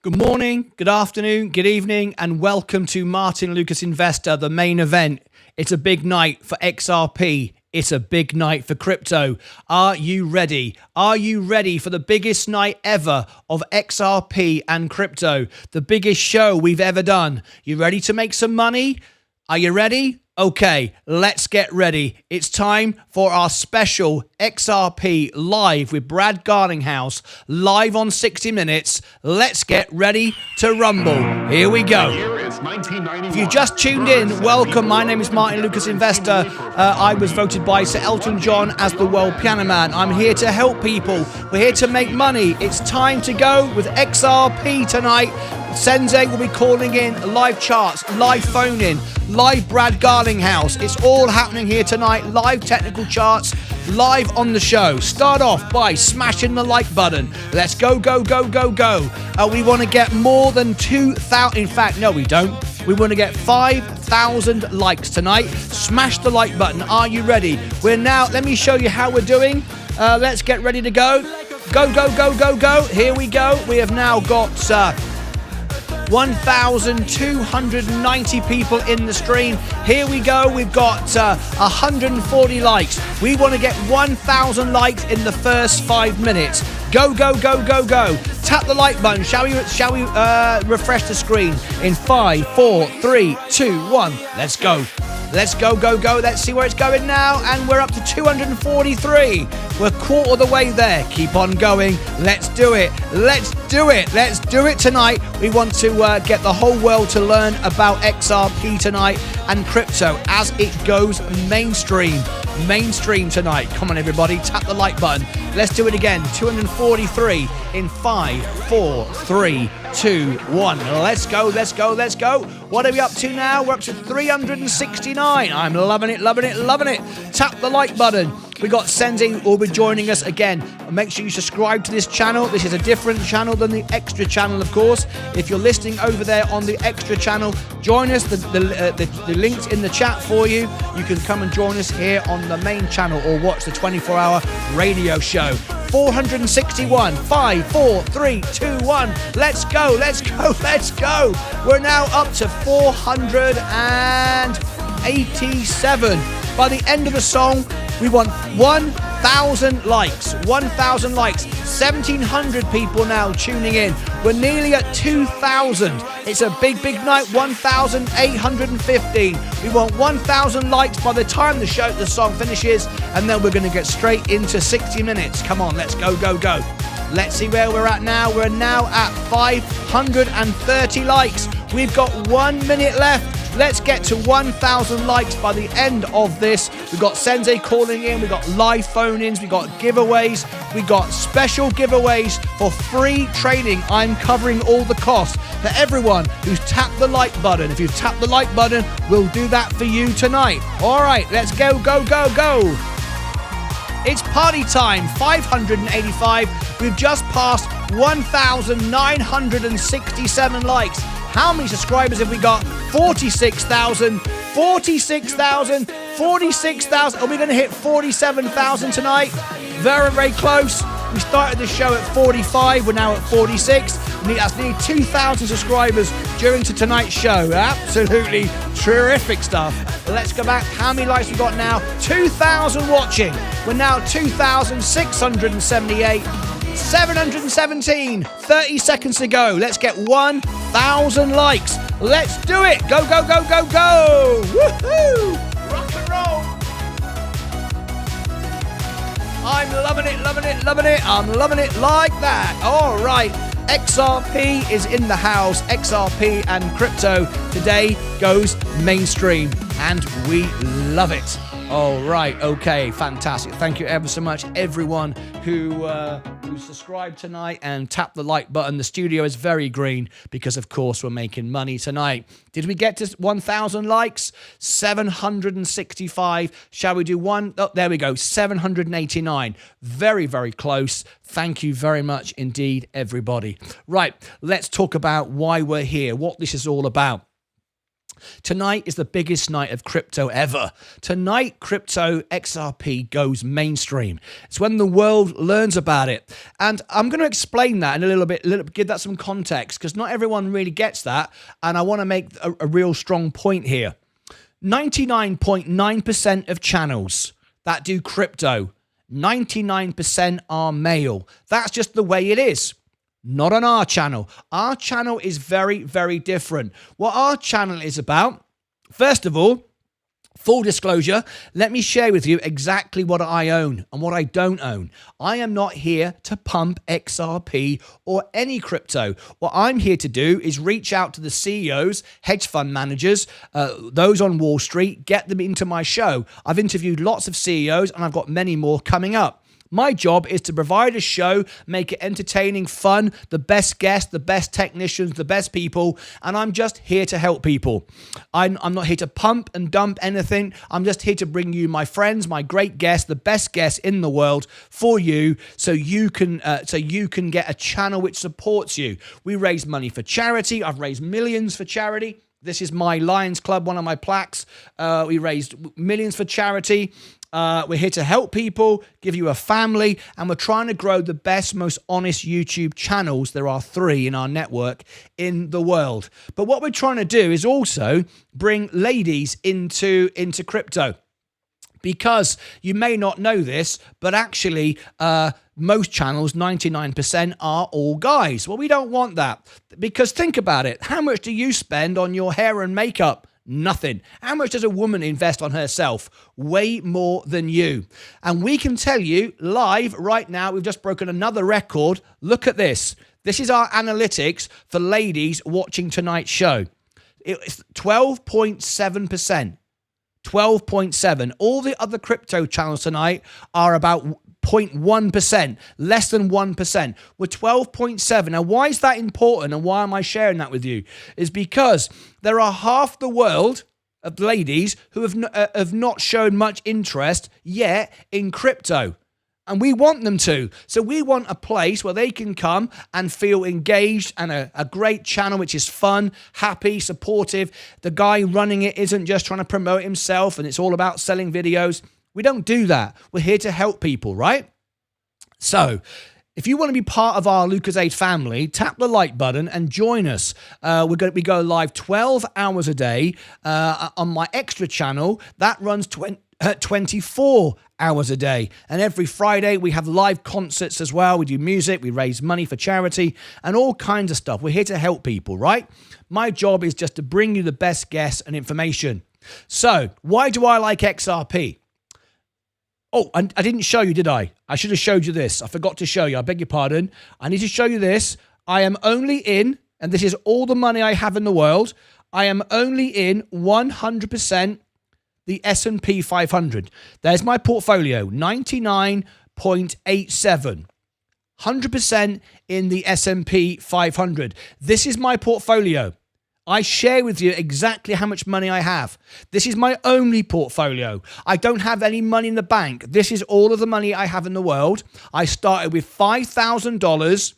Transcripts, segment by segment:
Good morning, good afternoon, good evening, and welcome to Martyn Lucas Investor, the main event. It's a big night for XRP. It's a big night for crypto. Are you ready? Are you ready for the biggest night ever of XRP and crypto? The biggest show we've ever done. You ready to make some money? Are you ready? Okay, let's get ready. It's time for our special XRP live with Brad Garlinghouse, live on 60 Minutes. Let's get ready to rumble. Here we go. If you just tuned in, welcome. My name is Martyn Lucas Investor. I was voted by Sir Elton John as the world piano man. I'm here to help people. We're here to make money. It's time to go with XRP tonight. Sensei will be calling in live charts, live phone in, live Brad Garlinghouse. It's all happening here tonight. Live technical charts, live on the show. Start off by smashing the like button. Let's go, go, go, go, go. We want to get more than 2,000. In fact, no, we don't. We want to get 5,000 likes tonight. Smash the like button. Are you ready? We're now, let me show you how we're doing. Let's get ready to go. Go, go, go, go, go. Here we go. We have now got 1,290 people in the stream. Here we go. We've got 140 likes. We want to get 1,000 likes in the first 5 minutes. Go, go, go, go, go. Tap the like button. Shall we refresh the screen in 5, 4, 3, 2, 1. Let's go. Let's go, go, go. Let's see where it's going now. And we're up to 243. We're quarter of the way there. Keep on going. Let's do it. Let's do it. Let's do it tonight. We want to get the whole world to learn about XRP tonight and crypto as it goes mainstream. Mainstream tonight. Come on, everybody. Tap the like button. Let's do it again. 243 in 5, 4, 3, 2, 1. Let's go, let's go, let's go. What are we up to now? We're up to 369. I'm loving it, loving it, loving it. Tap the like button. We got Sensei who will be joining us again. Make sure you subscribe to this channel. This is a different channel than the extra channel, of course. If you're listening over there on the extra channel, join us. The link's in the chat for you. You can come and join us here on the main channel or watch the 24-hour radio show. 461, 5, 4, 3, 2, 1. Let's go, let's go, let's go. We're now up to 487. By the end of the song, we want 1,000 likes. 1,000 likes. 1,700 people now tuning in. We're nearly at 2,000. It's a big, big night. 1,815. We want 1,000 likes by the time the song finishes, and then we're going to get straight into 60 minutes. Come on, let's go, go, go. Let's see where we're at now. We're now at 530 likes. We've got 1 minute left. Let's get to 1,000 likes by the end of this. We've got Sensei calling in. We've got live phone-ins. We've got giveaways. We've got special giveaways for free training. I'm covering all the costs for everyone who's tapped the like button. If you've tapped the like button, we'll do that for you tonight. All right, let's go, go, go, go. It's party time. 585. We've just passed 1,967 likes. How many subscribers have we got? 46,000, 46,000, 46,000. Are we going to hit 47,000 tonight? Very, very close. We started the show at 45. We're now at 46. That's nearly 2,000 subscribers during tonight's show. Absolutely terrific stuff. Let's go back. How many likes we got now? 2,000 watching. We're now 2,678. 717. 30 seconds to go. Let's get 1,000 likes. Let's do it. Go, go, go, go, go. Woohoo! Rock and roll. I'm loving it, loving it, loving it. I'm loving it like that. All right. XRP is in the house. XRP and crypto today goes mainstream, and we love it. All right, okay, fantastic. Thank you ever so much, everyone who subscribed tonight and tapped the like button. The studio is very green because, of course, we're making money tonight. Did we get to 1,000 likes? 765. Shall we do one? Oh, there we go, 789. Very, very close. Thank you very much indeed, everybody. Right, let's talk about why we're here, what this is all about. Tonight is the biggest night of crypto ever. Tonight, crypto XRP goes mainstream. It's when the world learns about it. And I'm going to explain that in a little bit, give that some context, because not everyone really gets that. And I want to make a real strong point here. 99.9% of channels that do crypto, 99% are male. That's just the way it is. Not on our channel. Our channel is very, very different. What our channel is about, first of all, full disclosure, let me share with you exactly what I own and what I don't own. I am not here to pump XRP or any crypto. What I'm here to do is reach out to the CEOs, hedge fund managers, those on Wall Street, get them into my show. I've interviewed lots of CEOs and I've got many more coming up. My job is to provide a show, make it entertaining, fun, the best guests, the best technicians, the best people, and I'm just here to help people. I'm not here to pump and dump anything. I'm just here to bring you my friends, my great guests, the best guests in the world for you, so you can get a channel which supports you. We raise money for charity. I've raised millions for charity. This is my Lions Club, one of my plaques. We raised millions for charity. We're here to help people, give you a family, and we're trying to grow the best, most honest YouTube channels. There are 3 in our network in the world. But what we're trying to do is also bring ladies into crypto. Because you may not know this, but actually most channels, 99%, are all guys. Well, we don't want that. Because think about it. How much do you spend on your hair and makeup? Nothing. How much does a woman invest on herself? Way more than you. And we can tell you live right now, we've just broken another record. Look at this. This is our analytics for ladies watching tonight's show. It's 12.7%. 12.7. All the other crypto channels tonight are about 0.1%, less than 1%. We're 12.7. Now, why is that important and why am I sharing that with you? Is because there are half the world of ladies who have not shown much interest yet in crypto. And we want them to. So we want a place where they can come and feel engaged and a great channel which is fun, happy, supportive. The guy running it isn't just trying to promote himself and it's all about selling videos. We don't do that. We're here to help people, right? So if you want to be part of our Lucas Aid family, tap the like button and join us. We go live 12 hours a day on my extra channel. That runs 24 hours a day. And every Friday we have live concerts as well. We do music, we raise money for charity and all kinds of stuff. We're here to help people, right? My job is just to bring you the best guests and information. So why do I like XRP? Oh, I didn't show you, did I? I should have showed you this. I forgot to show you. I beg your pardon. I need to show you this. I am only in, and this is all the money I have in the world, I am only in 100% the S&P 500. There's my portfolio, 99.87. 100% in the S&P 500. This is my portfolio. I share with you exactly how much money I have. This is my only portfolio. I don't have any money in the bank. This is all of the money I have in the world. I started with $5,000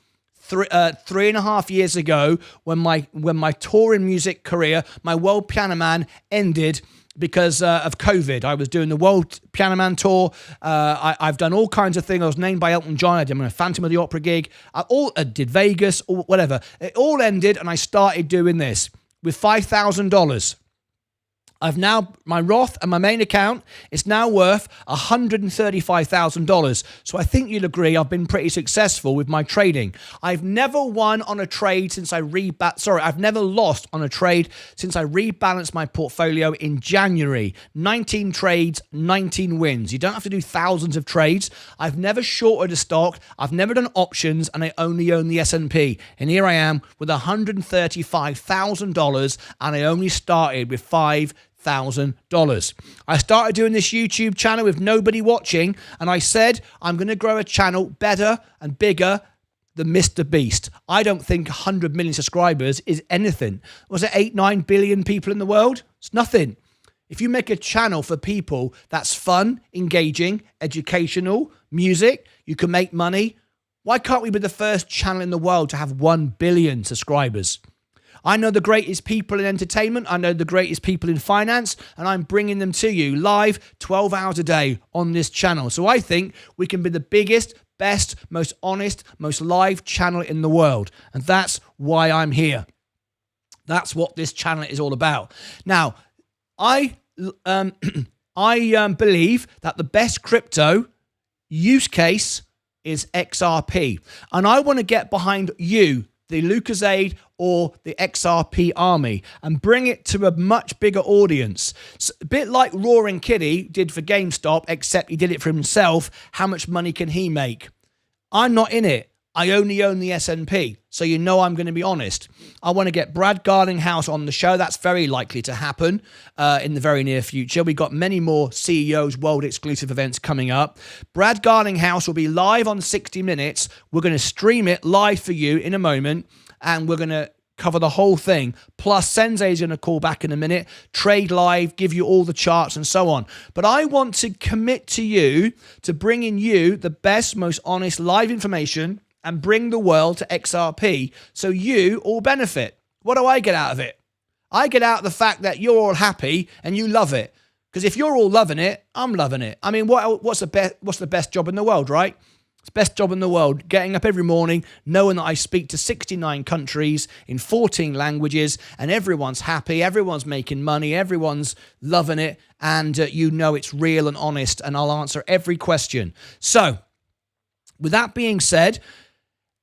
3.5 years ago when my touring music career, my World Piano Man, ended because of COVID. I was doing the World Piano Man tour. I've done all kinds of things. I was named by Elton John. I did a Phantom of the Opera gig. I did Vegas, or whatever. It all ended, and I started doing this with $5,000. I've now, my Roth and my main account is now worth $135,000. So I think you'll agree I've been pretty successful with my trading. I've never won on a trade since I've never lost on a trade since I rebalanced my portfolio in January. 19 trades, 19 wins. You don't have to do thousands of trades. I've never shorted a stock. I've never done options, and I only own the S&P. And here I am with $135,000, and I only started with $5,000. I started doing this YouTube channel with nobody watching, and I said I'm going to grow a channel better and bigger than Mr. Beast. I don't think 100 million subscribers is anything. Was it 8-9 billion people in the world? It's nothing. If you make a channel for people that's fun, engaging, educational, music, you can make money. Why can't we be the first channel in the world to have 1 billion subscribers? I know the greatest people in entertainment. I know the greatest people in finance, and I'm bringing them to you live 12 hours a day on this channel. So I think we can be the biggest, best, most honest, most live channel in the world. And that's why I'm here. That's what this channel is all about. Now, I believe that the best crypto use case is XRP. And I want to get behind you, the Lucasade or the XRP army, and bring it to a much bigger audience. It's a bit like Roaring Kitty did for GameStop, except he did it for himself. How much money can he make? I'm not in it. I only own the S&P, so you know I'm going to be honest. I want to get Brad Garlinghouse on the show. That's very likely to happen in the very near future. We've got many more CEOs world exclusive events coming up. Brad Garlinghouse will be live on 60 Minutes. We're going to stream it live for you in a moment, and we're going to cover the whole thing. Plus, Sensei is going to call back in a minute, trade live, give you all the charts and so on. But I want to commit to you to bringing you the best, most honest live information and bring the world to XRP so you all benefit. What do I get out of it? I get out the fact that you're all happy and you love it. Because if you're all loving it, I'm loving it. I mean, what's the best job in the world, right? It's the best job in the world. Getting up every morning, knowing that I speak to 69 countries in 14 languages, and everyone's happy, everyone's making money, everyone's loving it, and you know it's real and honest, and I'll answer every question. So, with that being said,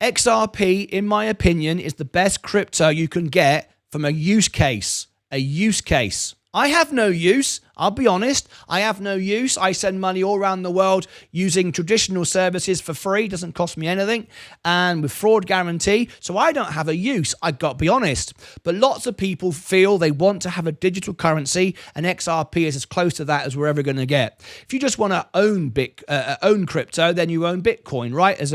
XRP, in my opinion, is the best crypto you can get from a use case. A use case. I have no use. I'll be honest. I have no use. I send money all around the world using traditional services for free. Doesn't cost me anything. And with fraud guarantee. So I don't have a use. I've got to be honest. But lots of people feel they want to have a digital currency, and XRP is as close to that as we're ever going to get. If you just want to own crypto, then you own Bitcoin, right? As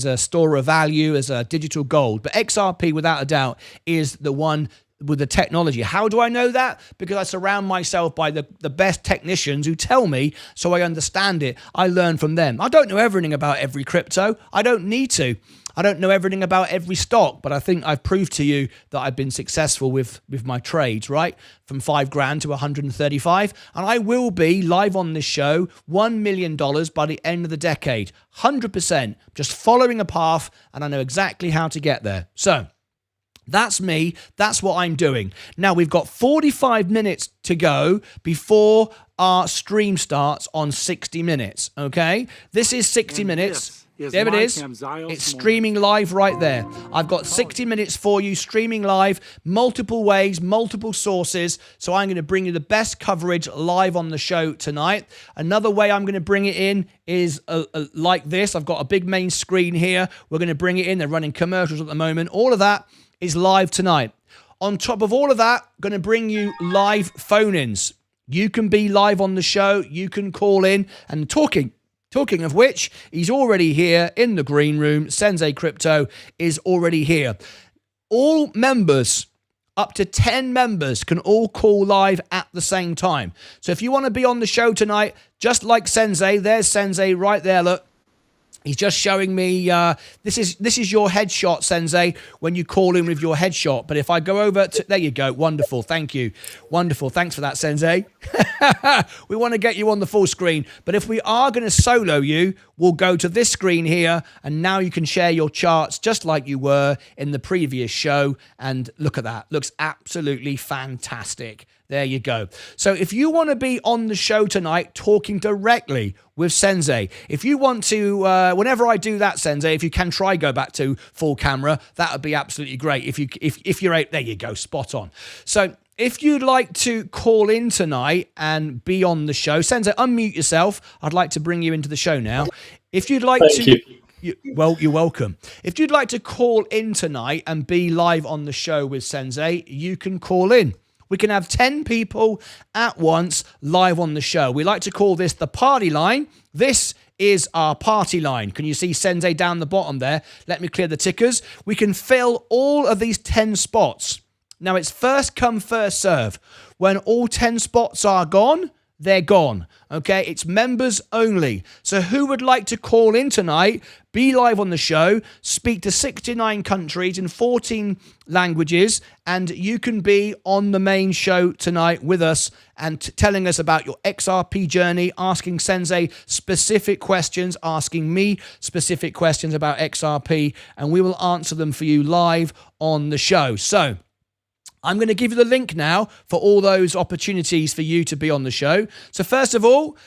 a store of value, as a digital gold. But XRP, without a doubt, is the one with the technology. How do I know that? Because I surround myself by the best technicians who tell me, so I understand it. I learn from them. I don't know everything about every crypto. I don't need to. I don't know everything about every stock, but I think I've proved to you that I've been successful with my trades, right? From $5,000 to 135. And I will be live on this show, $1 million by the end of the decade. 100%. Just following a path, and I know exactly how to get there. So, that's me. That's what I'm doing. Now, we've got 45 minutes to go before our stream starts on 60 Minutes, okay? This is 60 Minutes. There it is. It's streaming live right there. I've got 60 minutes for you, streaming live, multiple ways, multiple sources. So I'm going to bring you the best coverage live on the show tonight. Another way I'm going to bring it in is like this. I've got a big main screen here. We're going to bring it in. They're running commercials at the moment. All of that is live tonight. On top of all of that, going to bring you live phone-ins. You can be live on the show. You can call in and Talking of which, he's already here in the green room. Sensei Crypto is already here. All members, up to 10 members, can all call live at the same time. So if you want to be on the show tonight, just like Sensei, there's Sensei right there, look. He's just showing me, this is your headshot, Sensei, when you call in with your headshot. But if I go over to, there you go, wonderful, thank you. Wonderful, thanks for that, Sensei. We want to get you on the full screen. But if we are going to solo you, we'll go to this screen here, and now you can share your charts just like you were in the previous show. And look at that, looks absolutely fantastic. There you go. So if you want to be on the show tonight talking directly with Sensei, if you want to, whenever I do that, Sensei, if you can try go back to full camera, that would be absolutely great. If you're out, there you go, spot on. So if you'd like to call in tonight and be on the show, Sensei, unmute yourself. I'd like to bring you into the show now. If you'd like well, you're welcome. If you'd like to call in tonight and be live on the show with Sensei, you can call in. We can have 10 people at once live on the show. We like to call this the party line. This is our party line. Can you see Sensei down the bottom there? Let me clear the tickers. We can fill all of these 10 spots. Now, it's first come, first serve. When all 10 spots are gone, they're gone. Okay, it's members only. So who would like to call in tonight, be live on the show, speak to 69 countries in 14 languages, and you can be on the main show tonight with us and telling us about your XRP journey, asking Sensei specific questions, asking me specific questions about XRP, and we will answer them for you live on the show. So I'm going to give you the link now for all those opportunities for you to be on the show. So first of all,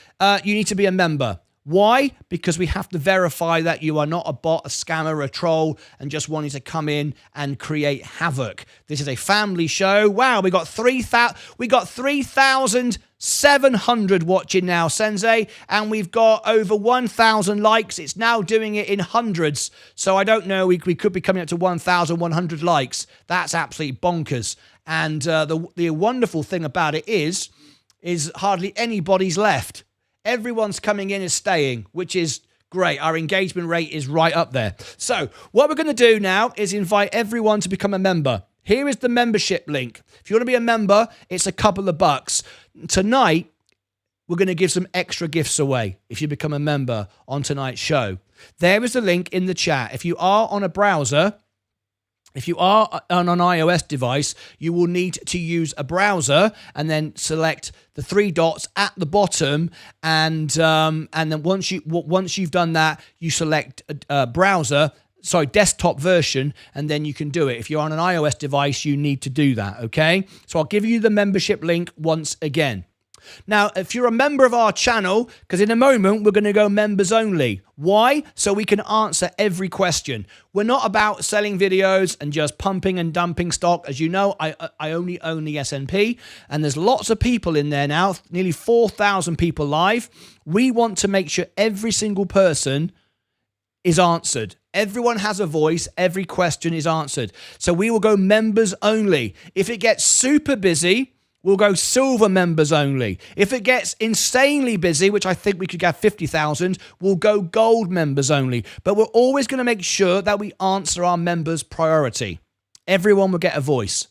you need to be a member. Why? Because we have to verify that you are not a bot, a scammer, a troll, and just wanting to come in and create havoc. This is a family show. Wow, we got 3,700 watching now, Sensei, and we've got over 1,000 likes. It's now doing it in hundreds. So I don't know, we could be coming up to 1,100 likes. That's absolutely bonkers. And the wonderful thing about it is hardly anybody's left. Everyone's coming in and staying, which is great. Our engagement rate is right up there. So what we're going to do now is invite everyone to become a member. Here is the membership link. If you want to be a member, it's a couple of bucks. Tonight, we're going to give some extra gifts away if you become a member on tonight's show. There is the link in the chat. If you are on a browser, if you are on an iOS device, you will need to use a browser and then select the three dots at the bottom, and then once you've done that, you select a desktop version, and then you can do it. If you're on an iOS device, you need to do that, okay? So I'll give you the membership link once again. Now, if you're a member of our channel, because in a moment we're going to go members only. Why? So we can answer every question. We're not about selling videos and just pumping and dumping stock. As you know, I only own the S&P, and there's lots of people in there now, nearly 4,000 people live. We want to make sure every single person is answered. Everyone has a voice. Every question is answered. So we will go members only. If it gets super busy, we'll go silver members only. If it gets insanely busy, which I think we could get 50,000, we'll go gold members only. But we're always going to make sure that we answer our members' priority. Everyone will get a voice.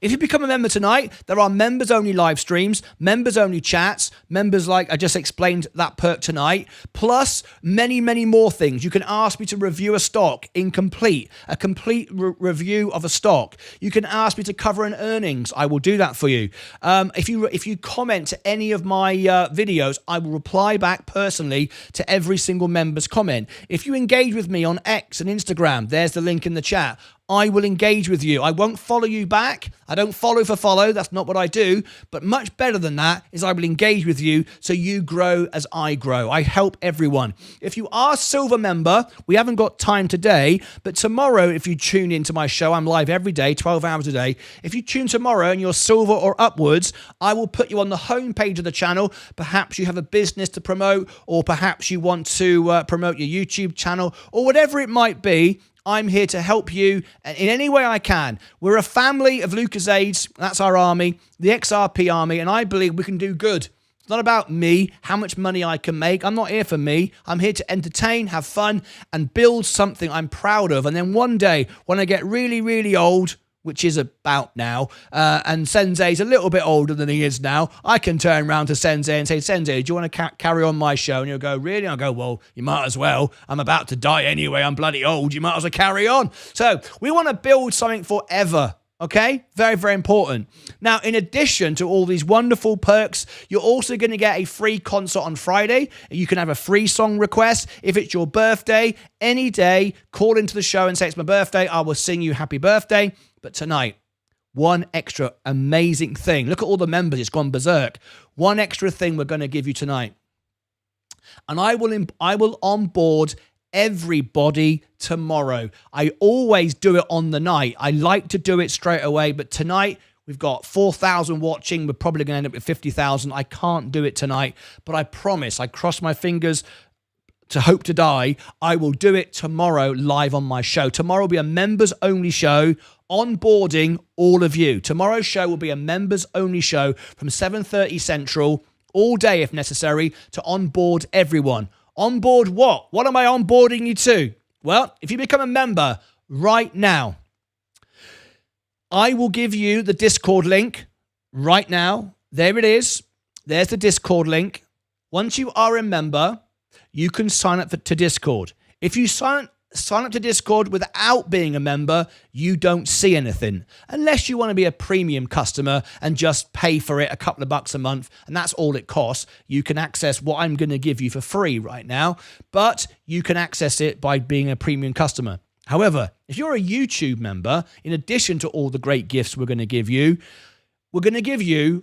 If you become a member tonight, there are members-only live streams, members-only chats, members like I just explained that perk tonight, plus many, many more things. You can ask me to review a stock incomplete, a complete review of a stock. You can ask me to cover an earnings. I will do that for you. If you comment to any of my videos, I will reply back personally to every single member's comment. If you engage with me on X and Instagram, there's the link in the chat. I will engage with you. I won't follow you back. I don't follow for follow. That's not what I do. But much better than that is I will engage with you so you grow as I grow. I help everyone. If you are a silver member, we haven't got time today, but tomorrow, if you tune into my show, I'm live every day, 12 hours a day. If you tune tomorrow and you're silver or upwards, I will put you on the homepage of the channel. Perhaps you have a business to promote, or perhaps you want to promote your YouTube channel, or whatever it might be. I'm here to help you in any way I can. We're a family of Lucas Aids. That's our army, the XRP army, and I believe we can do good. It's not about me, how much money I can make. I'm not here for me. I'm here to entertain, have fun, and build something I'm proud of. And then one day, when I get really, really old, which is about now, and Sensei's a little bit older than he is now, I can turn around to Sensei and say, Sensei, do you want to carry on my show? And he'll go, really? I'll go, well, you might as well. I'm about to die anyway. I'm bloody old. You might as well carry on. So we want to build something forever. Okay? Very, very important. Now, in addition to all these wonderful perks, you're also going to get a free concert on Friday. You can have a free song request. If it's your birthday, any day, call into the show and say, it's my birthday. I will sing you happy birthday. But tonight, one extra amazing thing. Look at all the members. It's gone berserk. One extra thing we're going to give you tonight. And I will onboard everybody tomorrow. I always do it on the night. I like to do it straight away, but tonight we've got 4,000 watching. We're probably going to end up with 50,000. I can't do it tonight, but I promise, I cross my fingers to hope to die, I will do it tomorrow live on my show. Tomorrow will be a members only show, onboarding all of you. Tomorrow's show will be a members only show from 7:30 Central, all day if necessary, to onboard everyone. Onboard what? What am I onboarding you to? Well, if you become a member right now, I will give you the Discord link right now. There it is. there's the Discord link. Once you are a member, you can sign up to Discord. If you sign up to Discord without being a member, you don't see anything. Unless you want to be a premium customer and just pay for it a couple of bucks a month, and that's all it costs. You can access what I'm going to give you for free right now, but you can access it by being a premium customer. However, if you're a YouTube member, in addition to all the great gifts we're going to give you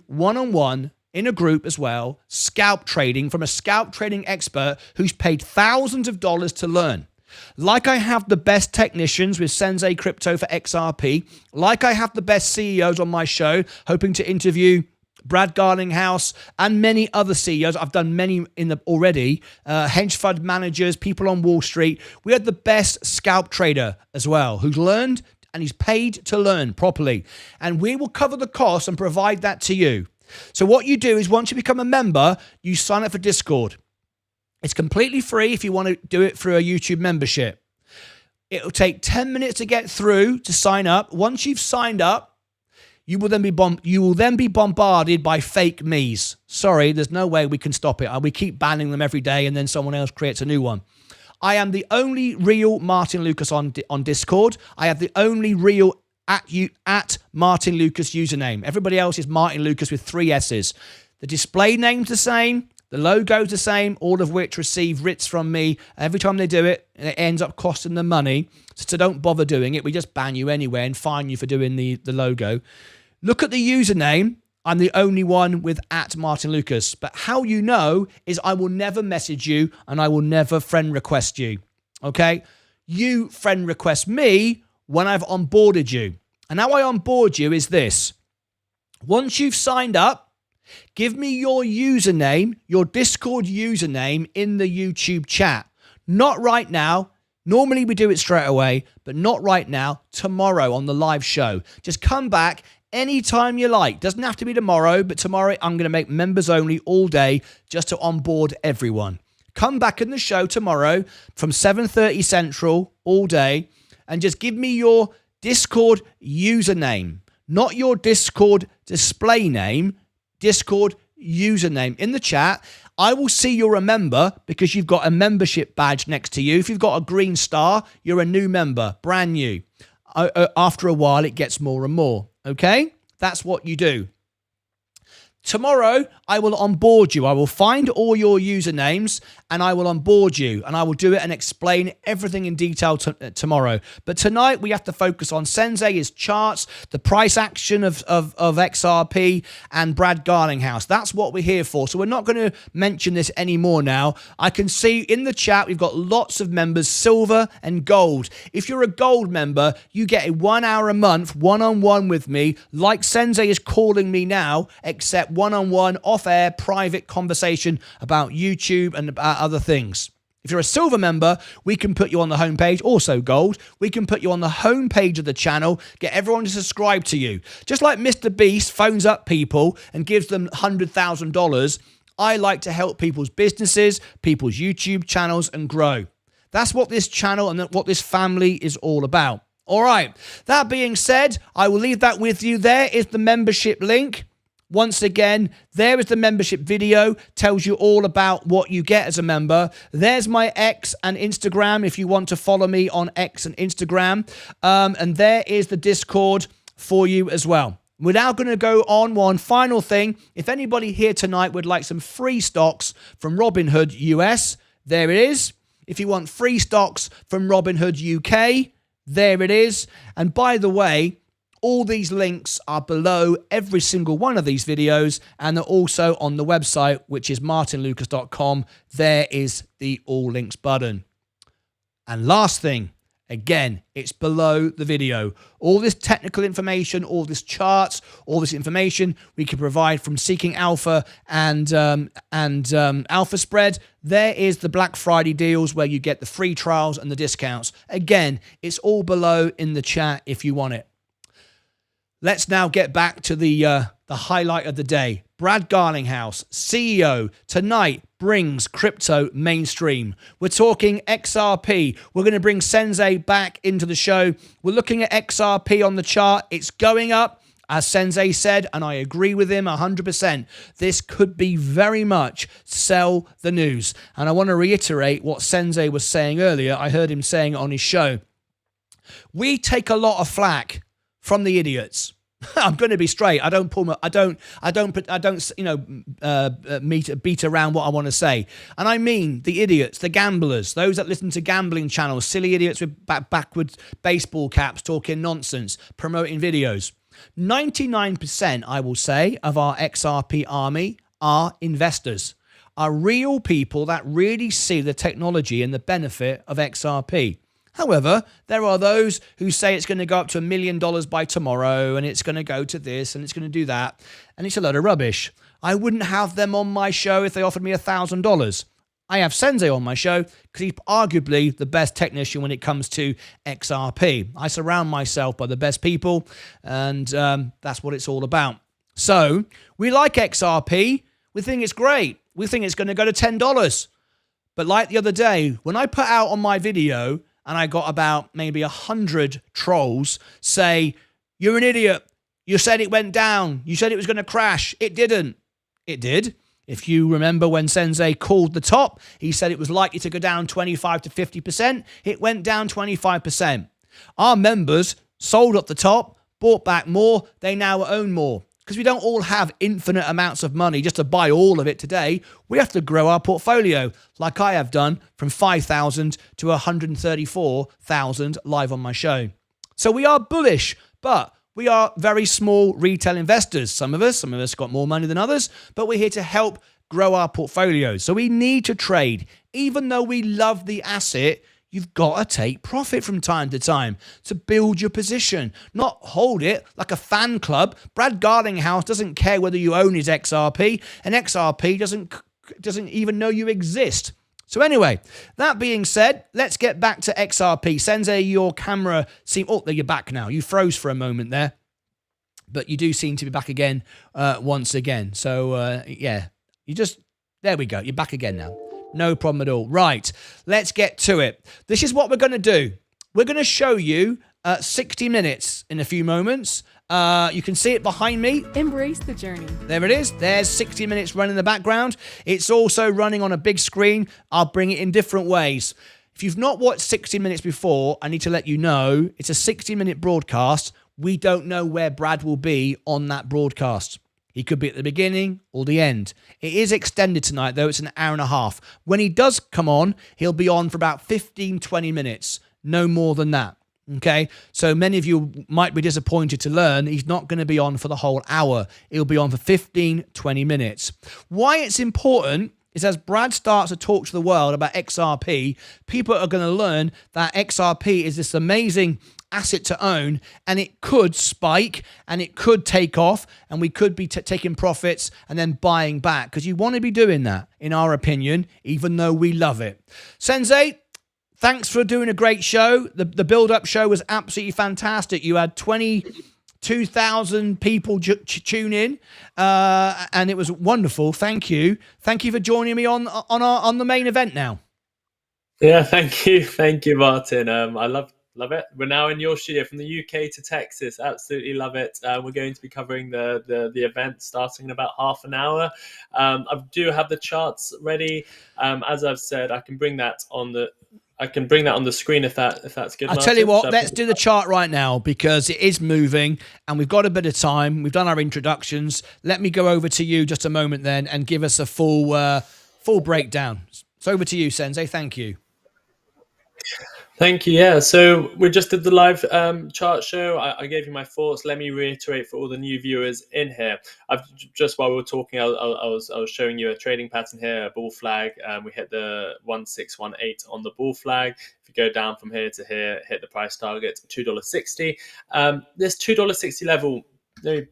one-on-one in a group as well, scalp trading from a scalp trading expert who's paid thousands of dollars to learn. Like I have the best technicians with Sensei Crypto for XRP, like I have the best CEOs on my show, hoping to interview Brad Garlinghouse and many other CEOs. I've done many already, hedge fund managers, people on Wall Street. We had the best scalp trader as well, who's learned and he's paid to learn properly. And we will cover the cost and provide that to you. So what you do is once you become a member, you sign up for Discord. It's completely free if you want to do it through a YouTube membership. It'll take 10 minutes to get through to sign up. Once you've signed up, you will then be bombarded by fake me's. Sorry, there's no way we can stop it. We keep banning them every day and then someone else creates a new one. I am the only real Martyn Lucas on Discord. I have the only real at Martyn Lucas username. Everybody else is Martyn Lucas with 3 S's. The display name's the same. The logo's the same, all of which receive writs from me every time they do it, and it ends up costing them money. So don't bother doing it. We just ban you anyway and fine you for doing the logo. Look at the username. I'm the only one with at Martyn Lucas. But how you know is I will never message you and I will never friend request you. Okay? You friend request me when I've onboarded you. And how I onboard you is this. Once you've signed up, give me your username, your Discord username in the YouTube chat. Not right now. Normally we do it straight away, but not right now. Tomorrow on the live show. Just come back anytime you like. Doesn't have to be tomorrow, but tomorrow I'm going to make members only all day just to onboard everyone. Come back in the show tomorrow from 7:30 Central all day and just give me your Discord username, not your Discord display name. Discord username in the chat. I will see you're a member because you've got a membership badge next to you. If you've got a green star, you're a new member, brand new. After a while, it gets more and more. Okay? That's what you do. Tomorrow, I will onboard you. I will find all your usernames and I will onboard you. And I will do it and explain everything in detail tomorrow. But tonight, we have to focus on Sensei's charts, the price action of XRP and Brad Garlinghouse. That's what we're here for. So we're not going to mention this anymore now. I can see in the chat, we've got lots of members, silver and gold. If you're a gold member, you get a 1 hour a month, one-on-one with me, like Sensei is calling me now, except one-on-one, off-air, private conversation about YouTube and about other things. If you're a silver member, we can put you on the homepage, also gold. We can put you on the homepage of the channel, get everyone to subscribe to you. Just like Mr. Beast phones up people and gives them $100,000, I like to help people's businesses, people's YouTube channels, and grow. That's what this channel and what this family is all about. All right, that being said, I will leave that with you. There is the membership link. Once again, there is the membership video, tells you all about what you get as a member. There's my X and Instagram if you want to follow me on X and Instagram. And there is the Discord for you as well. We're now going to go on one final thing. If anybody here tonight would like some free stocks from Robinhood US, there it is. If you want free stocks from Robinhood UK, there it is. And by the way, all these links are below every single one of these videos, and they're also on the website, which is martynlucas.com. There is the all links button. And last thing, again, it's below the video. All this technical information, all this charts, all this information we can provide from Seeking Alpha and Alpha Spread. There is the Black Friday deals where you get the free trials and the discounts. Again, it's all below in the chat if you want it. Let's now get back to the highlight of the day. Brad Garlinghouse, CEO, tonight brings crypto mainstream. We're talking XRP. We're going to bring Sensei back into the show. We're looking at XRP on the chart. It's going up. As Sensei said, and I agree with him 100%, this could be very much sell the news. And I want to reiterate what Sensei was saying earlier. I heard him saying it on his show. We take a lot of flack from the idiots. I'm going to be straight. I don't beat around what I want to say. And I mean the idiots, the gamblers, those that listen to gambling channels, silly idiots with backwards baseball caps talking nonsense, promoting videos. 99%, I will say, of our XRP army are investors, are real people that really see the technology and the benefit of XRP. However, there are those who say it's going to go up to $1 million by tomorrow and it's going to go to this and it's going to do that. And it's a load of rubbish. I wouldn't have them on my show if they offered me $1,000. I have Sensei on my show because he's arguably the best technician when it comes to XRP. I surround myself by the best people, and that's what it's all about. So we like XRP. We think it's great. We think it's going to go to $10. But like the other day, when I put out on my video and I got about maybe 100 trolls say, "You're an idiot. You said it went down. You said it was going to crash. It didn't." It did. If you remember when Sensei called the top, he said it was likely to go down 25 to 50%. It went down 25%. Our members sold up the top, bought back more. They now own more. Because we don't all have infinite amounts of money just to buy all of it today. We have to grow our portfolio, like I have done, from 5,000 to 134,000 live on my show. So we are bullish, but we are very small retail investors. Some of us got more money than others, but we're here to help grow our portfolios. So we need to trade. Even though we love the asset, you've got to take profit from time to time to build your position, not hold it like a fan club. Brad Garlinghouse doesn't care whether you own his XRP, and XRP doesn't even know you exist. So anyway, that being said, let's get back to XRP. Sensei, your camera seemed... Oh, there, you're back now. You froze for a moment there, but you do seem to be back again once again. So yeah, there we go. You're back again now. No problem at all. Right, let's get to it. This is what we're going to do. We're going to show you 60 minutes in a few moments. You can see it behind me. Embrace the journey. There it is. There's 60 minutes running in the background. It's also running on a big screen. I'll bring it in different ways. If you've not watched 60 minutes before, I need to let you know it's a 60-minute broadcast. We don't know where Brad will be on that broadcast. He could be at the beginning or the end. It is extended tonight, though. It's an hour and a half. When he does come on, he'll be on for about 15, 20 minutes. No more than that. Okay? So many of you might be disappointed to learn he's not going to be on for the whole hour. He'll be on for 15, 20 minutes. Why it's important is as Brad starts to talk to the world about XRP, people are going to learn that XRP is this amazing asset to own, and it could spike and it could take off, and we could be taking profits and then buying back, because you want to be doing that, in our opinion, even though we love it. Sensei, thanks for doing a great show. The build-up show was absolutely fantastic. You had 22,000 people tune in, and it was wonderful. Thank you. Thank you for joining me on the main event now. Yeah, thank you, Martyn. I love it. We're now in your studio from the UK to Texas. Absolutely love it. We're going to be covering the event starting in about half an hour. I do have the charts ready. As I've said, I can bring that on the screen if that's good. I'll tell you what, let's do the chart right now because it is moving and we've got a bit of time. We've done our introductions. Let me go over to you just a moment then and give us a full breakdown. So over to you, Sensei. Thank you. Thank you. Yeah, so we just did the live chart show. I gave you my thoughts. Let me reiterate for all the new viewers in here. I've just while we were talking, I was showing you a trading pattern here, a bull flag. We hit the 1618 on the bull flag. If you go down from here to here, hit the price target $2.60. This $2.60 level. Let me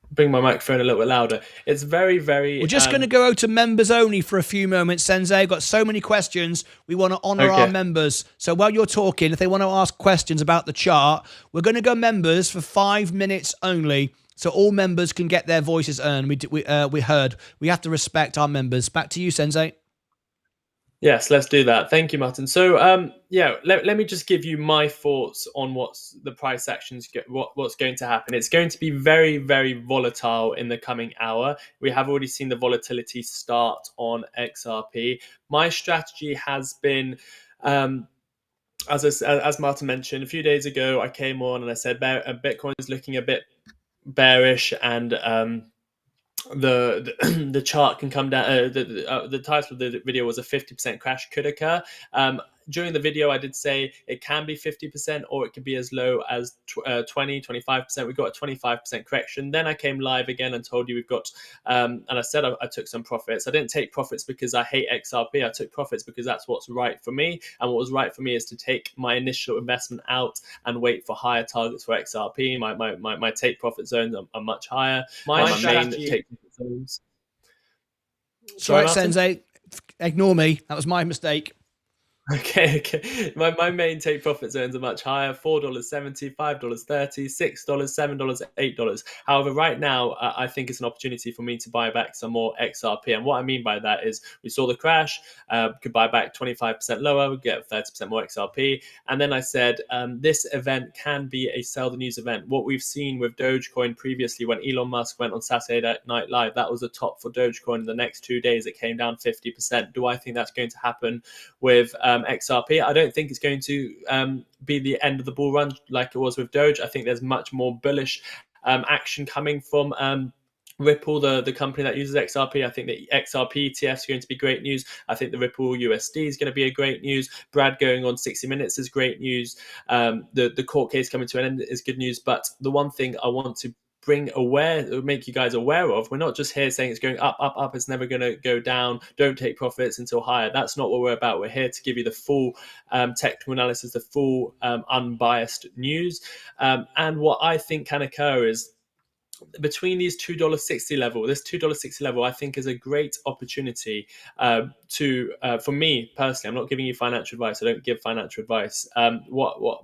bring my microphone a little bit louder. It's very, very... We're just going to go to members only for a few moments, Sensei. I've got so many questions. We want to honor our members. So while you're talking, if they want to ask questions about the chart, we're going to go members for 5 minutes only, so all members can get their voices heard. We have to respect our members. Back to you, Sensei. Yes, let's do that. Thank you, Martin. So, let me just give you my thoughts on what's the price actions, what's going to happen. It's going to be very, very volatile in the coming hour. We have already seen the volatility start on XRP. My strategy has been, as Martin mentioned a few days ago, I came on and I said Bitcoin is looking a bit bearish, and the chart can come down. The title of the video was a 50% crash could occur. During the video, I did say it can be 50% or it could be as low as 20, 25%. We got a 25% correction. Then I came live again and told you we've got, and I said I took some profits. I didn't take profits because I hate XRP. I took profits because that's what's right for me. And what was right for me is to take my initial investment out and wait for higher targets for XRP. My take profit zones are much higher. My main take profit zones. Sorry, Martin? Sensei. Ignore me. That was my mistake. Okay. My main take profit zones are much higher: $4.70, $5.30, $6, $7, $8. However, right now I think it's an opportunity for me to buy back some more XRP. And what I mean by that is we saw the crash, could buy back 25% lower, we get 30% more XRP. And then I said this event can be a sell the news event. What we've seen with Dogecoin previously, when Elon Musk went on Saturday Night Live, that was the top for Dogecoin. In the next 2 days, it came down 50%. Do I think that's going to happen with XRP? I don't think it's going to be the end of the bull run like it was with Doge. I think there's much more bullish action coming from Ripple, the company that uses XRP. I think the XRP ETF is going to be great news. I think the Ripple USD is going to be a great news. Brad going on 60 Minutes is great news. The court case coming to an end is good news. But the one thing I want to make you guys aware of, we're not just here saying it's going up, up, up, it's never going to go down, don't take profits until higher. That's not what we're about. We're here to give you the full technical analysis, the full unbiased news. And what I think can occur is between these $2.60 level, this $2.60 level, I think is a great opportunity for me personally. I'm not giving you financial advice. I don't give financial advice. What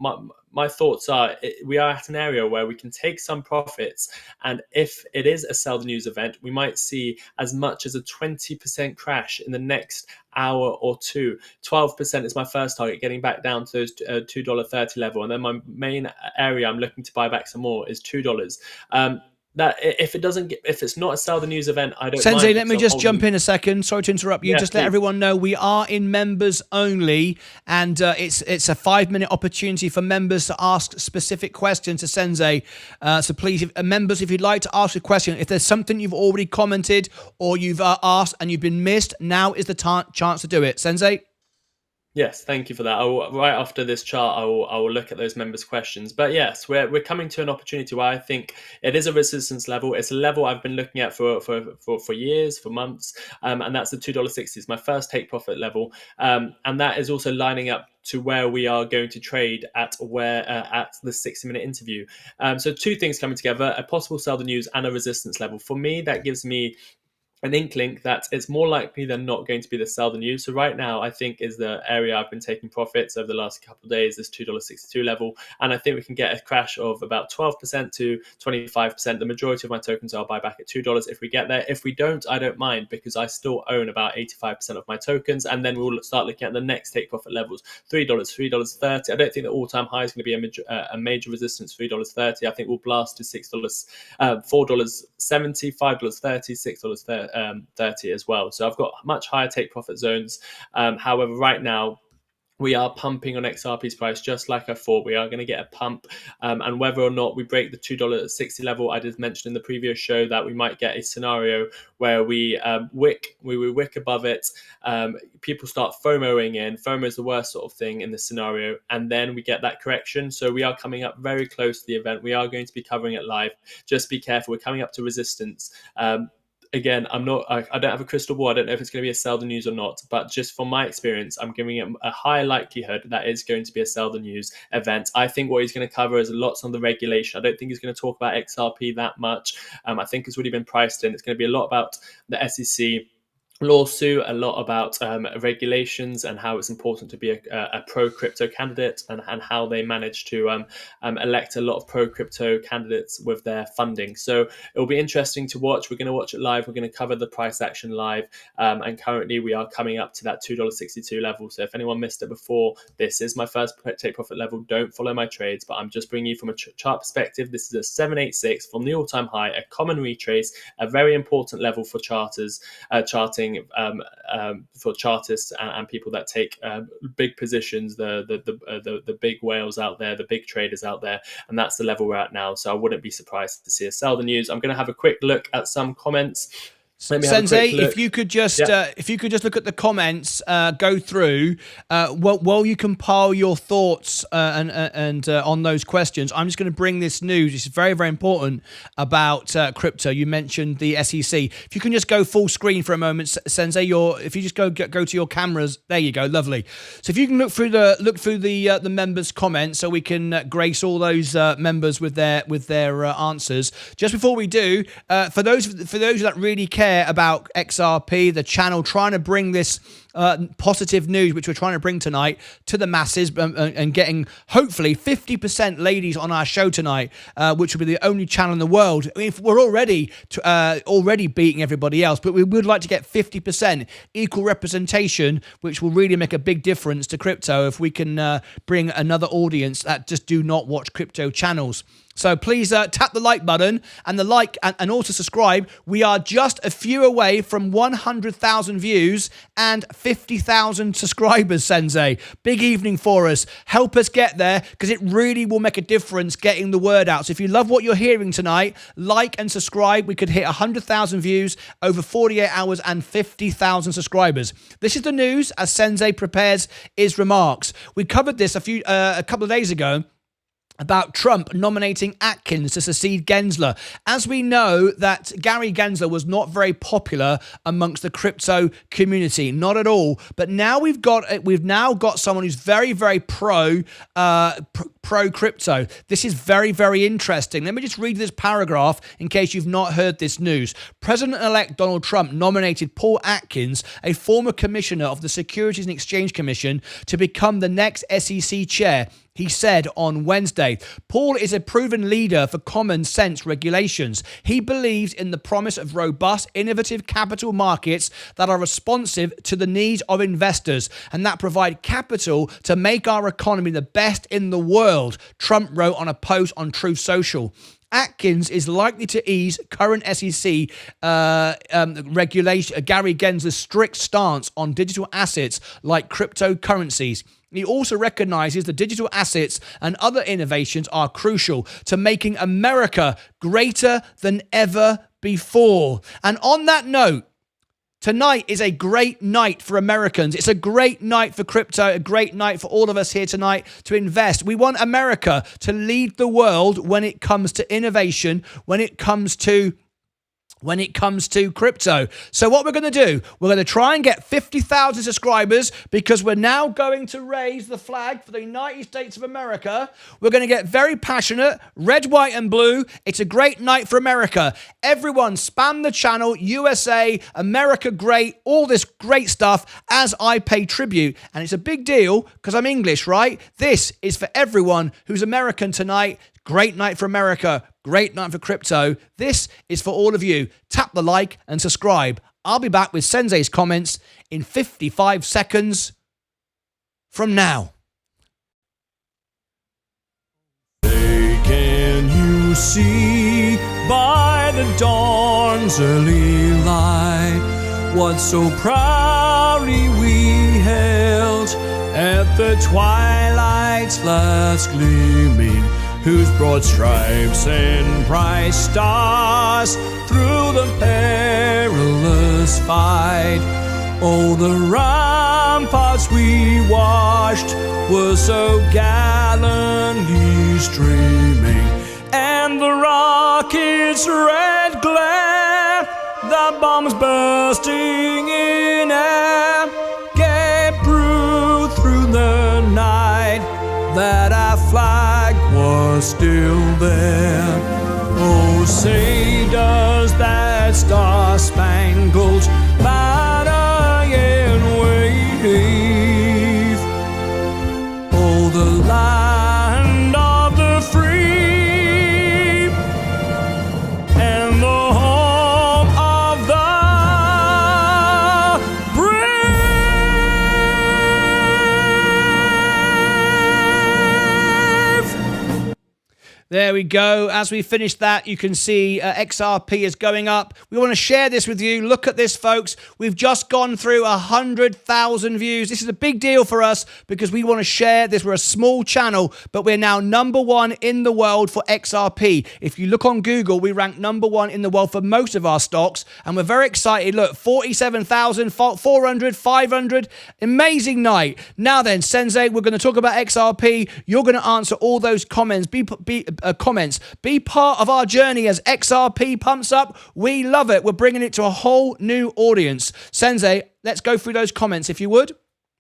my thoughts are, we are at an area where we can take some profits, and if it is a sell the news event, we might see as much as a 20% crash in the next hour or two. 12% is my first target, getting back down to those $2.30 level, and then my main area I'm looking to buy back some more is $2. That if it's not a sell the news event, I don't Sensei, mind. let me just jump in a second. Sorry to interrupt you. Yeah, just let everyone know we are in members only, and it's a 5-minute opportunity for members to ask specific questions to Sensei. So please, members, if you'd like to ask a question, if there's something you've already commented or you've asked and you've been missed, now is the chance to do it. Sensei? Yes, thank you for that. Right after this chart, I will look at those members' questions. But yes, we're coming to an opportunity where I think it is a resistance level. It's a level I've been looking at for years, for months, and that's the $2.60. It's my first take profit level, and that is also lining up to where we are going to trade at the 60-minute interview. So two things coming together: a possible sell the news and a resistance level. For me, that gives me an inkling that it's more likely than not going to be the sell the news. So right now, I think is the area I've been taking profits over the last couple of days, this $2.62 level. And I think we can get a crash of about 12% to 25%. The majority of my tokens I'll buy back at $2 if we get there. If we don't, I don't mind, because I still own about 85% of my tokens. And then we'll start looking at the next take profit levels: $3, $3.30. I don't think the all-time high is going to be a major resistance, $3.30. I think we'll blast to $6, $4.70, $5.30, $6.30 as well. So I've got much higher take profit zones. However, right now, we are pumping on XRP's price just like I thought. We are going to get a pump, and whether or not we break the $2.60 level, I did mention in the previous show that we might get a scenario where we wick above it. People start FOMOing in. FOMO is the worst sort of thing in this scenario, and then we get that correction. So we are coming up very close to the event. We are going to be covering it live. Just be careful. We're coming up to resistance. Again, I don't have a crystal ball. I don't know if it's going to be a sell the news or not, but just from my experience, I'm giving it a high likelihood that is going to be a sell the news event. I think what he's going to cover is lots on the regulation. I don't think he's going to talk about XRP that much. I think it's already been priced in. It's going to be a lot about the SEC lawsuit, a lot about regulations and how it's important to be a pro-crypto candidate, and how they managed to elect a lot of pro-crypto candidates with their funding. So it'll be interesting to watch. We're going to watch it live. We're going to cover the price action live. And currently we are coming up to that $2.62 level. So if anyone missed it before, this is my first take profit level. Don't follow my trades, but I'm just bringing you from a chart perspective. This is a 786 from the all-time high, a common retrace, a very important level for charting for chartists and people that take big positions, the big whales out there, the big traders out there, and that's the level we're at now. So I wouldn't be surprised to see us sell the news. I'm going to have a quick look at some comments. Sensei, if you could just look at the comments, go through while you compile your thoughts and on those questions. I'm just going to bring this news. It's very, very important about crypto. You mentioned the SEC. If you can just go full screen for a moment, Sensei. If you just go to your cameras, there you go, lovely. So if you can look through the members' comments, so we can grace all those members with their answers. Just before we do, for those that really care about XRP, the channel, trying to bring this positive news, which we're trying to bring tonight to the masses, and getting hopefully 50% ladies on our show tonight, which will be the only channel in the world. I mean, we're already beating everybody else, but we would like to get 50% equal representation, which will really make a big difference to crypto if we can bring another audience that just do not watch crypto channels. So please tap the like button and and also subscribe. We are just a few away from 100,000 views and 50,000 subscribers, Sensei. Big evening for us. Help us get there, because it really will make a difference getting the word out. So if you love what you're hearing tonight, like and subscribe. We could hit 100,000 views over 48 hours and 50,000 subscribers. This is the news as Sensei prepares his remarks. We covered this a couple of days ago about Trump nominating Atkins to succeed Gensler. As we know, that Gary Gensler was not very popular amongst the crypto community, not at all. But now we've now got someone who's very, very pro crypto. This is very, very interesting. Let me just read this paragraph in case you've not heard this news. President-elect Donald Trump nominated Paul Atkins, a former commissioner of the Securities and Exchange Commission, to become the next SEC chair. He said on Wednesday, Paul is a proven leader for common sense regulations. He believes in the promise of robust, innovative capital markets that are responsive to the needs of investors and that provide capital to make our economy the best in the world, Trump wrote on a post on Truth Social. Atkins is likely to ease current SEC regulation, Gary Gensler's strict stance on digital assets like cryptocurrencies. He also recognizes that digital assets and other innovations are crucial to making America greater than ever before. And on that note, tonight is a great night for Americans. It's a great night for crypto, a great night for all of us here tonight to invest. We want America to lead the world when it comes to innovation, when it comes to crypto. So what we're going to do, we're going to try and get 50,000 subscribers, because we're now going to raise the flag for the United States of America. We're going to get very passionate, red, white, and blue. It's a great night for America. Everyone spam the channel, USA, America great, all this great stuff as I pay tribute. And it's a big deal because I'm English, right? This is for everyone who's American tonight. Great night for America. Great night for crypto. This is for all of you. Tap the like and subscribe. I'll be back with Sensei's comments in 55 seconds from now. Say, can you see by the dawn's early light what so proudly we held at the twilight's last gleaming, whose broad stripes and bright stars through the perilous fight. Oh, the ramparts we watched were so gallantly streaming, and the rockets' red glare, the bombs bursting in air, gave proof through the night that our flag was still there. Oh, say does that star-spangled banner we go. As we finish that, you can see XRP is going up. We want to share this with you. Look at this, folks. We've just gone through 100,000 views. This is a big deal for us because we want to share this. We're a small channel, but we're now #1 in the world for XRP. If you look on Google, we rank #1 in the world for most of our stocks, and we're very excited. Look, 47,400, 500. Amazing night. Now then, Sensei, we're going to talk about XRP. You're going to answer all those comments. Be part of our journey as XRP pumps up. We love it. We're bringing it to a whole new audience. Sensei, let's go through those comments if you would.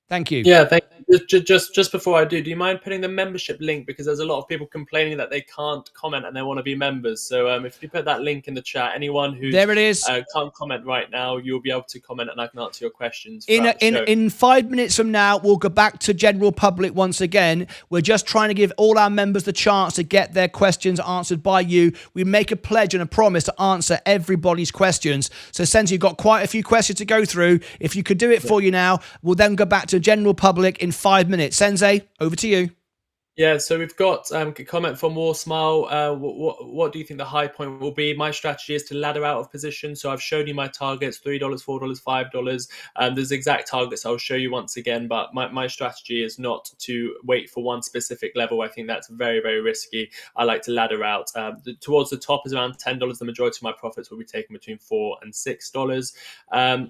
Thank you. Yeah, thank you. Just before I do you mind putting the membership link, because there's a lot of people complaining that they can't comment and they want to be members. So if you put that link in the chat, anyone who there it is, can't comment right now, you'll be able to comment and I can answer your questions. In 5 minutes from now, we'll go back to general public once again. We're just trying to give all our members the chance to get their questions answered by you. We make a pledge and a promise to answer everybody's questions. So since you've got quite a few questions to go through, if you could do it for you now, we'll then go back to general public in 5 minutes. Sensei, over to you. Yeah, so we've got a comment from War Smile. What do you think the high point will be? My strategy is to ladder out of position. So I've shown you my targets, $3, $4, $5. There's exact targets I'll show you once again, but my strategy is not to wait for one specific level. I think that's very, very risky. I like to ladder out. Towards the top is around $10. The majority of my profits will be taken between $4 and $6.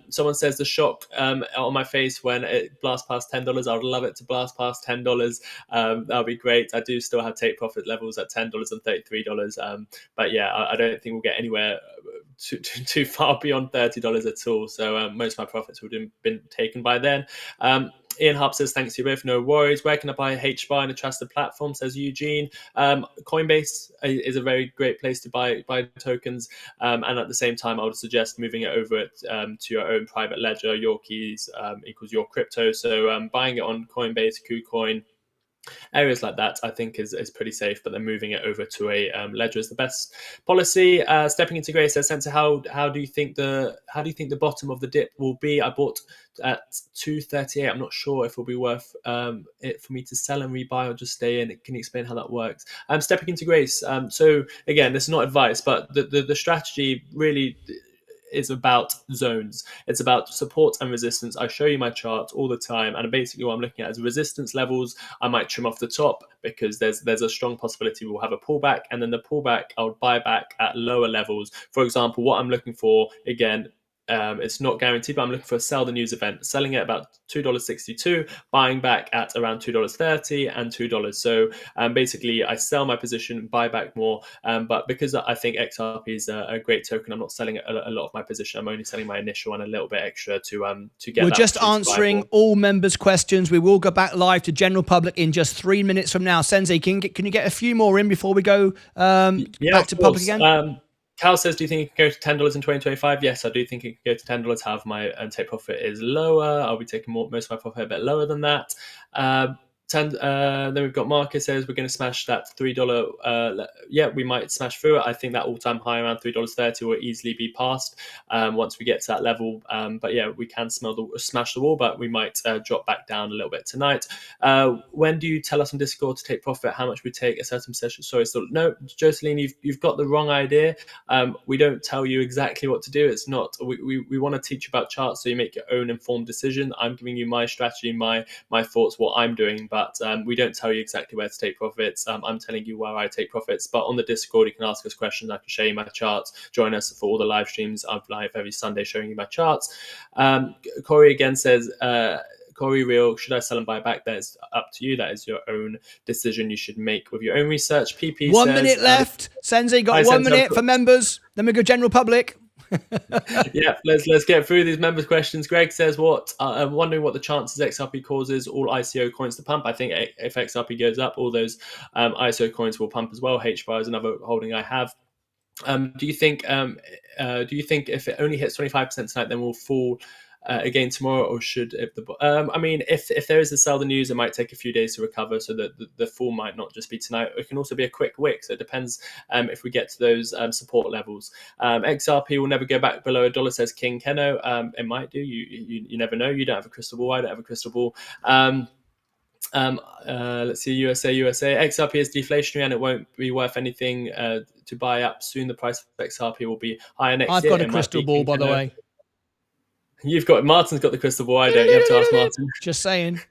Someone says the shock on my face when it blasts past $10. I would love it to blast past $10. That'll be great. I do still have take profit levels at $10 and $33, but yeah, I don't think we'll get anywhere too far beyond $30 at all. So most of my profits would have been taken by then. Ian Harp says, thanks to you both, no worries. Where can I buy HBAR in a trusted platform, says Eugene. Coinbase is a very great place to buy tokens. And at the same time, I would suggest moving it over to your own private ledger. Your keys equals your crypto. So buying it on Coinbase, KuCoin, areas like that, I think is pretty safe, but then moving it over to a ledger is the best policy. Stepping into Grace says, Sensei, how do you think the bottom of the dip will be? I bought at 238. I'm not sure if it'll be worth it for me to sell and rebuy or just stay in. Can you explain how that works? Stepping into Grace. So again, this is not advice, but the strategy really is about zones. It's about support and resistance. I show you my chart all the time, and basically what I'm looking at is resistance levels. I might trim off the top because there's a strong possibility we'll have a pullback, and then the pullback I would buy back at lower levels. For example, what I'm looking for, again, it's not guaranteed, but I'm looking for a sell the news event, selling at about $2.62, buying back at around $2.30 and $2. So basically I sell my position, buy back more, but because I think XRP is a great token, I'm not selling a lot of my position. I'm only selling my initial and a little bit extra to get. We're just answering all members' questions. We will go back live to general public in just 3 minutes from now. Sensei, can you get a few more in before we go back to public again? Cal says, do you think it can go to $10 in 2025? Yes, I do think it can go to $10. However, my take profit is lower. I'll be taking most of my profit a bit lower than that. Then we've got Marcus says we're going to smash that $3. Yeah, we might smash through it. I think that all-time high around $3.30 will easily be passed once we get to that level. But yeah, we can smash the wall, but we might drop back down a little bit tonight. When do you tell us on Discord to take profit? How much we take a certain session? Sorry, so no, Jocelyn, you've got the wrong idea. We don't tell you exactly what to do. It's not. We want to teach you about charts so you make your own informed decision. I'm giving you my strategy, my thoughts, what I'm doing, but we don't tell you exactly where to take profits. I'm telling you where I take profits. But on the Discord, you can ask us questions. I can show you my charts. Join us for all the live streams. I'm live every Sunday showing you my charts. Corey again says, Corey Real, should I sell and buy back? That is up to you. That is your own decision you should make with your own research. PP 1 says, minute left. Sensei got 1 minute for members. Then we go general public. Yeah, let's get through these members' questions. Greg says, I'm wondering what the chances XRP causes all ICO coins to pump. I think if XRP goes up, all those ICO coins will pump as well. HBAR is another holding I have. Do you think if it only hits 25% tonight, then we'll fall again tomorrow, or should if there is a sell the news, it might take a few days to recover, so that the fall might not just be tonight. It can also be a quick wick, so it depends if we get to those support levels. XRP will never go back below $1, says King Keno. It might do. You never know. You don't have a crystal ball. I don't have a crystal ball. Let's see, USA. XRP is deflationary and it won't be worth anything to buy up soon. The price of XRP will be higher next I've year. got a It might crystal be ball, by the way. Martin's got the crystal ball. I don't. You have to ask Martyn. Just saying.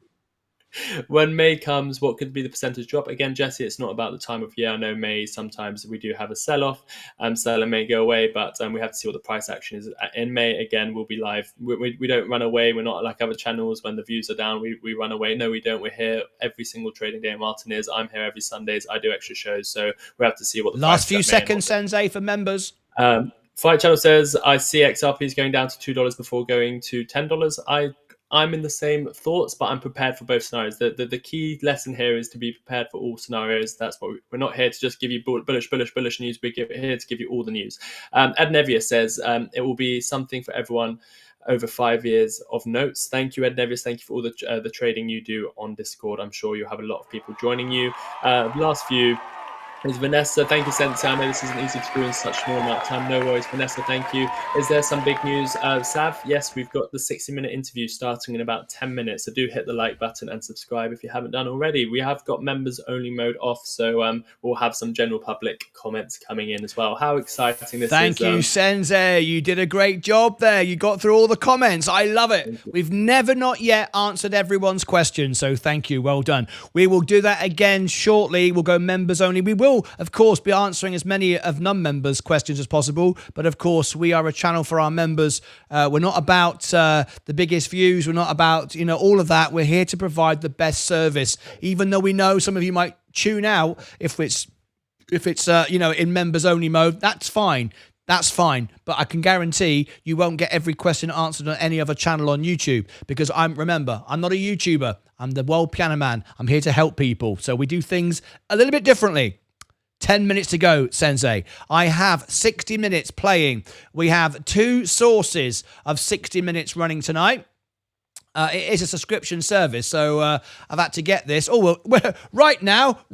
When May comes, what could be the percentage drop? Again, Jesse, it's not about the time of year. I know May, sometimes we do have a sell-off. Seller may go away, but we have to see what the price action is. In May, again, we'll be live. We don't run away. We're not like other channels when the views are down. We run away. No, we don't. We're here every single trading day. Martyn is. I'm here every Sundays. I do extra shows. So we have to see what the last few price seconds, Sensei, for members. Fight Channel says, I see XRP is going down to $2 before going to $10. I'm in the same thoughts, but I'm prepared for both scenarios. The key lesson here is to be prepared for all scenarios. That's what we're not here to just give you bullish news. We're here to give you all the news. Ed Nevius says it will be something for everyone over 5 years of notes. Thank you, Ed Nevius. Thank you for all the trading you do on Discord. I'm sure you'll have a lot of people joining you. Last few is Vanessa. Thank you, Sensei. I know this isn't easy to do in such a small amount of time. No worries, Vanessa. Thank you. Is there some big news? Sav, yes, we've got the 60-minute interview starting in about 10 minutes. So do hit the like button and subscribe if you haven't done already. We have got members only mode off, so we'll have some general public comments coming in as well. How exciting this is. Thank you, Sensei. You did a great job there. You got through all the comments. I love it. We've never not yet answered everyone's question, so thank you. Well done. We will do that again shortly. We'll go members only. We will, of course, be answering as many of non-members' questions as possible. But, of course, we are a channel for our members. We're not about the biggest views. We're not about, all of that. We're here to provide the best service, even though we know some of you might tune out if it's in members only mode. That's fine. That's fine. But I can guarantee you won't get every question answered on any other channel on YouTube, because remember, I'm not a YouTuber. I'm the World Piano Man. I'm here to help people. So we do things a little bit differently. 10 minutes to go, Sensei. I have 60 minutes playing. We have 2 sources of 60 minutes running tonight. It is a subscription service, so I've had to get this. Oh, well, right now,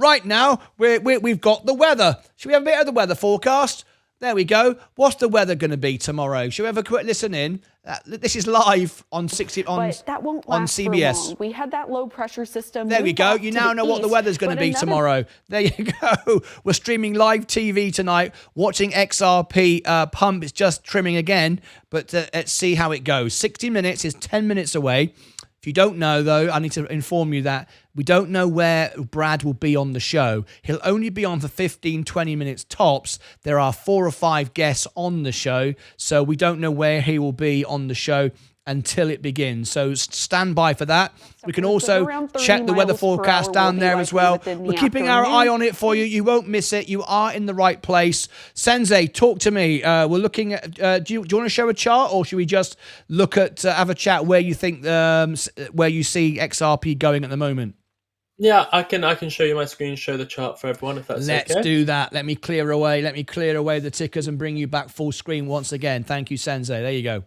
we've got the weather. Should we have a bit of the weather forecast? There we go. What's the weather going to be tomorrow? Should we have a quick listen in? This is live on 60 but that won't last on CBS. For long. We had that low pressure system. There we go. You now know what the weather's going to be tomorrow. There you go. We're streaming live TV tonight, watching XRP pump. It's just trimming again, but let's see how it goes. 60 minutes is 10 minutes away. If you don't know, though, I need to inform you that we don't know where Brad will be on the show. He'll only be on for 15, 20 minutes tops. There are 4 or 5 guests on the show, so we don't know where he will be on the show until it begins. So stand by for that. We can also check the weather forecast down there as well. We're keeping our eye on it for you. You won't miss it. You are in the right place. Sensei, talk to me. We're looking at, do you want to show a chart, or should we just look at, have a chat where you think, where you see XRP going at the moment? Yeah, I can show you my screen, show the chart for everyone if that's okay. Let's do that. Let me clear away the tickers and bring you back full screen once again. Thank you, Sensei. There you go.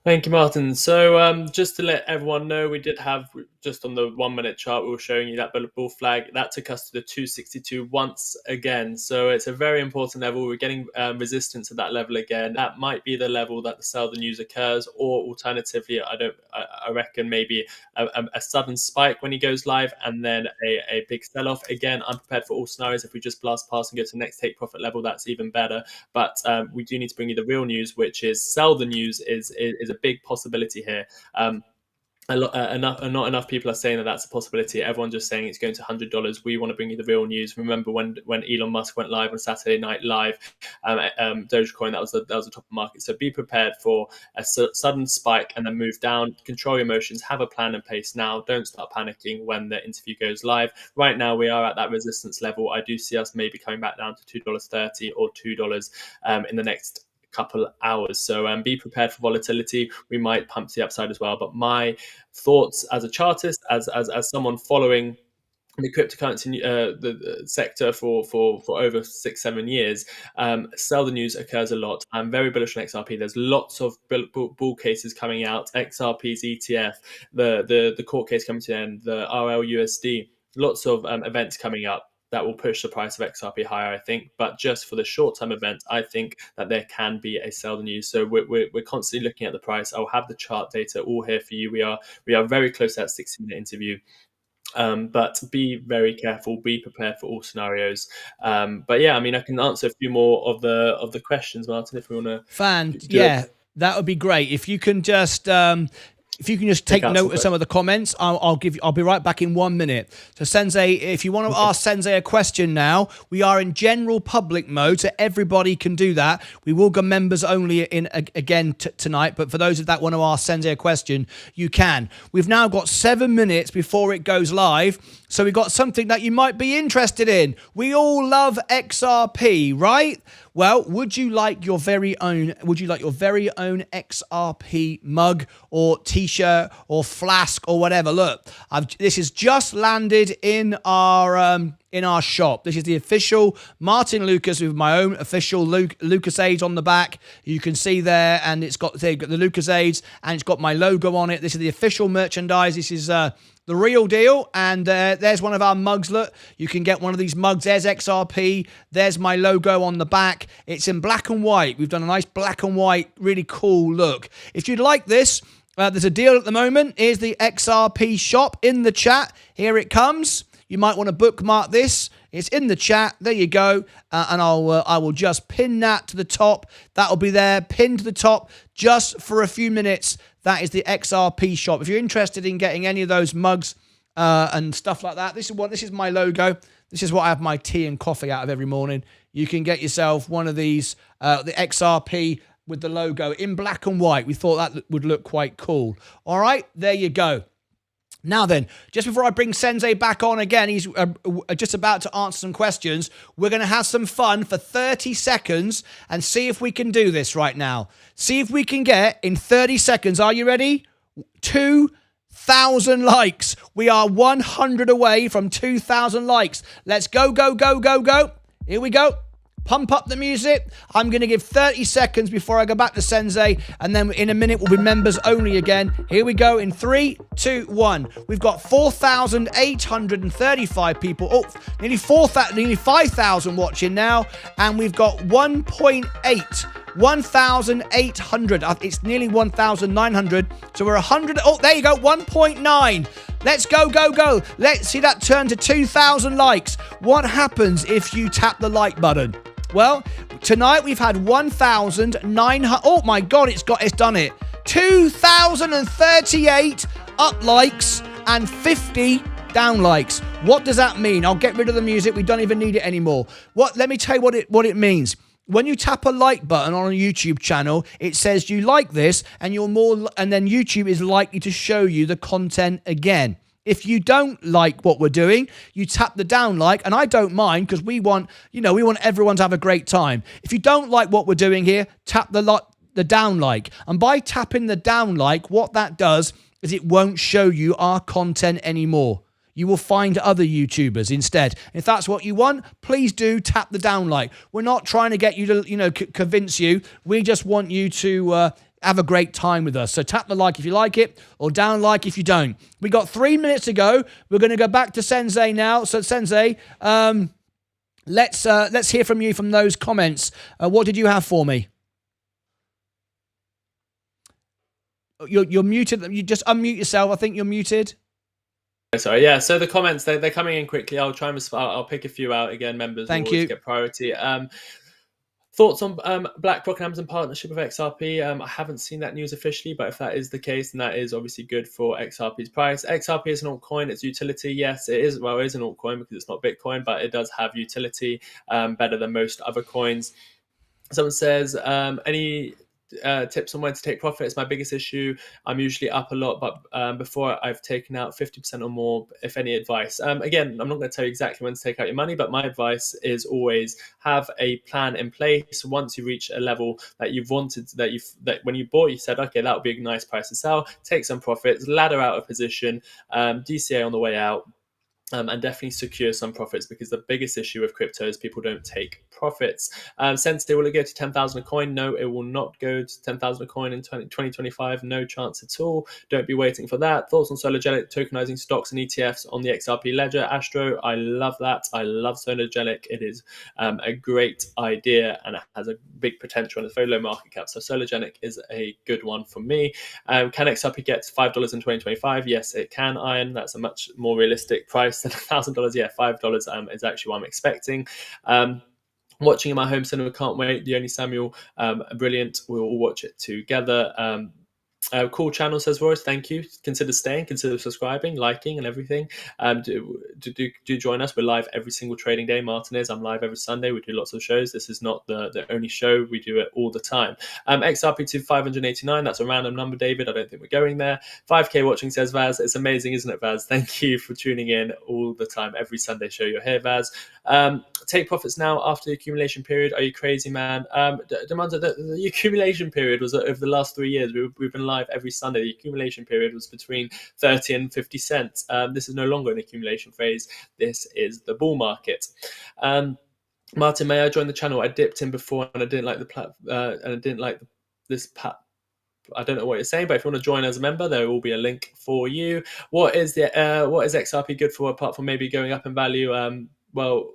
Thank you, Martyn. So just to let everyone know, we did have, just on the 1 minute chart, we were showing you that bull flag. That took us to the 262 once again. So it's a very important level. We're getting resistance at that level again. That might be the level that the sell the news occurs, or alternatively, I reckon maybe a sudden spike when he goes live and then a big sell-off. Again, I'm prepared for all scenarios. If we just blast past and go to the next take profit level, that's even better. But we do need to bring you the real news, which is sell the news is a big possibility here. Not enough people are saying that that's a possibility. Everyone's just saying it's going to $100. We want to bring you the real news. Remember when Elon Musk went live on Saturday Night Live, Dogecoin, that was the top of the market. So be prepared for a sudden spike and then move down. Control your emotions. Have a plan in place now. Don't start panicking when the interview goes live. Right now we are at that resistance level. I do see us maybe coming back down to $2.30 or $2 in the next couple hours. So be prepared for volatility. We might pump to the upside as well. But my thoughts as a chartist, as someone following the cryptocurrency the sector for over 6-7 years, sell the news occurs a lot. I'm very bullish on XRP. There's lots of bull cases coming out. XRP's ETF, the court case coming to the end, the RLUSD, lots of events coming up. that will push the price of XRP higher, I think. But just for the short-term events, I think that there can be a sell the news. So we're constantly looking at the price. I'll have the chart data all here for you. We are very close to that 60-minute interview. But be very careful, be prepared for all scenarios. But yeah, I mean, I can answer a few more of the questions, Martyn, if we want to. Yeah, that would be great. If you can just take note of some of the comments, I'll be right back in 1 minute. So Sensei, if you want to ask Sensei a question now, we are in general public mode, so everybody can do that. We will go members only again tonight, but for those that want to ask Sensei a question, you can. We've now got 7 minutes before it goes live, so we've got something that you might be interested in. We all love XRP, right? Well, would you like your very own XRP mug or t-shirt or flask or whatever? Look, this has just landed in our shop. This is the official Martyn Lucas with my own official Lucas aids on the back. You can see there, and they've got the Lucas aids, and it's got my logo on it. This is the official merchandise. This is the real deal. And there's one of our mugs. Look, you can get one of these mugs. There's XRP. There's my logo on the back. It's in black and white. We've done a nice black and white, really cool look. If you'd like this, there's a deal at the moment. Here's the XRP shop in the chat. Here it comes. You might want to bookmark this. It's in the chat. There you go. And I will just pin that to the top. That'll be there, pinned to the top, just for a few minutes. That is the XRP shop. If you're interested in getting any of those mugs and stuff like that, this is my logo. This is what I have my tea and coffee out of every morning. You can get yourself one of these, the XRP with the logo in black and white. We thought that would look quite cool. All right, there you go. Now then, just before I bring Sensei back on again, he's just about to answer some questions. We're going to have some fun for 30 seconds and see if we can do this right now. See if we can get, in 30 seconds, are you ready? 2,000 likes. We are 100 away from 2,000 likes. Let's go, go, go, go, go. Here we go. Pump up the music. I'm going to give 30 seconds before I go back to Sensei, and then in a minute we'll be members only again. Here we go in 3, 2, 1. We've got 4,835 people. Oh, nearly 5,000 watching now, and we've got 1,800. It's nearly 1,900. So we're 100. Oh, there you go. 1.9. Let's go, go, go. Let's see that turn to 2,000 likes. What happens if you tap the like button? Well, tonight we've had 1,900. Oh my God, it's done it. 2,038 up likes and 50 down likes. What does that mean? I'll get rid of the music. We don't even need it anymore. Let me tell you what it means. When you tap a like button on a YouTube channel, it says you like this, and then YouTube is likely to show you the content again. If you don't like what we're doing, you tap the down like, and I don't mind because we want everyone to have a great time. If you don't like what we're doing here, tap the down like. And by tapping the down like, what that does is it won't show you our content anymore. You will find other YouTubers instead. If that's what you want, please do tap the down like. We're not trying to get you to, convince you. We just want you to have a great time with us. So tap the like if you like it, or down like if you don't. We got 3 minutes to go. We're going to go back to Sensei now. So Sensei, let's hear from you from those comments. What did you have for me? You're muted. You just unmute yourself. I think you're muted. Sorry, yeah. So the comments, they're coming in quickly. I'll pick a few out again. Members Thank will always you. get priority. Thoughts on BlackRock and Amazon partnership with XRP? I haven't seen that news officially, but if that is the case, then that is obviously good for XRP's price. XRP is an altcoin. It's utility. Yes, it is. Well, it is an altcoin because it's not Bitcoin, but it does have utility better than most other coins. Someone says, any tips on when to take profit is my biggest issue. I'm usually up a lot, but before I've taken out 50% or more, if any advice. Again, I'm not going to tell you exactly when to take out your money, but my advice is always have a plan in place. Once you reach a level that you've wanted, that when you bought, you said, okay, that would be a nice price to sell, take some profits, ladder out a position, DCA on the way out. and definitely secure some profits, because the biggest issue with crypto is people don't take profits. Sensei, will it go to 10,000 a coin? No, it will not go to 10,000 a coin in 2025. No chance at all. Don't be waiting for that. Thoughts on Sologelic tokenizing stocks and ETFs on the XRP ledger? Astro, I love that. I love Sologelic. It is a great idea and it has a big potential and it's very low market cap. So Sologelic is a good one for me. Can XRP get $5 in 2025? Yes, it can, Iron. That's a much more realistic price than $1,000. Yeah, $5 is actually what I'm expecting. Watching in my home cinema, can't wait. The Only Samuel, brilliant. We'll all watch it together. Cool channel, says Royce. Thank you. Consider staying, consider subscribing, liking, and everything. Do join us. We're live every single trading day. Martyn is. I'm live every Sunday. We do lots of shows. This is not the only show. We do it all the time. XRP to 589. That's a random number, David. I don't think we're going there. 5K watching, says Vaz. It's amazing, isn't it, Vaz? Thank you for tuning in all the time. Every Sunday show you're here, Vaz. Take profits now after the accumulation period. Are you crazy, man? The accumulation period was over the last 3 years. We've been live every Sunday. The accumulation period was between 30 and 50 cents. This is no longer an accumulation phase. This is the bull market. Martyn, may I join the channel? I dipped in before and I didn't like this. I don't know what you're saying, but if you want to join as a member, there will be a link for you. What is XRP good for apart from maybe going up in value? Well,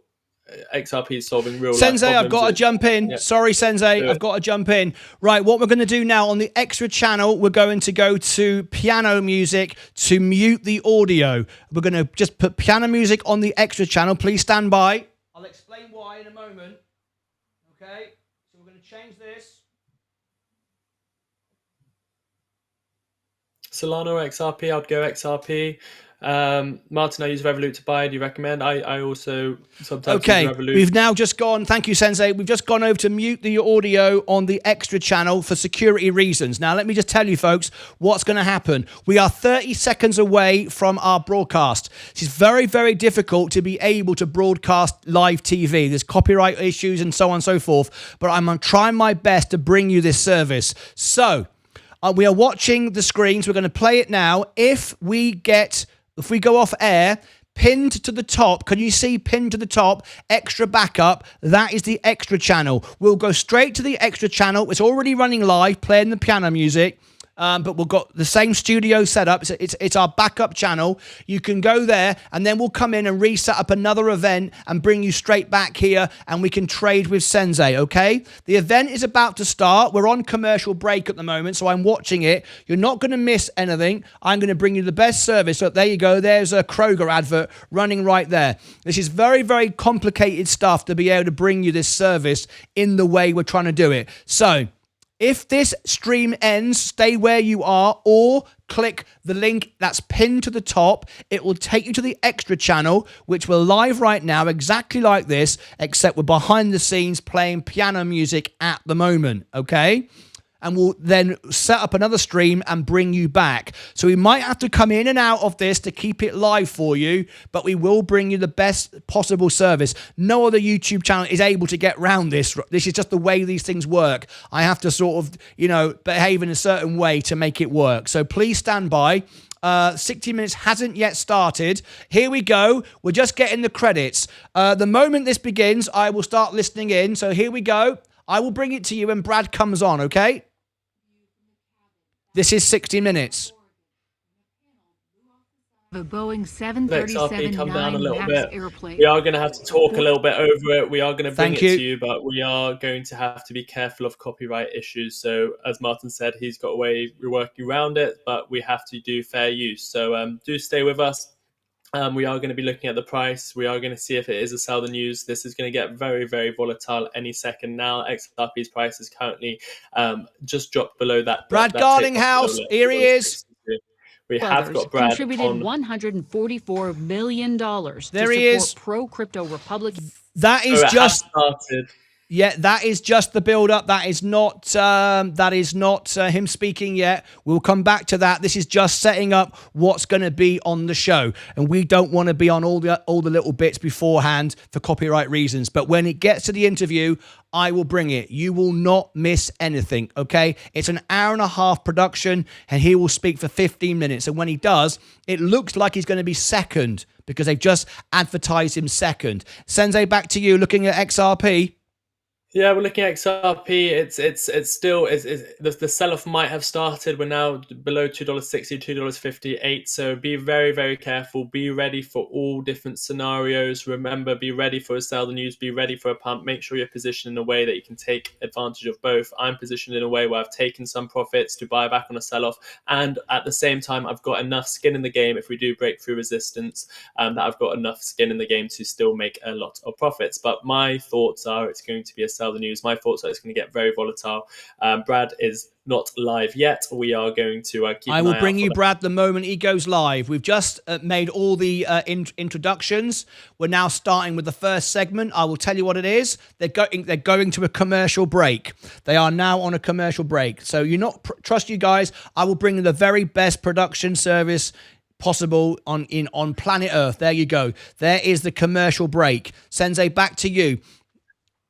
XRP is solving real life Sensei, problems. I've got to jump in. Yeah. Sorry, Sensei, I've got to jump in. Right, what we're going to do now on the extra channel, we're going to go to piano music to mute the audio. We're going to just put piano music on the extra channel. Please stand by. I'll explain why in a moment. Okay, so we're going to change this. Solana or XRP? I'd go XRP. Martyn, I use Revolut to buy. Do you recommend? I also sometimes use Revolut. We've now just gone, thank you, Sensei. We've just gone over to mute the audio on the extra channel for security reasons. Now, let me just tell you, folks, what's going to happen. We are 30 seconds away from our broadcast. It's very, very difficult to be able to broadcast live TV. There's copyright issues and so on and so forth, but I'm trying my best to bring you this service. So, we are watching the screens. We're going to play it now. If we go off air, pinned to the top, can you see pinned to the top, extra backup? That is the extra channel. We'll go straight to the extra channel. It's already running live, playing the piano music. But we've got the same studio set up. It's our backup channel. You can go there and then we'll come in and reset up another event and bring you straight back here and we can trade with Sensei, okay? The event is about to start. We're on commercial break at the moment, so I'm watching it. You're not going to miss anything. I'm going to bring you the best service. So there you go. There's a Kroger advert running right there. This is very, very complicated stuff to be able to bring you this service in the way we're trying to do it. So, if this stream ends, stay where you are or click the link that's pinned to the top. It will take you to the extra channel, which we're live right now, exactly like this, except we're behind the scenes playing piano music at the moment, okay? And we'll then set up another stream and bring you back. So we might have to come in and out of this to keep it live for you, but we will bring you the best possible service. No other YouTube channel is able to get around this. This is just the way these things work. I have to sort of, behave in a certain way to make it work. So please stand by. 60 minutes hasn't yet started. Here we go. We're just getting the credits. The moment this begins, I will start listening in. So here we go. I will bring it to you when Brad comes on, okay? This is 60 minutes. The Boeing 737 come down a little MAX bit. airplane. We are going to have to talk a little bit over it. We are going to bring Thank it you. to you, but we are going to have to be careful of copyright issues. So as Martyn said, he's got a way we're working around it, but we have to do fair use. So do stay with us. We are going to be looking at the price. We are going to see if it is a sell the news. This is going to get very, very volatile any second now. XRP's price is currently just dropped below that. Brad Garlinghouse, here he is. We have got Brad contributed on. $144 million There to he is. support pro-crypto Republican. That is So it has just... started. Yeah, that is just the build-up. That is not him speaking yet. We'll come back to that. This is just setting up what's going to be on the show, and we don't want to be on all the little bits beforehand for copyright reasons. But when it gets to the interview, I will bring it. You will not miss anything. Okay, it's an hour and a half production, and he will speak for 15 minutes. And when he does, it looks like he's going to be second because they've just advertised him second. Sensei, back to you. Looking at XRP. Yeah, we're looking at XRP. It's still the sell-off might have started. We're now below $2.60, $2.58. So be very, very careful. Be ready for all different scenarios. Remember, be ready for a sell the news. Be ready for a pump. Make sure you're positioned in a way that you can take advantage of both. I'm positioned in a way where I've taken some profits to buy back on a sell-off, and at the same time, I've got enough skin in the game if we do break through resistance. That I've got enough skin in the game to still make a lot of profits. But my thoughts are it's going to be a sell the news. My thoughts are it's going to get very volatile. Brad is not live yet. We are going to keep. I will bring you Brad the moment he goes live. We've just made all the introductions. We're now starting with the first segment. I will tell you what it is. They're going to a commercial break. They are now on a commercial break. So trust you guys. I will bring the very best production service possible on planet Earth. There you go. There is the commercial break. Sensei, back to you.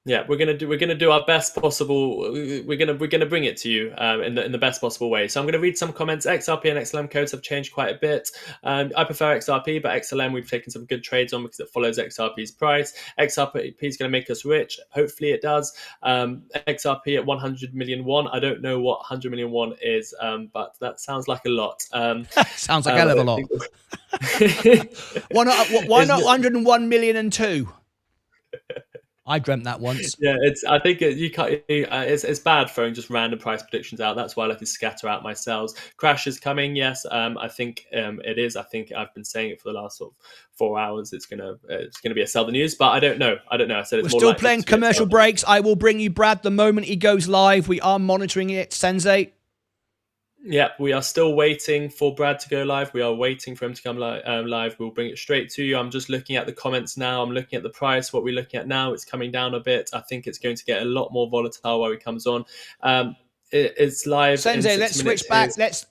Yeah, we're gonna do our best possible. We're gonna bring it to you in the best possible way. So I'm gonna read some comments. XRP and XLM codes have changed quite a bit. I prefer XRP, but XLM we've taken some good trades on because it follows XRP's price. XRP is gonna make us rich. Hopefully it does. XRP at 100 million won. I don't know what 100 million won is, but that sounds like a lot. Sounds like a hell of a lot. Why not 101 million and 2? I dreamt that once. Yeah, I think you can't. It's bad throwing just random price predictions out. That's why I like to scatter out my sells. Crash is coming. Yes, I think it is. I think I've been saying it for the last sort of 4 hours. It's gonna be a sell the news, but I don't know. I said it's We're still playing commercial breaks. I will bring you Brad the moment he goes live. We are monitoring it. Sensei. Yeah, we are still waiting for Brad to go live. We are waiting for him to come live. We'll bring it straight to you. I'm just looking at the comments now. I'm looking at the price. What we're looking at now, it's coming down a bit. I think it's going to get a lot more volatile while he comes on. It's live. Sensei, let's switch back. Let's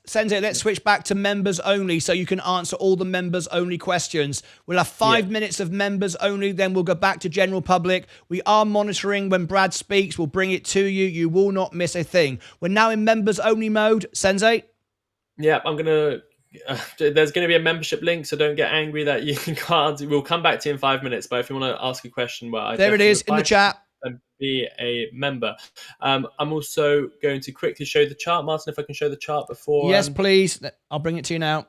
switch back to members only, so you can answer all the members only questions. We'll have 5 minutes of members only, then we'll go back to general public. We are monitoring when Brad speaks. We'll bring it to you. You will not miss a thing. We're now in members only mode. Sensei. Yeah, I'm gonna. There's going to be a membership link, so don't get angry that you can't. We'll come back to you in 5 minutes. But if you want to ask a question, there it is in the chat. And be a member. I'm also going to quickly show the chart, Martyn, if I can show the chart before. Yes, please. I'll bring it to you now.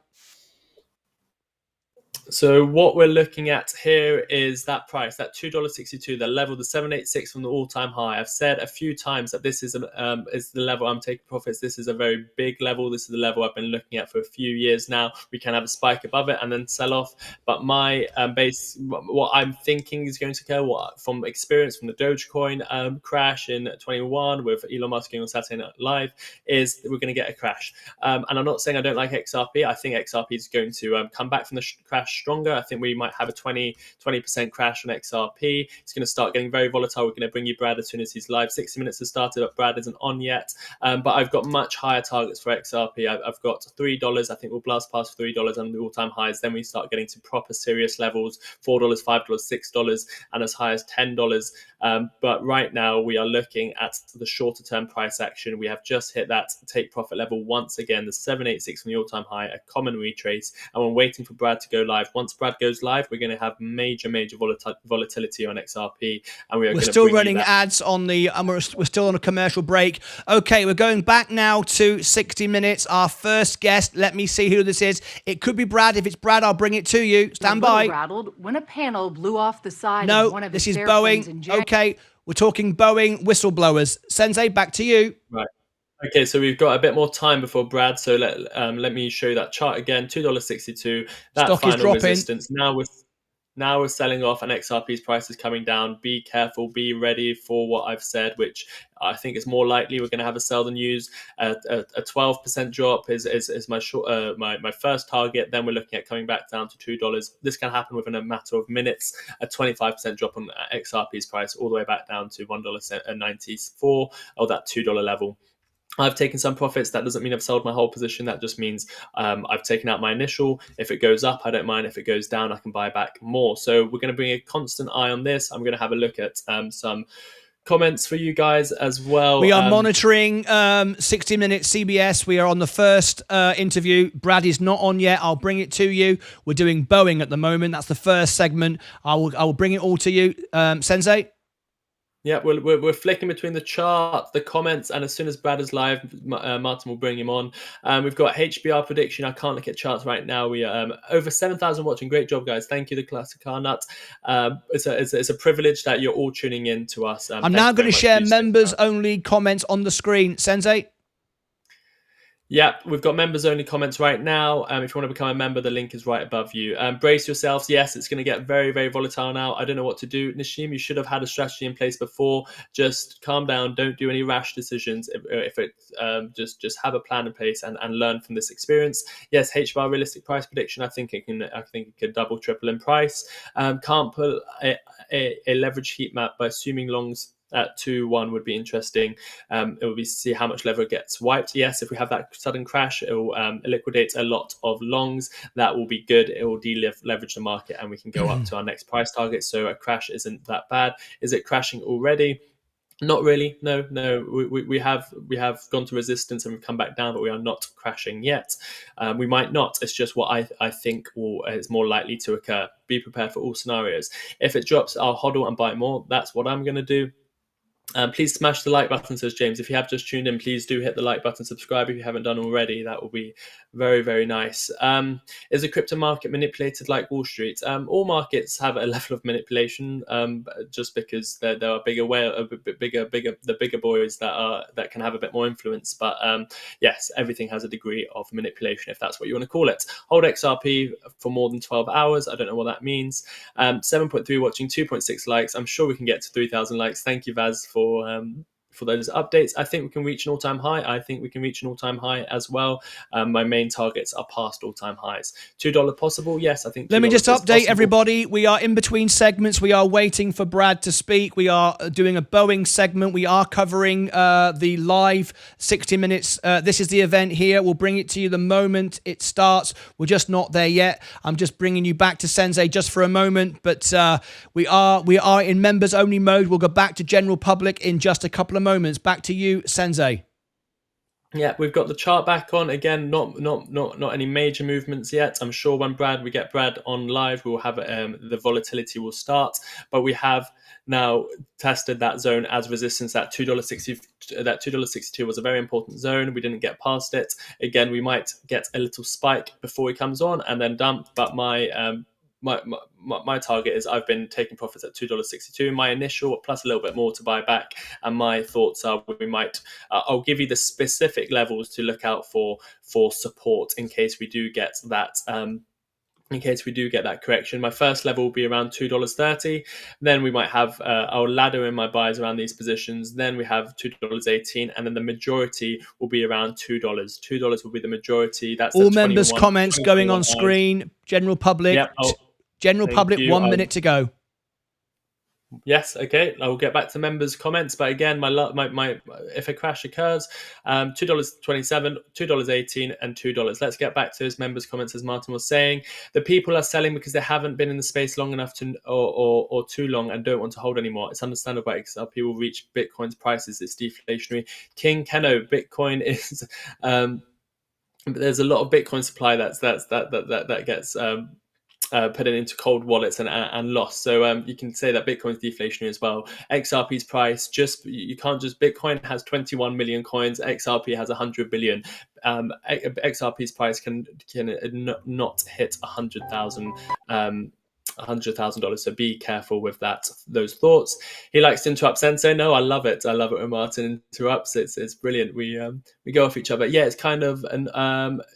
So what we're looking at here is that price, that $2.62, the level, the 786 from the all-time high. I've said a few times that this is the level I'm taking profits. This is a very big level. This is the level I've been looking at for a few years now. We can have a spike above it and then sell off. But my base, what I'm thinking is going to go, from experience from the Dogecoin crash in 21 with Elon Musk on Saturday Night Live, is that we're going to get a crash. And I'm not saying I don't like XRP. I think XRP is going to come back from the crash stronger. I think we might have a 20% crash on XRP. It's going to start getting very volatile. We're going to bring you Brad as soon as he's live. 60 minutes has started, but Brad isn't on yet. But I've got much higher targets for XRP. I've got $3. I think we'll blast past $3 on the all-time highs. Then we start getting to proper serious levels, $4, $5, $6, and as high as $10. But right now we are looking at the shorter term price action. We have just hit that take profit level once again, the 786 from the all-time high, a common retrace, and we're waiting for Brad to go live. Once Brad goes live, we're going to have major volatility on XRP, and we're still running ads on the we're still on a commercial break. Okay, we're going back now to 60 minutes. Our first guest, let me see who this is. It could be Brad. If it's Brad, I'll bring it to you. Stand by. Rattled when a panel blew off the side no, of one of this his is Boeing. Okay, we're talking Boeing whistleblowers. Sensei, back to you. Right. Okay, so we've got a bit more time before Brad. So let me show you that chart again. $2.62. That stock final is dropping. resistance. Now Now we're selling off and XRP's price is coming down. Be careful, be ready for what I've said, which I think is more likely. We're going to have a sell than use. A 12% drop is my short, my first target. Then we're looking at coming back down to $2. This can happen within a matter of minutes. A 25% drop on XRP's price all the way back down to $1.94 or that $2 level. I've taken some profits. That doesn't mean I've sold my whole position. That just means I've taken out my initial. If it goes up, I don't mind. If it goes down, I can buy back more. So we're going to bring a constant eye on this. I'm going to have a look at some comments for you guys as well. We are monitoring 60 Minutes CBS. We are on the first interview. Brad is not on yet. I'll bring it to you. We're doing Boeing at the moment. That's the first segment. I will bring it all to you. Sensei? Yeah, we're flicking between the chart, the comments, and as soon as Brad is live, Martyn will bring him on. We've got HBR prediction. I can't look at charts right now. We are over 7,000 watching. Great job, guys. Thank you, the Classic Car Nut. It's a privilege that you're all tuning in to us. I'm now going to share members-only comments on the screen. Sensei? Yeah, we've got members-only comments right now. If you want to become a member, the link is right above you. Brace yourselves. Yes, it's going to get very, very volatile now. I don't know what to do. Nishim, you should have had a strategy in place before. Just calm down. Don't do any rash decisions. Just have a plan in place and learn from this experience. Yes, HBAR realistic price prediction. I think it can double, triple in price. Can't put a leverage heat map by assuming longs at 2-1 would be interesting. It will be see how much lever gets wiped. Yes, if we have that sudden crash, it will liquidate a lot of longs. That will be good. It will leverage the market, and we can go up to our next price target. So a crash isn't that bad. Is it crashing already? Not really. No. We have gone to resistance and we've come back down, but we are not crashing yet. We might not. It's just what I think is more likely to occur. Be prepared for all scenarios. If it drops, I'll hodl and buy more. That's what I'm going to do. Please smash the like button, says James. If you have just tuned in, please do hit the like button, subscribe if you haven't done already. That will be very, very nice. Is the crypto market manipulated like Wall Street? All markets have a level of manipulation, just because there are bigger boys that can have a bit more influence. But yes, everything has a degree of manipulation, if that's what you want to call it. Hold XRP for more than 12 hours. I don't know what that means. 7.3 watching, 2.6 likes. I'm sure we can get to 3,000 likes. Thank you, Vaz, for those updates. I think we can reach an all-time high. I think we can reach an all-time high as well. My main targets are past all-time highs. $2 possible? Yes, I think. Let me just update everybody. We are in between segments. We are waiting for Brad to speak. We are doing a Boeing segment. We are covering the live 60 Minutes. This is the event here. We'll bring it to you the moment it starts. We're just not there yet. I'm just bringing you back to Sensei just for a moment, but we are in members-only mode. We'll go back to general public in just a couple of moments. Back to you, Sensei. Yeah, we've got the chart back on again. Not any major movements yet. I'm sure when we get Brad on live, we'll have the volatility will start. But we have now tested that zone as resistance. That $2.60, that $2.62 was a very important zone. We didn't get past it. Again, we might get a little spike before he comes on and then dump. But my target is I've been taking profits at $2.62. My initial plus a little bit more to buy back, and my thoughts are we might. I'll give you the specific levels to look out for support in case we do get that. In case we do get that correction, my first level will be around $2.30. Then we might have I'll ladder in my buys around these positions. Then we have $2.18, and then the majority will be around $2. $2 will be the majority. That's all members' comments going on screen. General public. Yep. General public, 1 minute to go. Yes, okay. I will get back to members' comments, but again, my if a crash occurs, $2.27, $2.18, and $2. Let's get back to those members' comments, as Martyn was saying. The people are selling because they haven't been in the space long enough or too long and don't want to hold anymore. It's understandable. XRP will reach Bitcoin's prices. It's deflationary. King Keno, Bitcoin is. There's a lot of Bitcoin supply that gets. Put it into cold wallets and lost. So you can say that Bitcoin's deflationary as well. XRP's price, you can't just, Bitcoin has 21 million coins, XRP has 100 billion. XRP's price can not hit 100,000 $100,000. So be careful with those thoughts. He likes to interrupt Sensei. No, I love it. I love it when Martyn interrupts. It's brilliant. We go off each other. Yeah, it's kind of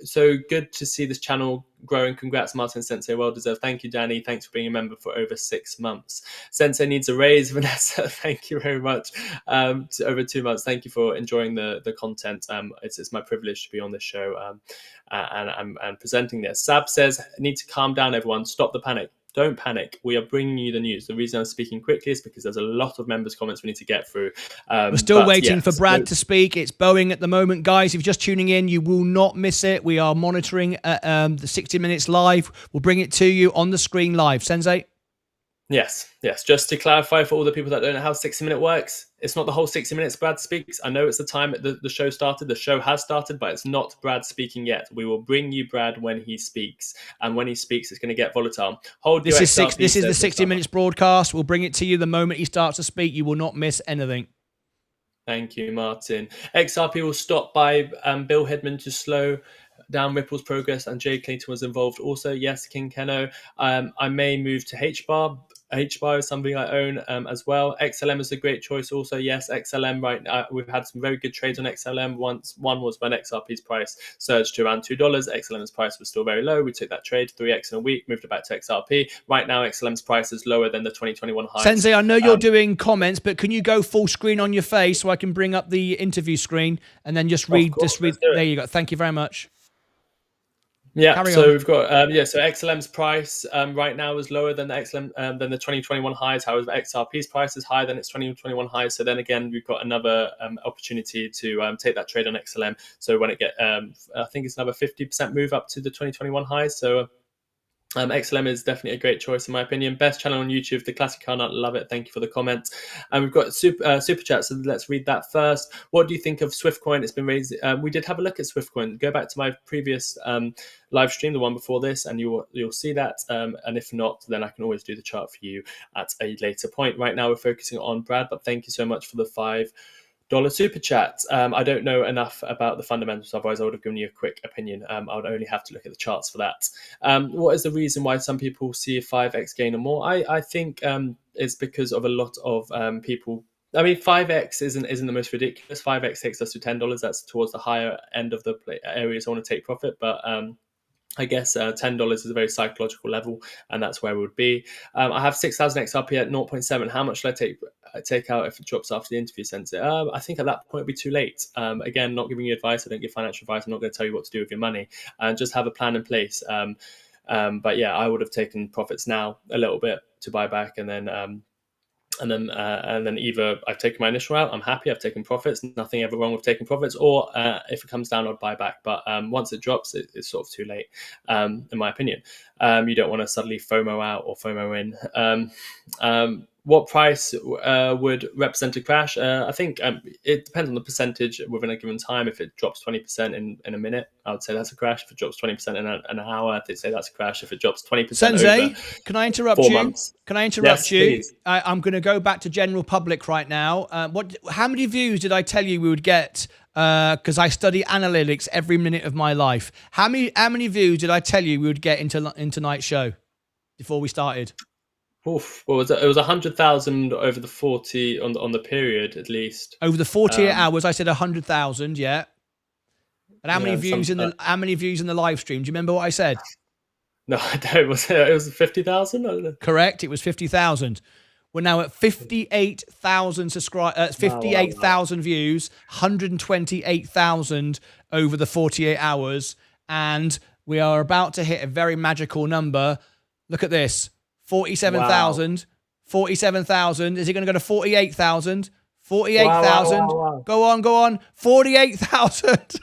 so good to see this channel growing. Congrats, Martyn Sensei. Well deserved. Thank you, Danny. Thanks for being a member for over 6 months. Sensei needs a raise. Vanessa, thank you very much. Over 2 months. Thank you for enjoying the content. It's my privilege to be on this show and presenting this. Sab says, need to calm down, everyone. Stop the panic. Don't panic. We are bringing you the news. The reason I'm speaking quickly is because there's a lot of members' comments we need to get through. We're still waiting for Brad to speak. It's Boeing at the moment. Guys, if you're just tuning in, you will not miss it. We are monitoring the 60 Minutes live. We'll bring it to you on the screen live. Sensei? Yes. Just to clarify for all the people that don't know how 60 Minute works, it's not the whole 60 minutes Brad speaks. I know it's the time the show started. The show has started, but it's not Brad speaking yet. We will bring you Brad when he speaks. And when he speaks, it's going to get volatile. This is the 60 Minutes broadcast. We'll bring it to you the moment he starts to speak. You will not miss anything. Thank you, Martyn. XRP will stop by Bill Hedman to slow down Ripple's progress, and Jay Clayton was involved also. Yes, King Keno. I may move to HBAR. HBAR is something I own as well. XLM is a great choice also. Yes, XLM, right now we've had some very good trades on XLM. One was when XRP's price surged to around $2. XLM's price was still very low. We took that trade 3x in a week, moved it back to XRP. Right now XLM's price is lower than the 2021 high. Sensei, I know you're doing comments, but can you go full screen on your face so I can bring up the interview screen and then just read? There you go. Thank you very much. Yeah, so we've got so XLM's price right now is lower than the XLM than the 2021 highs. However, XRP's price is higher than its 2021 highs. So then again, we've got another opportunity to take that trade on XLM. So when it get, I think it's another 50% move up to the 2021 highs. So XLM is definitely a great choice in my opinion. Best channel on YouTube, the Classic Car Nut. Love it. Thank you for the comment. And we've got super chat, so let's read that first. What do you think of Swiftcoin? It's been raised. We did have a look at Swiftcoin. Go back to my previous live stream, the one before this, and you'll see that. And if not, then I can always do the chart for you at a later point. Right now we're focusing on Brad, but thank you so much for the $5 super chat. I don't know enough about the fundamentals, otherwise I would have given you a quick opinion. I would only have to look at the charts for that. What is the reason why some people see a 5x gain or more? I think it's because of a lot of people. I mean, 5x isn't the most ridiculous. 5x takes us to $10. That's towards the higher end of the areas I want to take profit, but I guess $10 is a very psychological level, and that's where we would be. I have 6,000 XRP at 0.7. How much should I take out if it drops after the interview, Sensei? I think at that point it'll be too late. Again, not giving you advice. I don't give financial advice. I'm not going to tell you what to do with your money. Just have a plan in place. But yeah, I would have taken profits now a little bit to buy back, and then either I've taken my initial out, I'm happy, I've taken profits, nothing ever wrong with taking profits, or if it comes down, I'd buy back. But once it drops, it's sort of too late, in my opinion. You don't want to suddenly FOMO out or FOMO in. What price would represent a crash? I think it depends on the percentage within a given time. If it drops 20% in a minute, I would say that's a crash. If it drops 20% in an hour, I'd say that's a crash. If it drops 20% Sensei, over can I interrupt 4 you? months. Can I interrupt you? Please. I'm going to go back to general public right now. How many views did I tell you we would get? Because I study analytics every minute of my life. How many views did I tell you we would get into tonight's show before we started? Oof. What was it? It was 100,000 over the 40 on the period at least. Over the 48 hours, I said 100,000. Yeah. And how many views in the live stream? Do you remember what I said? No, I don't. It was 50,000? Correct. It was 50,000. We're now at 58,000 58,000 views, 128,000 over the 48 hours, and we are about to hit a very magical number. Look at this. 47,000. Wow. 47,000. Is it going to go to 48,000? 48,000. Wow. Go on. 48,000.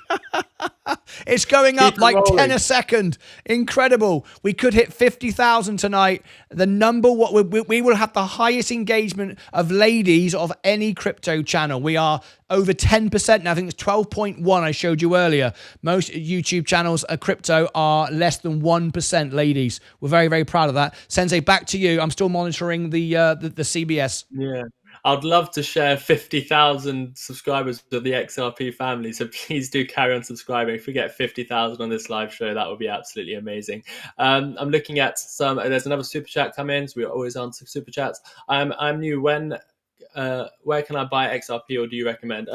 It's going up like rolling. 10 a second. Incredible. We could hit 50,000 tonight. The number, we will have the highest engagement of ladies of any crypto channel. We are over 10% now. I think it's 12.1 I showed you earlier. Most YouTube channels crypto are less than 1% ladies. We're very, very proud of that. Sensei, back to you. I'm still monitoring the CBS. Yeah. I'd love to share 50,000 subscribers with the XRP family. So please do carry on subscribing. If we get 50,000 on this live show, that would be absolutely amazing. I'm looking at there's another super chat come in. So we always answer super chats. I'm new. Where can I buy XRP, or do you recommend?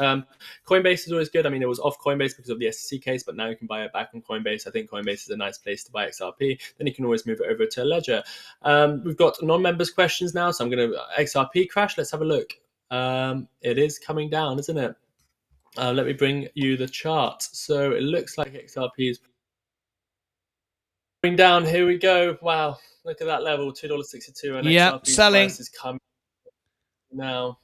Coinbase is always good. I mean, it was off Coinbase because of the SEC case, but now you can buy it back on Coinbase. I think Coinbase is a nice place to buy XRP. Then you can always move it over to Ledger. We've got non-members questions now, so I'm going to XRP crash. Let's have a look. It is coming down, isn't it? Let me bring you the chart. So it looks like XRP is coming down. Here we go. Wow, look at that level, $2.62, and XRP selling. price is coming now.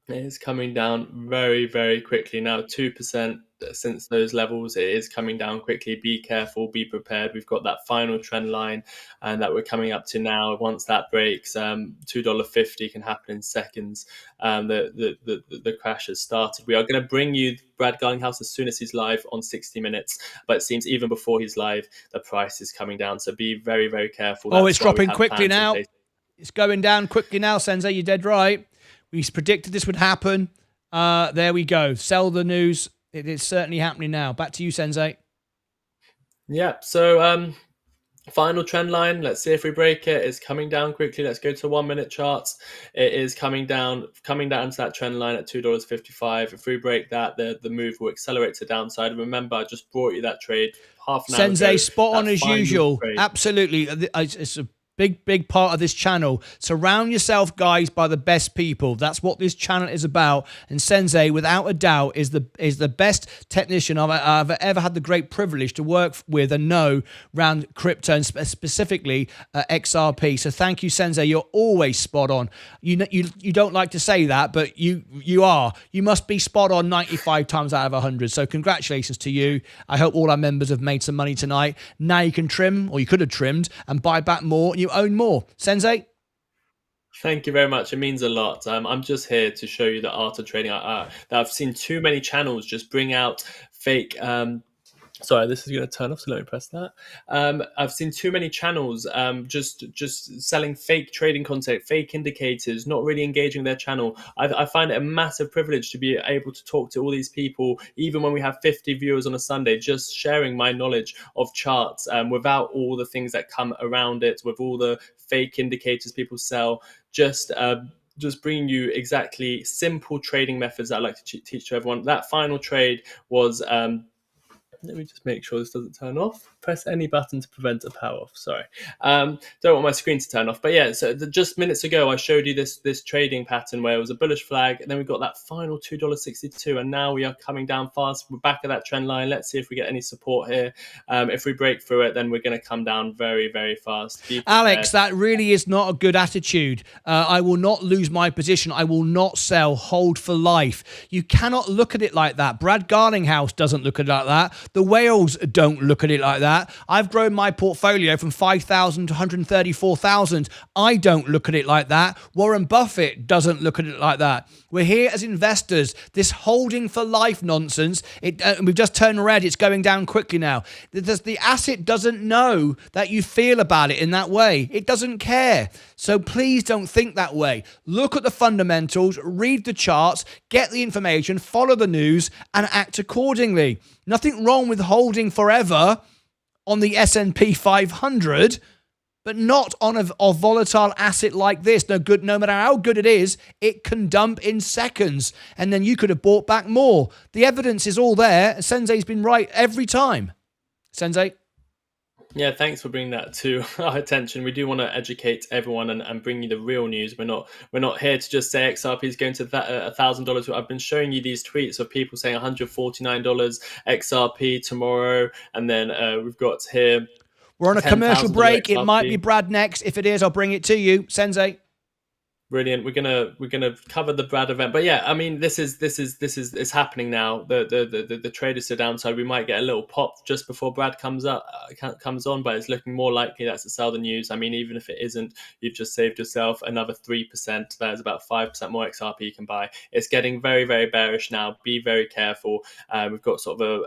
It is coming down very, very quickly now. 2% since those levels. It is coming down quickly. Be careful, be prepared. We've got that final trend line and that we're coming up to now. Once that breaks, $2.50 can happen in seconds. The crash has started. We are going to bring you Brad Garlinghouse as soon as he's live on 60 Minutes. But it seems even before he's live, the price is coming down. So be very, very careful. It's dropping quickly now. It's going down quickly now, Sensei. You're dead right. We predicted this would happen. There we go. Sell the news. It is certainly happening now. Back to you, Sensei. Yeah. So final trend line. Let's see if we break it. It's coming down quickly. Let's go to 1 minute charts. It is coming down to that trend line at $2.55. If we break that, the move will accelerate to downside. Remember, I just brought you that trade half an hour ago. Sensei, spot on as usual. Trade. Absolutely. It's a big part of this channel. Surround yourself, guys, by the best people. That's what this channel is about. And Sensei, without a doubt, is the best technician I've ever had the great privilege to work with and know around crypto, and specifically XRP. So thank you, Sensei. You're always spot on. You don't like to say that, but you are. You must be spot on 95 times out of 100. So congratulations to you. I hope all our members have made some money tonight. Now you can trim, or you could have trimmed, and buy back more. You own more. Sensei? Thank you very much. It means a lot. I'm just here to show you the art of trading. I've seen too many channels just bring out fake... Sorry, this is going to turn off, so let me press that. I've seen too many channels just selling fake trading content, fake indicators, not really engaging their channel. I find it a massive privilege to be able to talk to all these people, even when we have 50 viewers on a Sunday, just sharing my knowledge of charts without all the things that come around it, with all the fake indicators people sell, just bringing you exactly simple trading methods that I like to teach to everyone. That final trade was... let me just make sure this doesn't turn off. Press any button to prevent a power off. Sorry. Don't want my screen to turn off. But yeah, so just minutes ago, I showed you this trading pattern where it was a bullish flag. And then we got that final $2.62. And now we are coming down fast. We're back at that trend line. Let's see if we get any support here. If we break through it, then we're going to come down very, very fast. Alex, that really is not a good attitude. I will not lose my position. I will not sell. Hold for life. You cannot look at it like that. Brad Garlinghouse doesn't look at it like that. The whales don't look at it like that. I've grown my portfolio from 5,000 to 134,000. I don't look at it like that. Warren Buffett doesn't look at it like that. We're here as investors. This holding for life nonsense, we've just turned red. It's going down quickly now. The asset doesn't know that you feel about it in that way. It doesn't care. So please don't think that way. Look at the fundamentals, read the charts, get the information, follow the news, and act accordingly. Nothing wrong with holding forever on the S&P 500, but not on a volatile asset like this. No matter how good it is, it can dump in seconds, and then you could have bought back more. The evidence is all there. Sensei's been right every time. Sensei? Yeah, thanks for bringing that to our attention. We do want to educate everyone and bring you the real news. We're not here to just say XRP is going to $1,000. I've been showing you these tweets of people saying $149 XRP tomorrow, and then we've got here. We're on a commercial break. It might be Brad next. If it is, I'll bring it to you, Sensei. Brilliant. We're gonna cover the Brad event, but yeah, I mean, this is happening now. The trade is to downside. We might get a little pop just before Brad comes on, but it's looking more likely that's to sell the news. I mean, even if it isn't, you've just saved yourself another 3%. That is about 5% more XRP you can buy. It's getting very, very bearish now. Be very careful. We've got sort of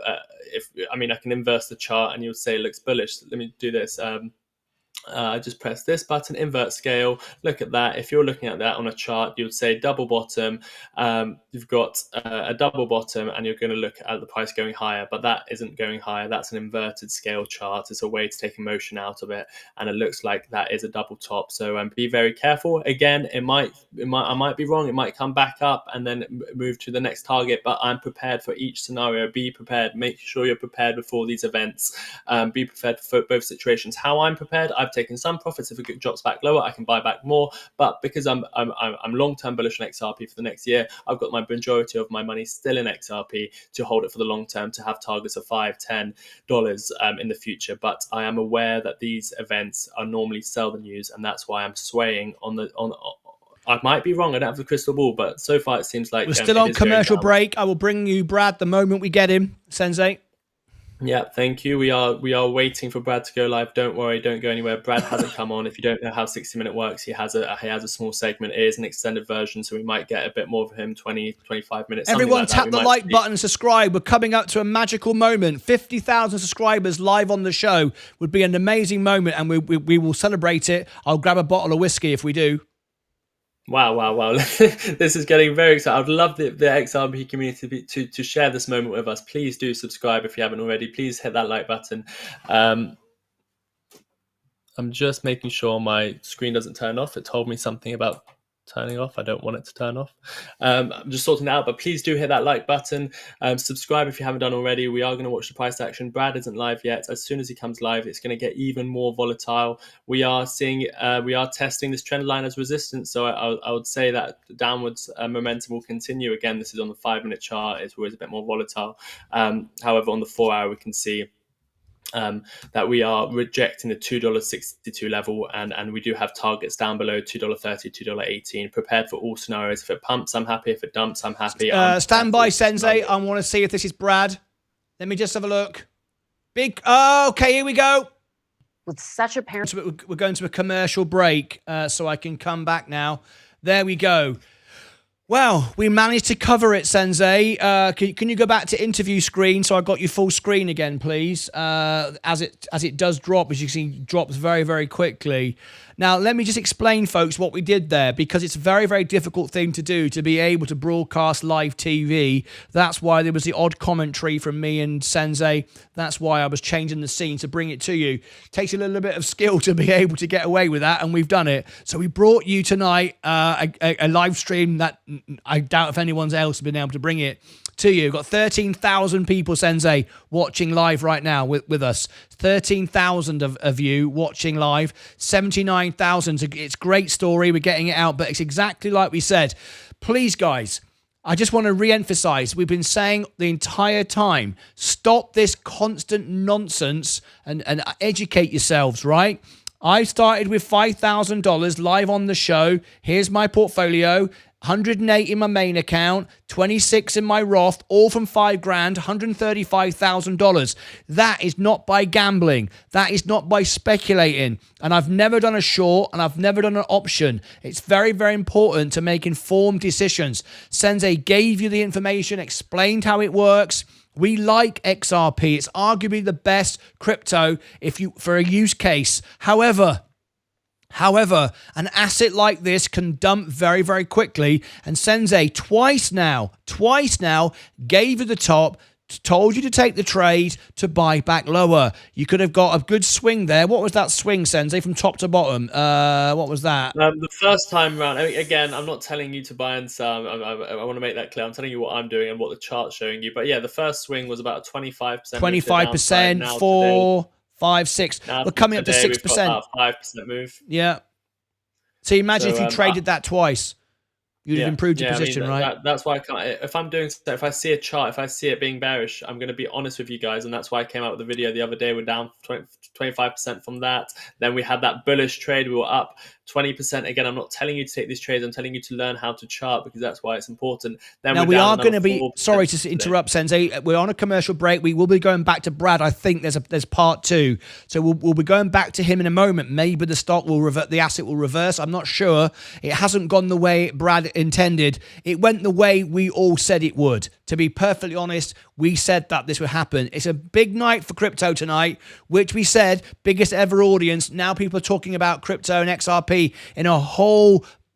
I can inverse the chart and you'll say it looks bullish. Let me do this. I just press this button, invert scale. Look at that. If you're looking at that on a chart, you would say double bottom. You've got a double bottom and you're going to look at the price going higher, but that isn't going higher. That's an inverted scale chart. It's a way to take emotion out of it. And it looks like that is a double top. So be very careful. Again, I might be wrong. It might come back up and then move to the next target, but I'm prepared for each scenario. Be prepared. Make sure you're prepared before these events. Be prepared for both situations. How I'm prepared, I've taken some profits. If it drops back lower, I can buy back more. But because I'm long-term bullish on XRP for the next year, I've got my majority of my money still in XRP to hold it for the long term, to have targets of $5-10 in the future. But I am aware that these events are normally sell the news, and that's why I'm swaying on. I might be wrong. I don't have the crystal ball, but so far it seems like we're still on commercial break. I will bring you Brad the moment we get him, Sensei. Yeah, thank you. We are waiting for Brad to go live. Don't worry, don't go anywhere. Brad hasn't come on. If you don't know how 60-minute works, he has a small segment. It is an extended version, so we might get a bit more of him, 20-25 minutes. Everyone like tap the like button and subscribe. We're coming up to a magical moment. 50,000 subscribers live on the show would be an amazing moment, and we will celebrate it. I'll grab a bottle of whiskey if we do. Wow. This is getting very exciting. I'd love the XRP community to share this moment with us. Please do subscribe if you haven't already. Please hit that like button. I'm just making sure my screen doesn't turn off. It told me something about turning off. I don't want it to turn off. I'm just sorting it out, but please do hit that like button. Subscribe if you haven't done already. We are going to watch the price action. Brad isn't live yet. As soon as he comes live, it's going to get even more volatile. We are testing this trend line as resistance. So I would say that downwards momentum will continue. Again, this is on the 5-minute chart. It's always a bit more volatile. However, on the 4-hour, we can see that we are rejecting the $2.62 level, and we do have targets down below $2.30, $2.18. Prepared for all scenarios. If it pumps, I'm happy. If it dumps, I'm happy. Stand by, Sensei. I want to see if this is Brad. Let me just have a look. Okay, here we go. With such apparent... We're going to a commercial break, so I can come back now. There we go. Well, we managed to cover it, Sensei. Can you go back to interview screen so I got you full screen again, please? As it does drop, as you can see, drops very, very quickly. Now, let me just explain, folks, what we did there, because it's a very, very difficult thing to do, to be able to broadcast live TV. That's why there was the odd commentary from me and Sensei. That's why I was changing the scene to bring it to you. It takes a little bit of skill to be able to get away with that, and we've done it. So we brought you tonight a live stream that I doubt if anyone's else has been able to bring it to you. We've got 13,000 people, Sensei, watching live right now with us. 13,000 of you watching live. 79,000. It's a great story. We're getting it out, but it's exactly like we said. Please, guys, I just want to re-emphasize, we've been saying the entire time, stop this constant nonsense and educate yourselves, right? I started with $5,000 live on the show. Here's my portfolio. 108 in my main account, 26 in my Roth, all from $5,000, $135,000. That is not by gambling. That is not by speculating. And I've never done a short and I've never done an option. It's very, very important to make informed decisions. Sensei gave you the information, explained how it works. We like XRP. It's arguably the best crypto for a use case. However, an asset like this can dump very, very quickly. And Sensei twice now gave you the top, told you to take the trade to buy back lower. You could have got a good swing there. What was that swing, Sensei, from top to bottom? What was that? The first time around, again, I'm not telling you to buy and sell. I want to make that clear. I'm telling you what I'm doing and what the chart's showing you. But yeah, the first swing was about 25%. 25%, 4, 5, 6. We're coming up to 6%. 5% move. Yeah. So imagine if you traded that twice. You'd have improved your position, right? That's why I can't. If I'm doing so, if I see a chart, if I see it being bearish, I'm going to be honest with you guys, and that's why I came out with the video the other day. We're down 25% from that. Then we had that bullish trade. We were up 20%. Again, I'm not telling you to take these trades. I'm telling you to learn how to chart, because that's why it's important. Then now we are going to be. Sorry to interrupt, Sensei. We're on a commercial break. We will be going back to Brad. I think there's part 2, so we'll be going back to him in a moment. Maybe the stock will revert, the asset will reverse. I'm not sure. It hasn't gone the way Brad intended. It went the way we all said it would. To be perfectly honest, we said that this would happen. It's a big night for crypto tonight, which we said, biggest ever audience. Now people are talking about crypto and XRP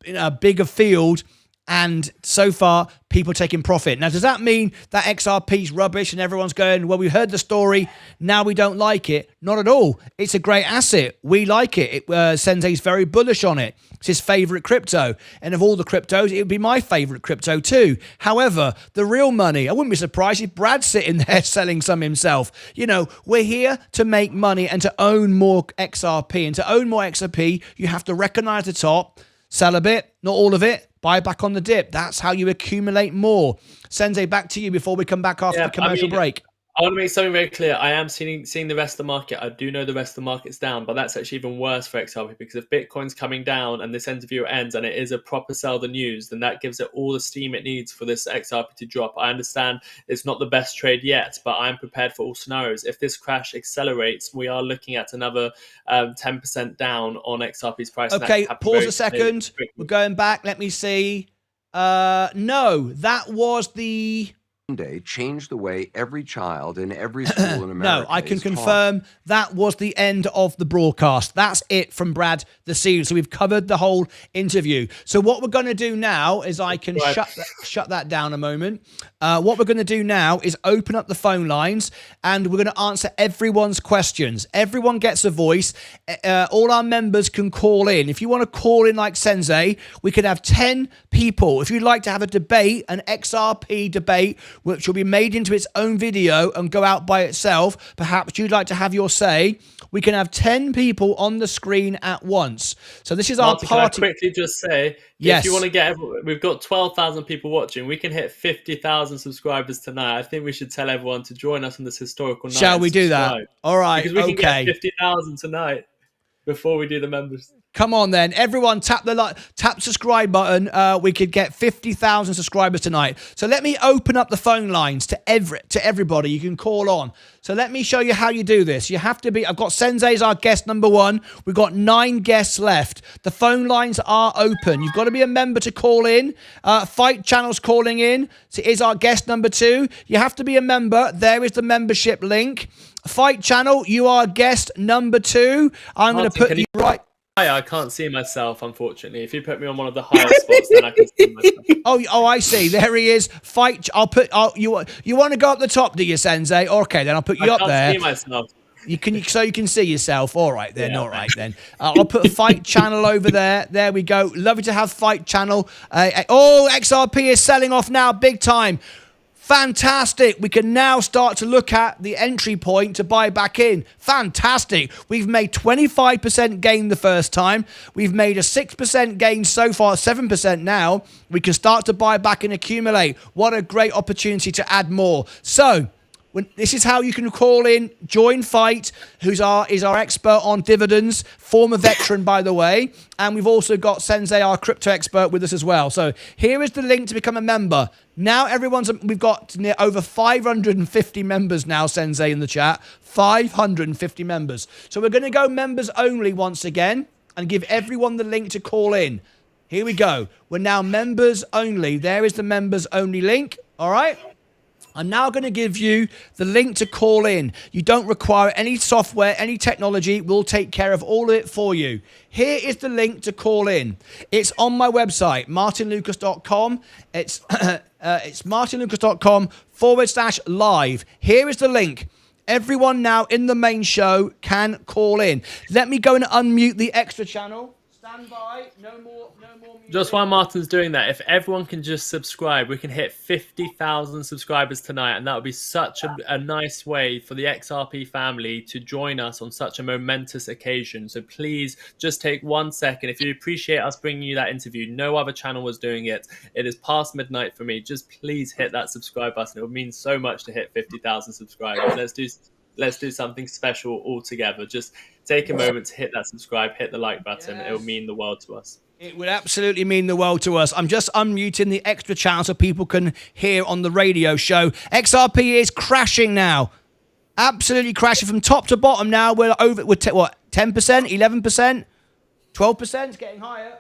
in a bigger field. And so far, people are taking profit. Now, does that mean that XRP's rubbish and everyone's going, well, we heard the story, now we don't like it? Not at all. It's a great asset. We like it. Sensei's very bullish on it. It's his favorite crypto. And of all the cryptos, it would be my favorite crypto too. However, the real money, I wouldn't be surprised if Brad's sitting there selling some himself. You know, we're here to make money and to own more XRP. And to own more XRP, you have to recognize the top, sell a bit, not all of it, buy back on the dip. That's how you accumulate more. Sensei, back to you before we come back after the commercial break. I want to make something very clear. I am seeing the rest of the market. I do know the rest of the market's down, but that's actually even worse for XRP, because if Bitcoin's coming down and this interview ends and it is a proper sell the news, then that gives it all the steam it needs for this XRP to drop. I understand it's not the best trade yet, but I'm prepared for all scenarios. If this crash accelerates, we are looking at another 10% down on XRP's price. Okay, pause a second. We're going back. Let me see. No, that was the... Day changed the way every child in every school in America. No, I can confirm that was the end of the broadcast. That's it from Brad the CEO. So we've covered the whole interview. So what we're going to do now is I can shut that down a moment. What we're going to do now is open up the phone lines and we're going to answer everyone's questions. Everyone gets a voice. All our members can call in. If you want to call in like Sensei, we could have 10 people. If you'd like to have a debate, an XRP debate, which will be made into its own video and go out by itself. Perhaps you'd like to have your say. We can have 10 people on the screen at once. So this is Martyn, our party. Can I quickly just say, yes. If you want to get, we've got 12,000 people watching. We can hit 50,000 subscribers tonight. I think we should tell everyone to join us on this historical night. Shall we do that? All right. Because we can get 50,000 tonight before we do the members. Come on then, everyone tap the subscribe button. We could get 50,000 subscribers tonight. So let me open up the phone lines to everybody. You can call on. So let me show you how you do this. You have to be, I've got Sensei as our guest number 1. We've got 9 guests left. The phone lines are open. You've got to be a member to call in. Fight Channel's calling in. So is our guest number 2. You have to be a member. There is the membership link. Fight Channel, you are guest number 2. I'm going to put you right. I can't see myself, unfortunately. If you put me on one of the higher spots, then I can see myself. Oh, I see. There he is. Fight. You want to go up the top, do you, Sensei? Okay, then I'll put you up there. I can't see myself. You can see yourself. All right then. Yeah. All right then. I'll put a Fight Channel over there. There we go. Lovely to have Fight Channel. XRP is selling off now, big time. Fantastic. We can now start to look at the entry point to buy back in. Fantastic. We've made 25% gain the first time. We've made a 6% gain so far, 7% now. We can start to buy back and accumulate. What a great opportunity to add more. So, this is how you can call in, join Fight, is our expert on dividends, former veteran, by the way. And we've also got Sensei, our crypto expert, with us as well. So here is the link to become a member. Now we've got over 550 members now, Sensei, in the chat. 550 members. So we're going to go members only once again and give everyone the link to call in. Here we go. We're now members only. There is the members only link. All right. I'm now going to give you the link to call in. You don't require any software, any technology. We'll take care of all of it for you. Here is the link to call in. It's on my website, martynlucas.com. It's martynlucas.com/live. Here is the link. Everyone now in the main show can call in. Let me go and unmute the extra channel. Stand by. No more music. Just while Martyn's doing that, if everyone can just subscribe, we can hit 50,000 subscribers tonight, and that would be such a nice way for the XRP family to join us on such a momentous occasion. So please just take 1 second. If you appreciate us bringing you that interview, no other channel was doing it. It is past midnight for me. Just please hit that subscribe button. It would mean so much to hit 50,000 subscribers. Let's do something special all together. Just take a moment to hit that subscribe, hit the like button. Yes. It will mean the world to us. It would absolutely mean the world to us. I'm just unmuting the extra channel so people can hear on the radio show. XRP is crashing now. Absolutely crashing from top to bottom now. We're over, what, 10%, 11%, 12%? It's getting higher.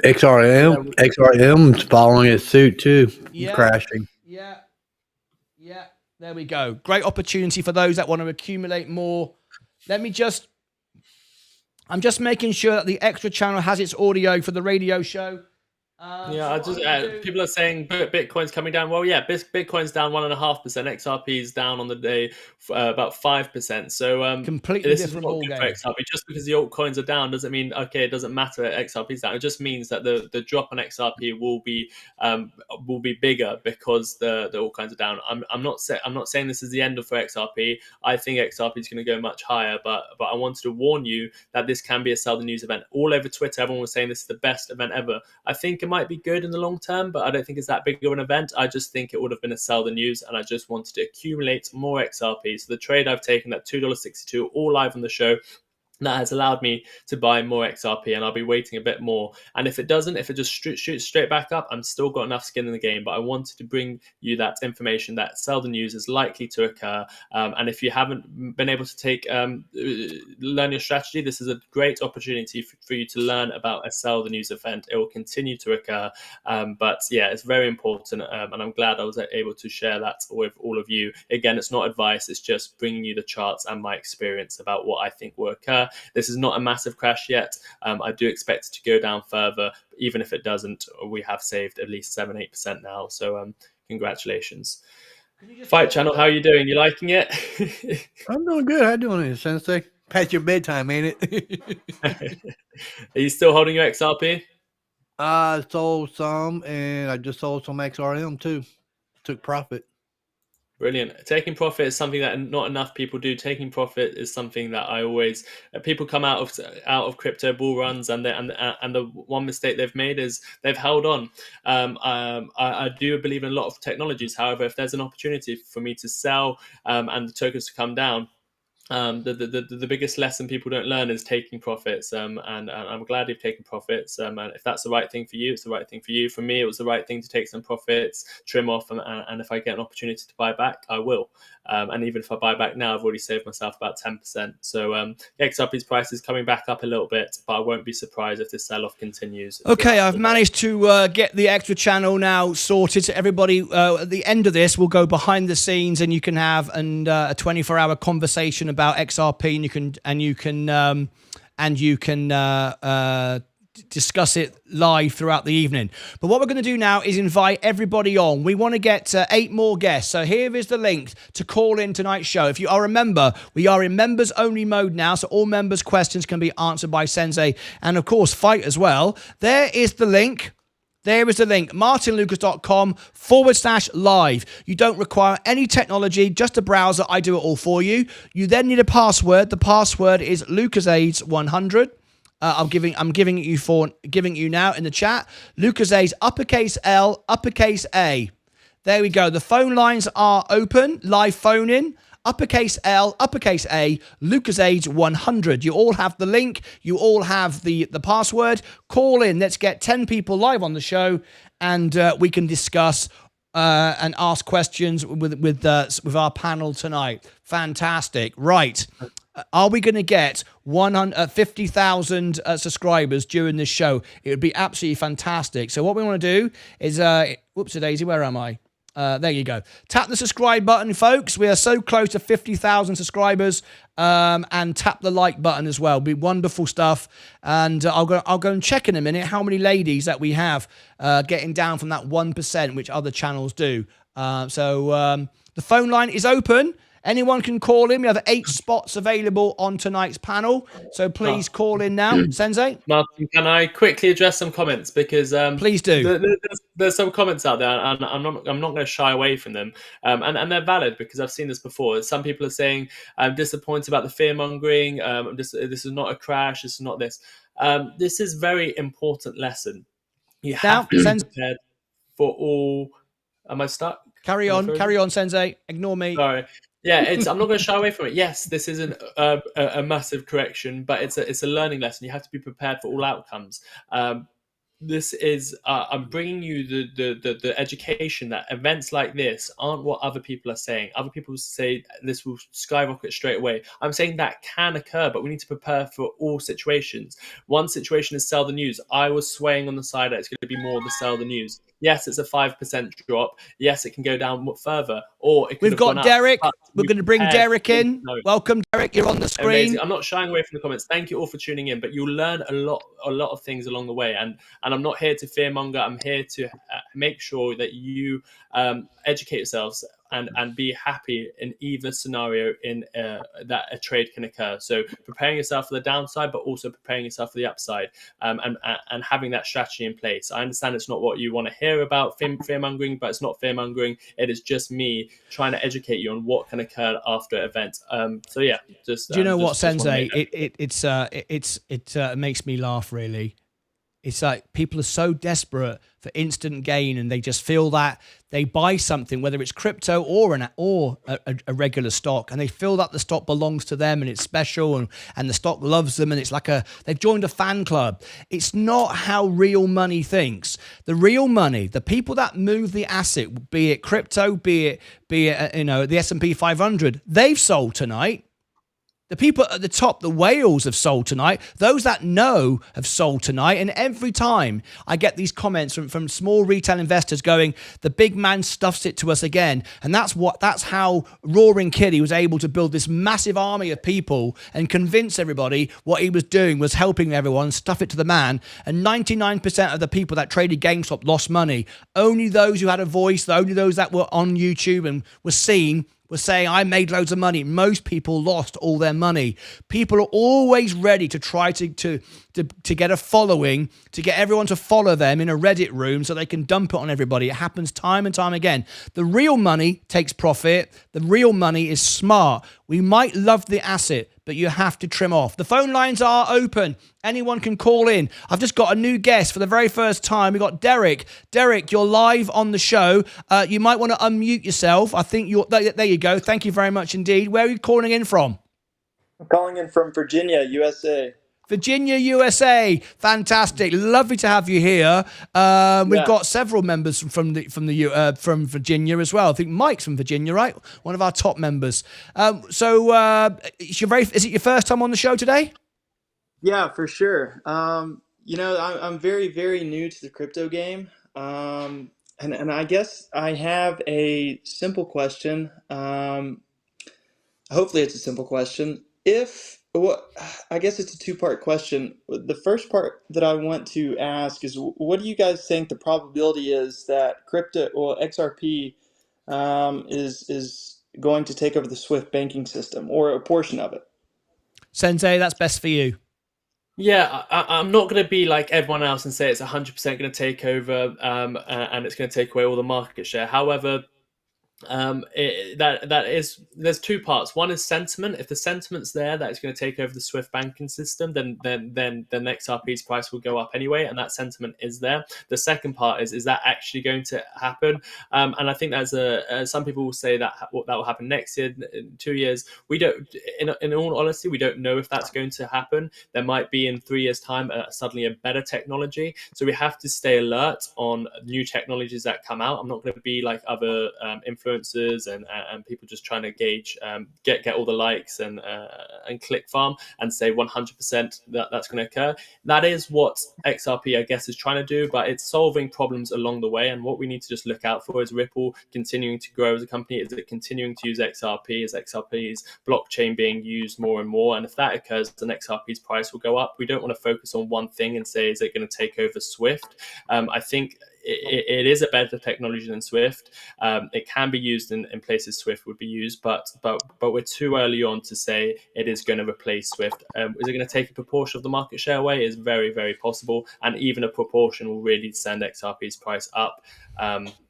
XRM's following its suit too, crashing. Yeah. There we go. Great opportunity for those that want to accumulate more. I'm just making sure that the extra channel has its audio for the radio show. People are saying Bitcoin's coming down. Well, yeah, Bitcoin's down 1.5%. XRP's down on the day about 5%. So completely this different is not ball good game. for XRP. Just because the altcoins are down doesn't mean it doesn't matter. XRP's down. It just means that the drop on XRP will be bigger because the altcoins are down. I'm not saying this is the end for XRP. I think XRP is going to go much higher, but I wanted to warn you that this can be a sell the news event. All over Twitter, everyone was saying this is the best event ever. I think it might be good in the long term, but I don't think it's that big of an event. I just think it would have been a sell the news, and I just wanted to accumulate more XRP. So the trade I've taken at $2.62, all live on the show, that has allowed me to buy more XRP, and I'll be waiting a bit more. And if it just shoots straight back up, I'm still got enough skin in the game. But I wanted to bring you that information that sell the news is likely to occur. And if you haven't been able to learn your strategy, this is a great opportunity for you to learn about a sell the news event. It will continue to occur. But yeah, it's very important. And I'm glad I was able to share that with all of you. Again, it's not advice. It's just bringing you the charts and my experience about what I think will occur. This is not a massive crash yet. I do expect it to go down further. Even if it doesn't, we have saved at least 7-8% now. So congratulations. Fight Channel, how are you doing? You liking it? I'm doing good. How you doing, Sensei? Past your bedtime, ain't it? Are you still holding your XRP? I sold some, and I just sold some XRM too. Took profit. Brilliant. Taking profit is something that not enough people do. Taking profit is something that I always people come out of crypto bull runs, and the one mistake they've made is they've held on. I do believe in a lot of technologies. However, if there's an opportunity for me to sell and the tokens to come down, the biggest lesson people don't learn is taking profits, and I'm glad you've taken profits, and if that's the right thing for you, it's the right thing for you. For me, it was the right thing to take some profits, trim off, and if I get an opportunity to buy back, I will. And even if I buy back now, I've already saved myself about 10%. So XRP's price is coming back up a little bit, but I won't be surprised if this sell-off continues. Okay, I've managed to get the extra channel now sorted. So everybody, at the end of this, we'll go behind the scenes, and you can have a 24-hour conversation about XRP, and you can discuss it live throughout the evening. But what we're going to do now is invite everybody on. We want to get 8 more guests. So here is the link to call in tonight's show. If you are a member, we are in members only mode now, so all members' questions can be answered by Sensei, and of course Fight as well. There is the link. There is the link, martynlucas.com/live. You don't require any technology, just a browser. I do it all for you. You then need a password. The password is LucasAids100. I'm giving you now in the chat. LucasAids, uppercase L, uppercase A. There we go. The phone lines are open, live phone in. Uppercase L, uppercase A, LucasAids100. You all have the link. You all have the password. Call in. Let's get 10 people live on the show, and we can discuss and ask questions with our panel tonight. Fantastic. Right. Are we going to get 50,000 subscribers during this show? It would be absolutely fantastic. So what we want to do is, whoops-a-daisy, where am I? There you go. Tap the subscribe button, folks. We are so close to 50,000 subscribers. And tap the like button as well. Be wonderful stuff. And I'll go and check in a minute how many ladies that we have getting down from that 1%, which other channels do. So the phone line is open. Anyone can call in. We have 8 spots available on tonight's panel. So please call in now. Sensei? Martyn, can I quickly address some comments? Because please do. There's some comments out there, and I'm not going to shy away from them. And they're valid, because I've seen this before. Some people are saying, I'm disappointed about the fear-mongering. This is not a crash. This is not this. This is a very important lesson. You have to be prepared for all... Am I stuck? Carry on, Sensei. Ignore me. Sorry. Yeah, I'm not going to shy away from it. Yes, this isn't a massive correction, but it's a learning lesson. You have to be prepared for all outcomes. this is I'm bringing you the education that events like this aren't what other people are saying. Other people say this will skyrocket straight away. I'm saying that can occur, but we need to prepare for all situations. One situation is sell the news. I was swaying on the side that it's going to be more the sell the news. Yes, it's a 5% drop. Yes, it can go down further, or it could We've have got gone Derek. up. We're going to bring Derek in. Welcome, Derek. You're on the screen. Amazing. I'm not shying away from the comments. Thank you all for tuning in, but you'll learn a lot of things along the way. And I'm not here to fearmonger. I'm here to make sure that you educate yourselves and be happy in either scenario in that a trade can occur. So preparing yourself for the downside, but also preparing yourself for the upside, and having that strategy in place. I understand it's not what you want to hear about fear-mongering, but it's not fear-mongering. It is just me trying to educate you on what can occur after events. So yeah, just do you know what, Sensei? It makes me laugh, really. It's like people are so desperate for instant gain, and they just feel that they buy something, whether it's crypto or a regular stock, and they feel that the stock belongs to them and it's special, and the stock loves them, and it's like they've joined a fan club. It's not how real money thinks. The real money, the people that move the asset, be it crypto, be it the S&P 500, they've sold tonight. The people at the top, the whales, have sold tonight. Those that know have sold tonight. And every time I get these comments from small retail investors going, the big man stuffs it to us again. And that's how Roaring Kitty was able to build this massive army of people and convince everybody what he was doing was helping everyone, stuff it to the man. And 99% of the people that traded GameStop lost money. Only those who had a voice, only those that were on YouTube and were seen, was saying, I made loads of money. Most people lost all their money. People are always ready to try to get a following, to get everyone to follow them in a Reddit room so they can dump it on everybody. It happens time and time again. The real money takes profit. The real money is smart. We might love the asset, but you have to trim off. The phone lines are open. Anyone can call in. I've just got a new guest for the very first time. We've got Derek. Derek, you're live on the show. You might want to unmute yourself. I think there you go. Thank you very much indeed. Where are you calling in from? I'm calling in from Virginia, USA. Virginia, USA. Fantastic. Lovely to have you here. We've got several members from Virginia as well. I think Mike's from Virginia, right? One of our top members. Is it your first time on the show today? Yeah, for sure. I'm very, very new to the crypto game. And I guess I have a simple question. Hopefully it's a simple question. I guess it's a two-part question. The first part that I want to ask is, what do you guys think the probability is that XRP is going to take over the SWIFT banking system, or a portion of it? Sensei, that's best for you. Yeah, I'm not going to be like everyone else and say it's 100% going to take over and it's going to take away all the market share. However, there's two parts. One is sentiment. If the sentiment's there that it's going to take over the SWIFT banking system, then XRP's price will go up anyway, and that sentiment is there. The second part is that actually going to happen? And I think some people will say that will happen next year, in 2 years. We don't. In all honesty, we don't know if that's going to happen. There might be in 3 years' time suddenly a better technology. So we have to stay alert on new technologies that come out. I'm not going to be like other influencers and people just trying to gauge, get all the likes and click farm and say 100% that's going to occur. That is what XRP, I guess, is trying to do, but it's solving problems along the way. And what we need to just look out for is Ripple continuing to grow as a company. Is it continuing to use XRP? Is XRP's blockchain being used more and more? And if that occurs, then XRP's price will go up. We don't want to focus on one thing and say, is it going to take over SWIFT? I think it is a better technology than SWIFT. It can be used in places SWIFT would be used, but we're too early on to say it is going to replace SWIFT. Is it going to take a proportion of the market share away? It's very, very possible, and even a proportion will really send XRP's price up.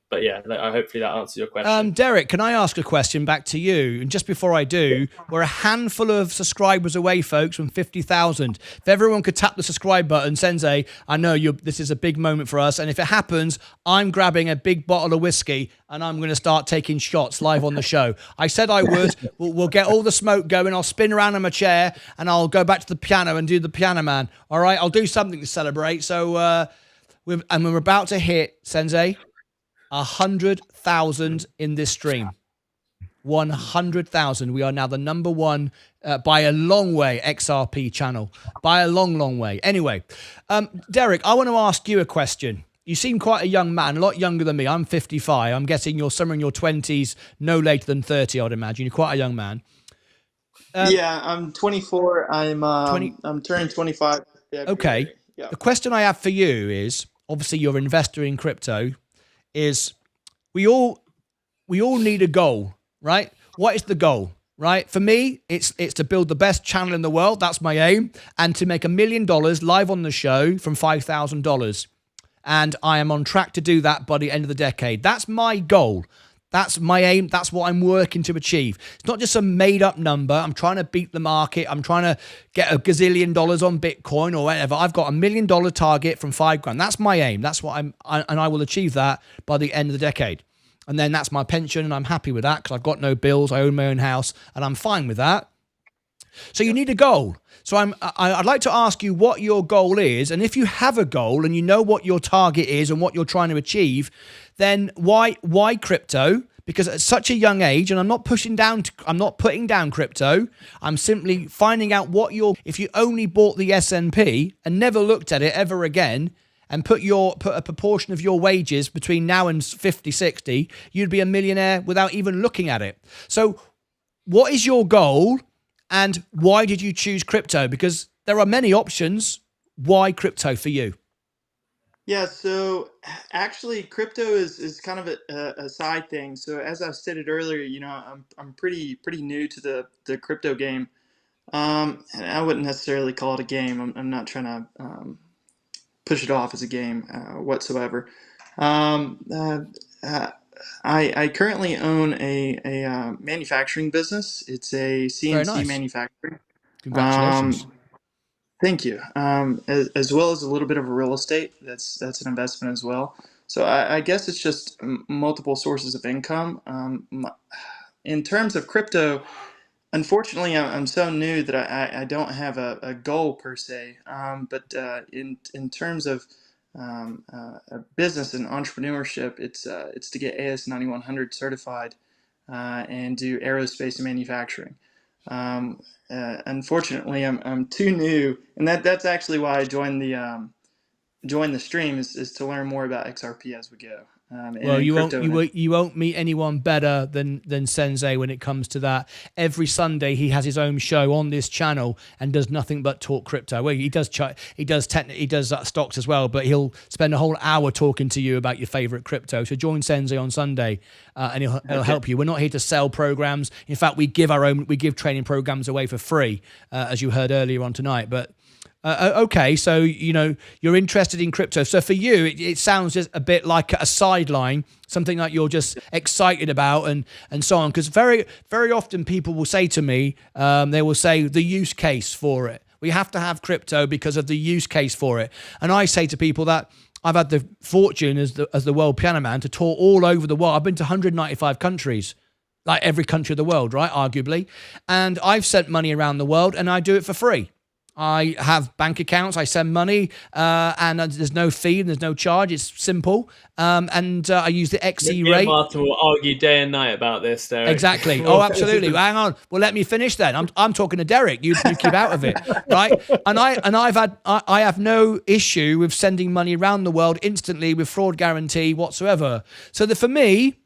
But yeah, hopefully that answers your question. Derek, can I ask a question back to you? And just before I do, we're a handful of subscribers away, folks, from 50,000. If everyone could tap the subscribe button, Sensei, I know this is a big moment for us. And if it happens, I'm grabbing a big bottle of whiskey and I'm going to start taking shots live on the show. I said I would. We'll get all the smoke going. I'll spin around in my chair and I'll go back to the piano and do the piano man. All right, I'll do something to celebrate. So And we're about to hit, Sensei, 100,000 in this stream. 100,000. We are now the number one by a long way XRP channel. By a long, long way. Anyway, Derek, I want to ask you a question. You seem quite a young man, a lot younger than me. I'm 55. I'm guessing you're somewhere in your 20s, no later than 30, I'd imagine. You're quite a young man. Yeah, I'm 24. I'm turning 25. February. Okay. Yeah. The question I have for you is, obviously you're an investor in crypto, is we all need a goal, right? What is the goal, right? For me, it's to build the best channel in the world. That's my aim. And to make $1 million live on the show from $5,000. And I am on track to do that by the end of the decade. That's my goal. That's my aim. That's what I'm working to achieve. It's not just a made up number. I'm trying to beat the market. I'm trying to get $1 gazillion on Bitcoin or whatever. I've got $1 million target from $5,000. That's my aim. That's what and I will achieve that by the end of the decade. And then that's my pension, and I'm happy with that because I've got no bills. I own my own house, and I'm fine with that. So you need a goal. So I'd like to ask you what your goal is, and if you have a goal and you know what your target is and what you're trying to achieve, then why crypto? Because at such a young age, and I'm not putting down crypto. I'm simply finding out if you only bought the S&P and never looked at it ever again, and put a proportion of your wages between now and 50, 60, you'd be a millionaire without even looking at it. So what is your goal? And why did you choose crypto? Because there are many options. Why crypto for you? Yeah, so actually, crypto is kind of a side thing. So as I stated earlier, I'm pretty new to the crypto game, and I wouldn't necessarily call it a game. I'm not trying to push it off as a game whatsoever. I currently own a manufacturing business. It's a CNC manufacturing. Congratulations. Thank you. As well as a little bit of real estate. That's an investment as well. So I guess it's just multiple sources of income. In terms of crypto, unfortunately, I'm so new that I don't have a goal per se. But in terms of business and entrepreneurship, it's to get AS 9100 certified and do aerospace and manufacturing. Unfortunately, I'm too new, and that's actually why I joined the stream is to learn more about XRP as we go. Well, you won't meet anyone better than Sensei when it comes to that. Every Sunday he has his own show on this channel and does nothing but talk crypto. Well, he does stocks as well, but he'll spend a whole hour talking to you about your favorite crypto. So join Sensei on Sunday, and he'll help you. We're not here to sell programs. In fact, we give training programs away for free, as you heard earlier on tonight. But okay, so you're interested in crypto. So for you, it sounds just a bit like a sideline, something like you're just excited about and so on. Because very, very often people will say to me, they will say the use case for it. We have to have crypto because of the use case for it. And I say to people that I've had the fortune as the world piano man to tour all over the world. I've been to 195 countries. Like every country of the world, right? Arguably. And I've sent money around the world, and I do it for free. I have bank accounts, I send money, and there's no fee and there's no charge. It's simple. And I use the XE rate. Martyn will argue day and night about this, Derek. Exactly. Oh, absolutely. Hang on. Well, let me finish then. I'm talking to Derek. You keep out of it, right? And I have no issue with sending money around the world instantly with fraud guarantee whatsoever. So for me,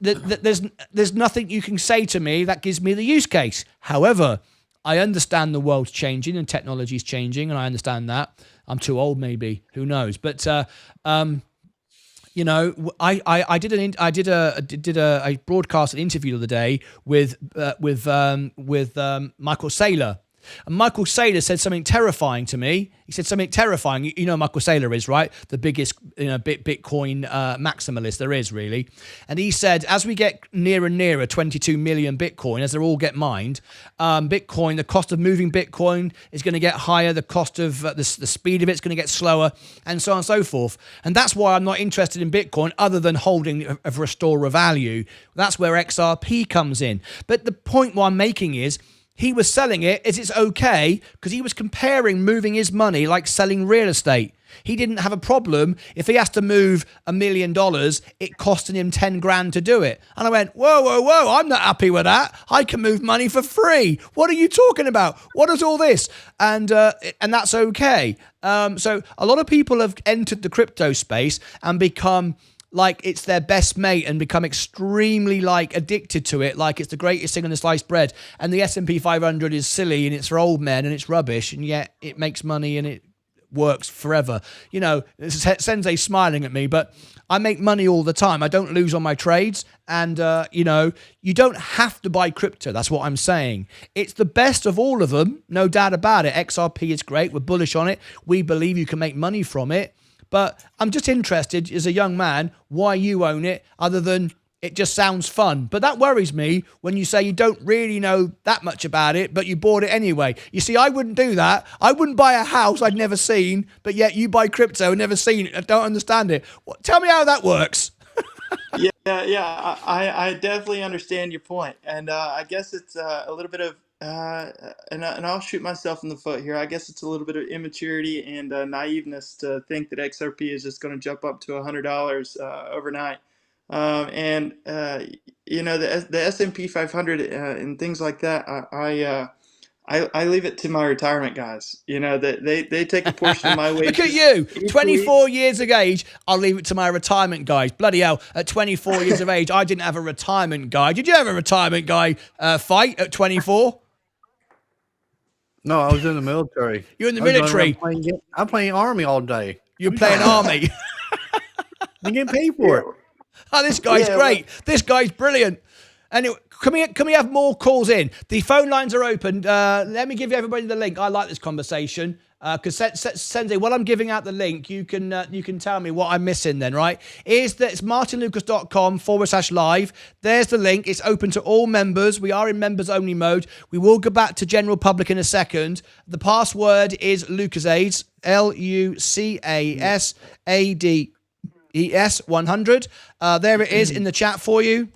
there's nothing you can say to me that gives me the use case. However, I understand the world's changing and technology's changing, and I understand that. I'm too old, maybe. Who knows? But I broadcast an interview the other day with Michael Saylor. And Michael Saylor said something terrifying to me. He said something terrifying. You know who Michael Saylor is, right? The biggest Bitcoin maximalist there is, really. And he said, as we get nearer and nearer 22 million Bitcoin, as they all get mined, Bitcoin, the cost of moving Bitcoin is going to get higher. The cost of the speed of it's going to get slower, and so on and so forth. And that's why I'm not interested in Bitcoin other than holding for a store of value. That's where XRP comes in. But the point what I'm making is, he was selling it as it's okay because he was comparing moving his money like selling real estate. He didn't have a problem if he has to move $1 million, it costing him 10 grand to do it. And I went, whoa, I'm not happy with that. I can move money for free. What are you talking about? What is all this? And that's okay. So a lot of people have entered the crypto space and become like it's their best mate and become extremely like addicted to it, like it's the greatest thing on the sliced bread. And the S&P 500 is silly and it's for old men and it's rubbish, and yet it makes money and it works forever. You know, Sensei's smiling at me, but I make money all the time. I don't lose on my trades. And, you know, you don't have to buy crypto. That's what I'm saying. It's the best of all of them. No doubt about it. XRP is great. We're bullish on it. We believe you can make money from it. But I'm just interested as a young man, why you own it other than it just sounds fun. But that worries me when you say you don't really know that much about it, but you bought it anyway. You see, I wouldn't do that. I wouldn't buy a house I'd never seen, but yet you buy crypto and never seen it. I don't understand it. Tell me how that works. Yeah. I definitely understand your point, and I guess it's a little bit of and I'll shoot myself in the foot here. I guess it's a little bit of immaturity and naiveness to think that XRP is just going to jump up to $100 overnight. And you know, the S&P 500 and things like that. I leave it to my retirement guys. You know, that they take a portion of my wages. Look at you, 24 years of age. I'll leave it to my retirement guys. Bloody hell, at 24 years of age, I didn't have a retirement guy. Did you have a retirement guy fight at 24? No, I was in the military. You're in the military. I'm playing Army all day. You're playing Army. I'm getting paid for it. Oh, this guy's great. This guy's brilliant. Anyway, can we have more calls in? The phone lines are open. Let me give everybody the link. I like this conversation because Sensei, while I'm giving out the link, you can tell me what I'm missing then, right? It's martynlucas.com/live. There's the link. It's open to all members. We are in members only mode. We will go back to general public in a second. The password is Lucasades, LUCASADES 100. There it is in the chat for you.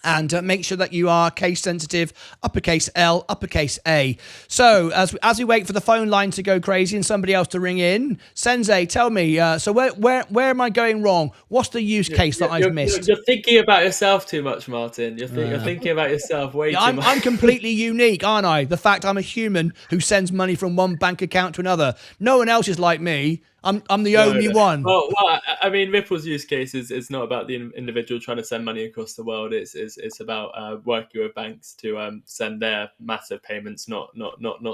And make sure that you are case sensitive, uppercase L, uppercase A. So as we wait for the phone line to go crazy and somebody else to ring in, Sensei, tell me. So where am I going wrong? What's the use case that I've missed? You're thinking about yourself too much, Martyn. You're thinking about yourself way too much. I'm completely unique, aren't I? The fact I'm a human who sends money from one bank account to another. No one else is like me. I'm the only one. Well, I mean, Ripple's use case is not about the individual trying to send money across the world. It's about working with banks to send their massive payments, not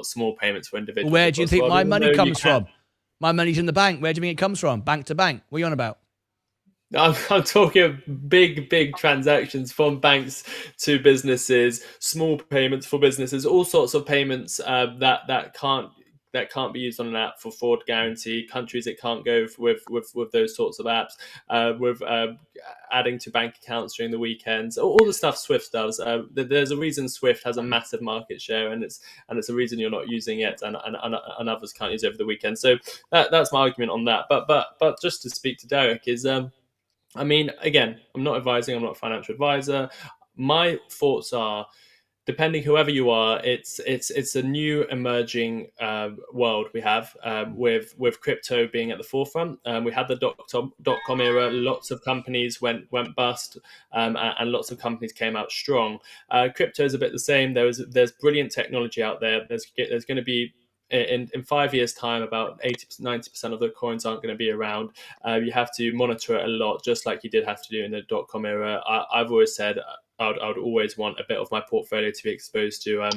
small payments for individuals. Where do you think my money comes from? My money's in the bank. Where do you think it comes from? Bank to bank. What are you on about? I'm talking big transactions from banks to businesses, small payments for businesses, all sorts of payments that can't be used on an app for fraud guarantee. Countries it can't go with those sorts of apps. With adding to bank accounts during the weekends, all the stuff Swift does. There's a reason Swift has a massive market share, and it's a reason you're not using it, and others can't use it over the weekend. So that's my argument on that. But just to speak to Derek is, I mean, again, I'm not advising. I'm not a financial advisor. My thoughts are, depending whoever you are, it's a new emerging world we have with crypto being at the forefront. We had the dot-com era. Lots of companies went bust, and lots of companies came out strong. Crypto is a bit the same. There's brilliant technology out there. There's going to be in 5 years' time, about 80-90% of the coins aren't going to be around. You have to monitor it a lot, just like you did have to do in the dot-com era. I've always said I would always want a bit of my portfolio to be exposed to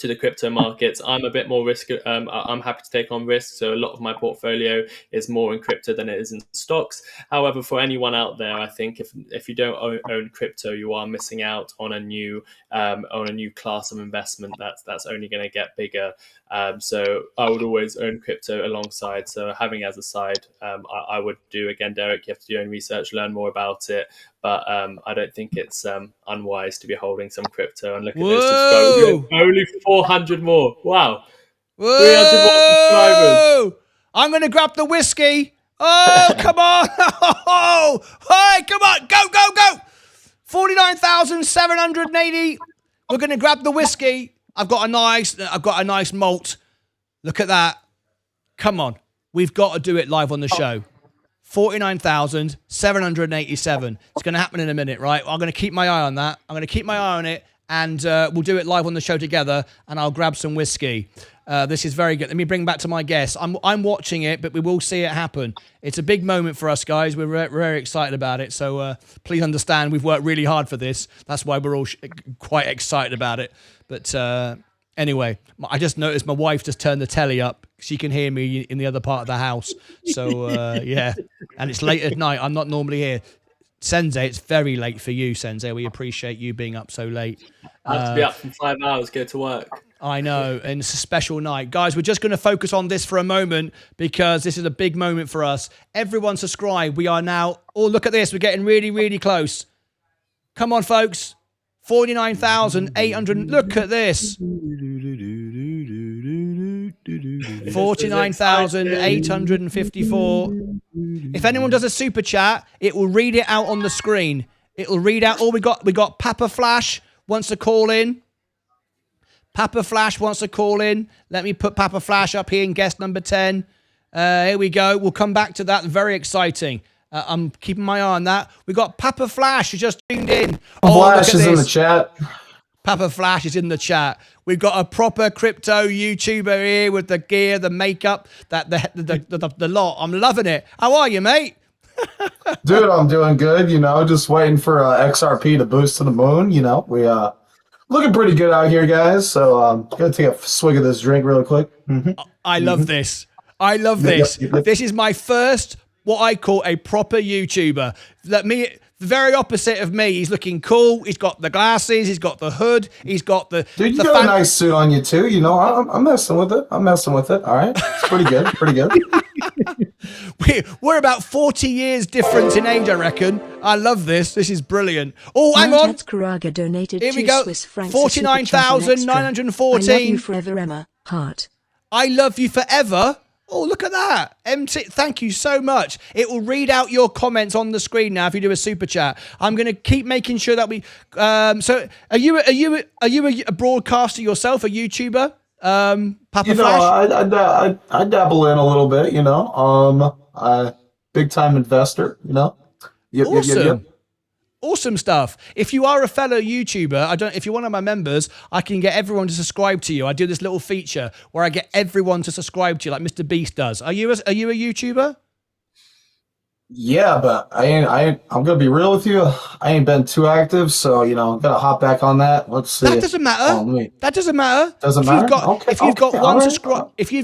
the crypto markets. I'm a bit more risk. I'm happy to take on risk, so a lot of my portfolio is more in crypto than it is in stocks. However, for anyone out there, I think if you don't own crypto, you are missing out on a new class of investment that's only going to get bigger. So I would always own crypto alongside. So having as a side, I would do, again, Derek, you have to do your own research, learn more about it. But I don't think it's unwise to be holding some crypto. And look at those subscribers. Only 400 more. Wow. 300 more subscribers. I'm going to grab the whiskey. Oh, come on. Oh, hey, come on. Go. 49,780. We're going to grab the whiskey. I've got a nice malt. Look at that. Come on. We've got to do it live on the show. 49,787. It's going to happen in a minute, right? I'm going to keep my eye on that. I'm going to keep my eye on it, and we'll do it live on the show together, and I'll grab some whiskey. This is very good. Let me bring back to my guest. I'm watching it, but we will see it happen. It's a big moment for us, guys. We're very excited about it. So please understand, we've worked really hard for this. That's why we're all quite excited about it. But anyway, I just noticed my wife just turned the telly up. She can hear me in the other part of the house. So yeah, and it's late at night. I'm not normally here. Sensei, it's very late for you, Sensei. We appreciate you being up so late. I have to be up for 5 hours, go to work. I know, and it's a special night. Guys, we're just going to focus on this for a moment because this is a big moment for us. Everyone subscribe. We are now, oh, look at this. We're getting really, really close. Come on, folks. 49,800. Look at this. 49,854. If anyone does a super chat, it will read it out on the screen. It will read out. Oh, we got Papa Flash wants to call in. Papa Flash wants to call in. Let me put Papa Flash up here in guest number 10. Here we go. We'll come back to that. Very exciting. I'm keeping my eye on that. We got Papa Flash who just tuned in. Oh, Flash is in the chat. Papa Flash is in the chat. We've got a proper crypto YouTuber here with the gear, the makeup, the lot. I'm loving it. How are you, mate? Dude, I'm doing good. You know, just waiting for XRP to boost to the moon. You know, we looking pretty good out here, guys. So gonna take a swig of this drink real quick. I love this. I love this. This is my first, what I call a proper YouTuber. The very opposite of me. He's looking cool. He's got the glasses. He's got the hood. He's got the. Dude, you got a nice suit on you too. You know, I'm messing with it. I'm messing with it. All right, it's pretty good. Pretty good. We're about 40 years difference in age, I reckon. I love this. This is brilliant. Oh, hang on. Donated Here we go. 49,914. I love you forever, Emma. Heart. I love you forever. Oh, look at that. MT, thank you so much. It will read out your comments on the screen now if you do a super chat. I'm going to keep making sure that we so are you a broadcaster yourself, a YouTuber? Papa Flash? I dabble in a little bit, you know. Big time investor, you know. Awesome. Awesome stuff. If you are a fellow YouTuber, if you're one of my members, I can get everyone to subscribe to you. I do this little feature where I get everyone to subscribe to you, like Mr. Beast does. Are you a YouTuber? Yeah, but I'm gonna be real with you. I ain't been too active, so you know, gotta hop back on that. Let's see. That doesn't matter. That doesn't matter. Doesn't matter. If you've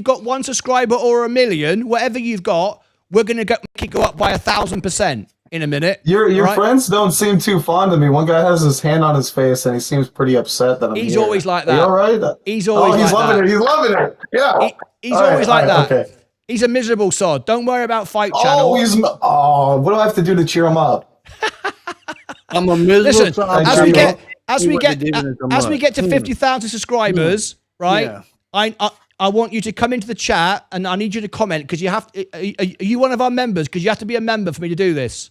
got one subscriber or 1 million, whatever you've got, we're gonna make it go up by 1,000% in a minute. Your right? friends don't seem too fond of me. One guy has his hand on his face and he seems pretty upset that I'm He's here. always like that. Are you all right? He's always like loving that. it. He's loving it. Yeah. He's always like that. Okay. He's a miserable sod. Don't worry about Fight Channel. What do I have to do to cheer him up? I'm a miserable. Listen, as we get to 50,000 subscribers, right? Yeah. I want you to come into the chat and I need you to comment because you have. Are you one of our members? Because you have to be a member for me to do this.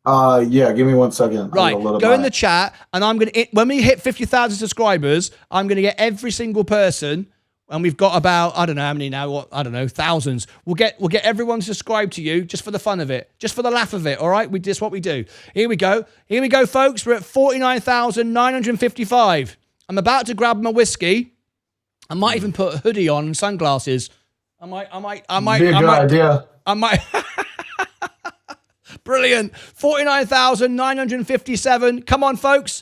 Yeah. Give me 1 second. Right. Go in the chat and I'm gonna. When we hit 50,000 subscribers, I'm gonna get every single person. And we've got about, I don't know how many now, thousands. We'll get everyone to subscribe to you just for the fun of it, just for the laugh of it, all right? Just what we do. Here we go, folks. We're at 49,955. I'm about to grab my whiskey. I might even put a hoodie on and sunglasses. I might. Be a good idea. I might. Brilliant. 49,957. Come on, folks.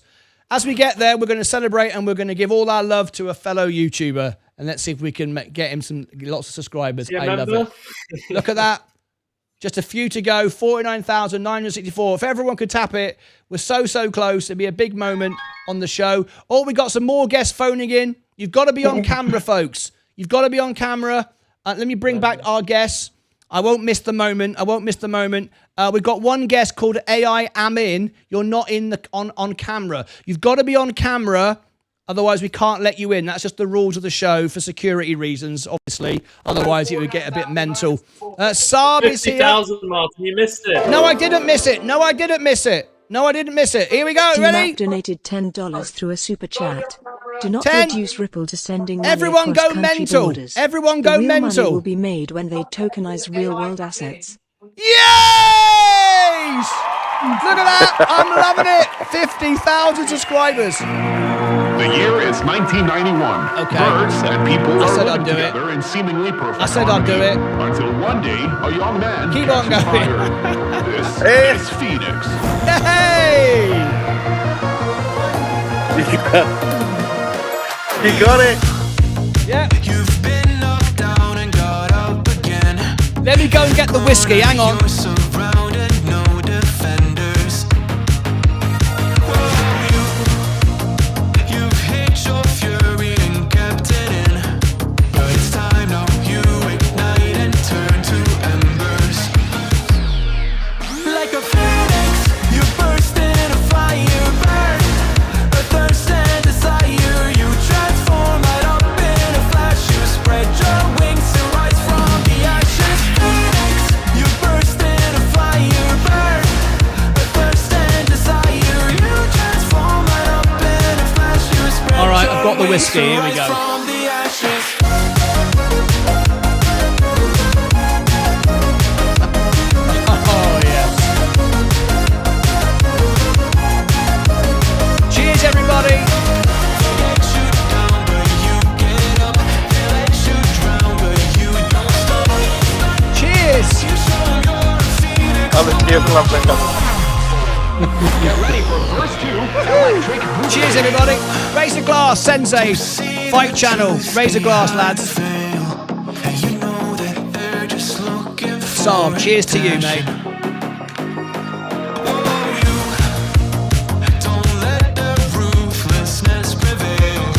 As we get there, we're going to celebrate and we're going to give all our love to a fellow YouTuber. And let's see if we can get him lots of subscribers. I love it. Look at that. Just a few to go. 49,964. If everyone could tap it, we're so close. It'd be a big moment on the show. Oh, we got some more guests phoning in. You've got to be on camera, folks. You've got to be on camera. Let me bring back our guests. I won't miss the moment. We've got one guest called AI Amin. You're not on camera. You've got to be on camera. Otherwise, we can't let you in. That's just the rules of the show for security reasons, obviously. Otherwise, it would get a bit mental. Saab is here. 50,000, Martin. You missed it. No, I didn't miss it. Here we go. Ready? Donated $10 through a super chat. Do not 10. reduce Ripple to sending money Everyone across go country mental. borders. Everyone The go real money mental. will be made when they tokenize real-world assets. Yes! Look at that. I'm loving it. 50,000 subscribers. The year is 1991. Okay. Birds and people I are said living I'd do it. together in seemingly perfect I said I'd do it. Until one day, a young man Keep on catches going. fire. This is Phoenix. Hey! You got it. Yeah. You've been knocked down and got up again. Let me go and get the whiskey. Hang on. You're surrounded, no defenders. You've hid your fury and kept it in. But it's time now, you ignite and turn to embers. Like a phoenix, you burst in a fire burn. A thirst and desire, you transform right up in a flash. You spread your wings to rise from the ashes. Phoenix, you burst in a fire burn. A thirst and desire, you transform right up in a flash. You spread All right, I've got the your wings whiskey. to Here we rise go. from the ashes. Oh, yes. Cheers, everybody. Let you down, but you get up. They let you drown, but you don't stop. Cheers. You show your phoenix. Get ready for verse 2. Electric Boogaloo. Cheers, everybody. Raise a glass, Sensei. Fight channel. Raise a glass, lads. You know that they're just looking for Saab, cheers to you, mate. Don't let the ruthlessness prevail.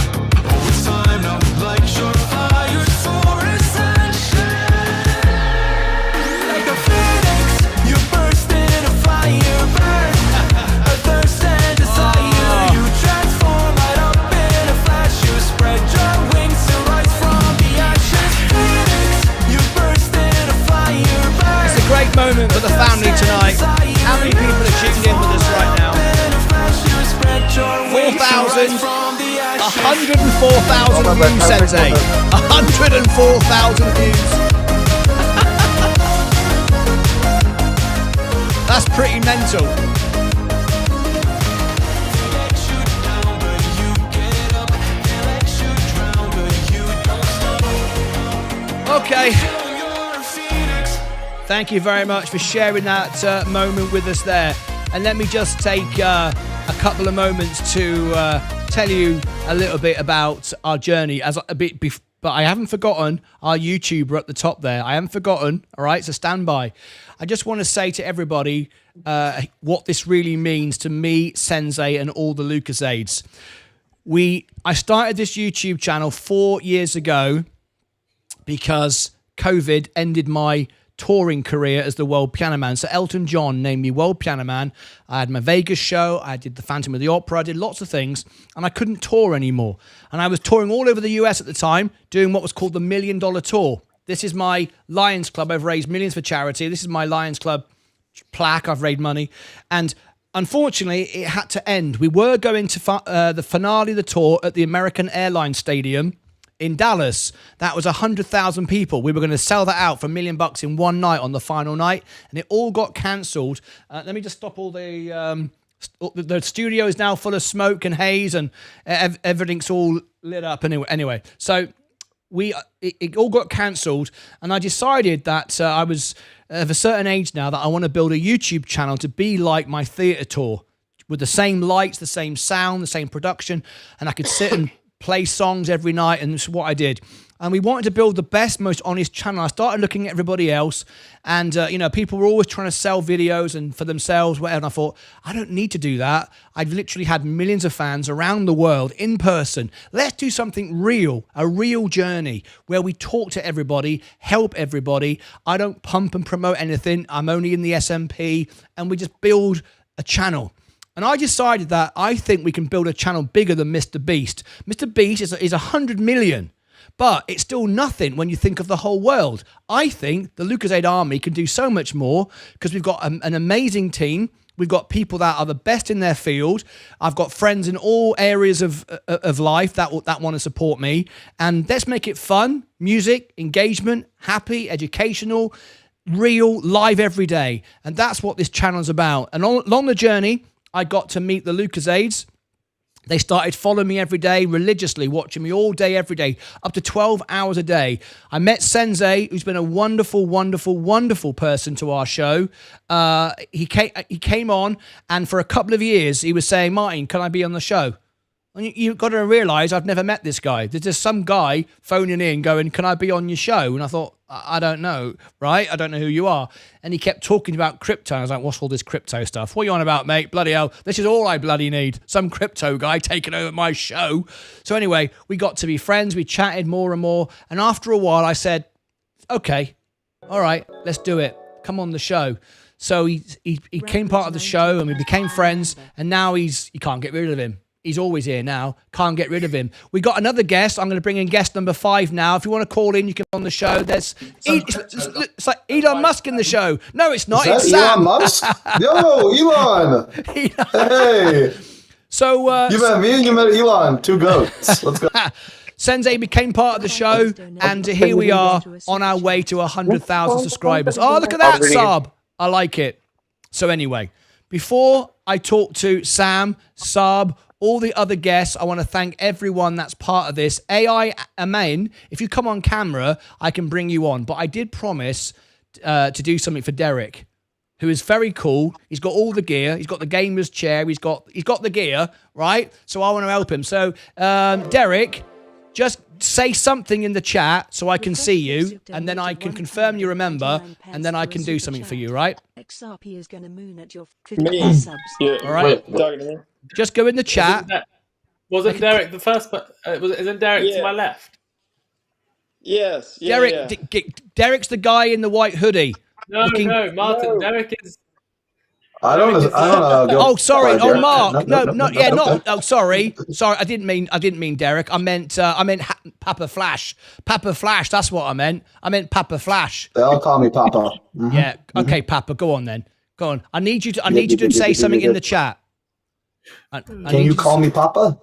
Oh, it's time now, light your fires for ascension. Like a phoenix, you burst in a fire burn. A thirst and desire, you transform right up in a flash. You spread your wings to rise from the ashes. Phoenix, you burst in a fire burn. It's a great moment for the family tonight. How many people are tuned in with us right now? 104,000 views, Sensei. 104,000 views. That's pretty mental. Okay. Thank you very much for sharing that moment with us there. And let me just take a couple of moments to tell you a little bit about our journey. But I haven't forgotten our YouTuber at the top there. I haven't forgotten. All right, so stand by. I just want to say to everybody what this really means to me, Sensei, and all the Lucasades. I started this YouTube channel 4 years ago because COVID ended my touring career as the world piano man. So Elton John named me world piano man. I had my Vegas show. I did the Phantom of the Opera. I did lots of things, and I couldn't tour anymore. And I was touring all over the US at the time, doing what was called the $1 Million Tour. This is my Lions Club. I've raised millions for charity. This is my Lions Club plaque. I've raised money. And unfortunately, it had to end. We were going to the finale of the tour at the American Airlines Stadium in Dallas. That was 100,000 people. We were going to sell that out for $1 million in one night on the final night, and it all got cancelled. Let me just stop all the studio is now full of smoke and haze, and everything's all lit up. Anyway, so it all got cancelled, and I decided that I was of a certain age now that I want to build a YouTube channel to be like my theatre tour, with the same lights, the same sound, the same production, and I could sit and play songs every night, and this is what I did. And we wanted to build the best, most honest channel. I started looking at everybody else, and people were always trying to sell videos and for themselves, whatever. And I thought, I don't need to do that. I've literally had millions of fans around the world in person. Let's do something real, a real journey where we talk to everybody, help everybody. I don't pump and promote anything. I'm only in the SMP, and we just build a channel. And I decided that I think we can build a channel bigger than Mr. Beast. Mr. Beast is 100 million, but it's still nothing when you think of the whole world. I think the Lucasade Army can do so much more because we've got an amazing team. We've got people that are the best in their field. I've got friends in all areas of life that want to support me. And let's make it fun, music, engagement, happy, educational, real, live every day. And that's what this channel is about. And along the journey, I got to meet the Lucasades. They started following me every day, religiously, watching me all day, every day, up to 12 hours a day. I met Sensei, who's been a wonderful, wonderful, wonderful person to our show. He came on, and for a couple of years, he was saying, Martyn, can I be on the show? And you've got to realise I've never met this guy. There's just some guy phoning in going, can I be on your show? And I thought, I don't know, right? I don't know who you are. And he kept talking about crypto. I was like, what's all this crypto stuff? What are you on about, mate? Bloody hell. This is all I bloody need. Some crypto guy taking over my show. So anyway, we got to be friends. We chatted more and more. And after a while, I said, okay, all right, let's do it. Come on the show. So he came part of the show and we became friends. And now you can't get rid of him. He's always here now. Can't get rid of him. We got another guest. I'm going to bring in guest number 5 now. If you want to call in, you can on the show. It's like Elon Musk in the show. No, it's not. It's Sam. Elon Musk? Yo, Elon. Hey. So you met me and you met Elon. 2 goats. Let's go. Sensei became part of the show, and here we are on our way to 100,000 subscribers. Oh, look at that, Saab. I like it. So anyway, before I talk to Sam, Saab, all the other guests, I want to thank everyone that's part of this. AI Amen, if you come on camera, I can bring you on. But I did promise to do something for Derek, who is very cool. He's got all the gear. He's got the gamer's chair. He's got the gear, right? So I want to help him. So Derek, just say something in the chat so I can see you, and then I can confirm you remember, and then I can do something for you, right? XRP is going to moon at your Me? 50 subs. Yeah. All right. Talking to me? Just go in the chat. Wasn't Derek the first? Isn't Derek to my left? Yes. Yeah, Derek, Derek's the guy in the white hoodie. No, Martyn. No. Derek is. I don't know. Oh, sorry. Derek. Oh, Mark. No. Oh, sorry. I didn't mean Derek. I meant Papa Flash. Papa Flash. That's what I meant. I meant Papa Flash. They all call me Papa. Mm-hmm. Yeah. Okay, Papa. Go on then. Go on. I need you to say something in the chat. Can you call me Papa?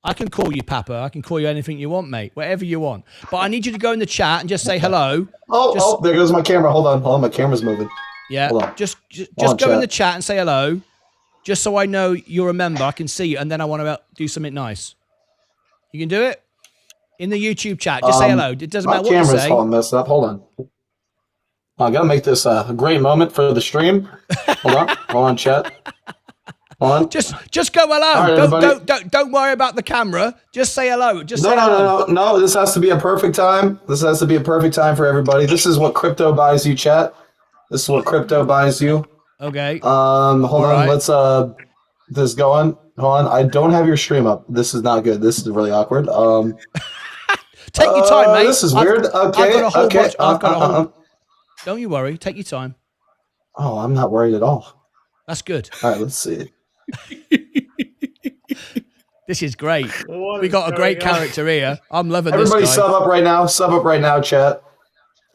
I can call you Papa. I can call you anything you want, mate. Whatever you want. But I need you to go in the chat and just say hello. Oh, there goes my camera. Hold on. My camera's moving. Yeah. Just go in the chat and say hello. Just so I know you're a member. I can see you. And then I want to do something nice. You can do it? In the YouTube chat. Just say hello. It doesn't matter what you say. My camera's all messed up. Hold on. I got to make this a great moment for the stream. Hold on, chat. Hold on. Just go hello. Right, don't worry about the camera. Just say hello. Just say hello. No. This has to be a perfect time. This has to be a perfect time for everybody. This is what crypto buys you, chat. This is what crypto buys you. Okay. Hold on. Let's this go on. Hold on. I don't have your stream up. This is not good. This is really awkward. Take your time, mate. This is weird. Don't you worry. Take your time. Oh, I'm not worried at all. That's good. All right, let's see. This is great. We got a great character here. I'm loving Everybody this guy. sub up right now. Sub up right now, chat.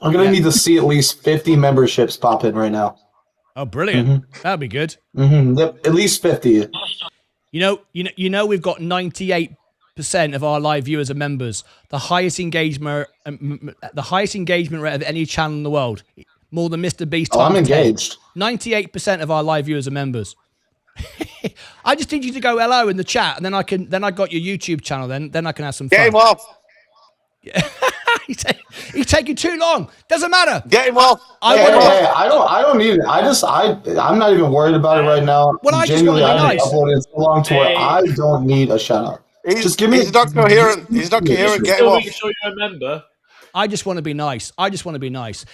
I'm going to need to see at least 50 memberships pop in right now. Oh, brilliant. That'd be good. Yep, at least 50. You know, we've got 98% of our live viewers are members. The highest engagement rate of any channel in the world. More than Mr. Beast. Oh, I'm engaged. 98% of our live viewers are members. I just need you to go hello in the chat, and then I got your YouTube channel. Then I can have some fun. Game off. He's taking too long. Doesn't matter. Get him off. I don't need it. I'm not even worried about it right now. Well, I just want to be nice. Uploaded so long to where I don't need a shout out. He's not coherent. He's not coherent. Get him off. Make sure you remember. I just want to be nice.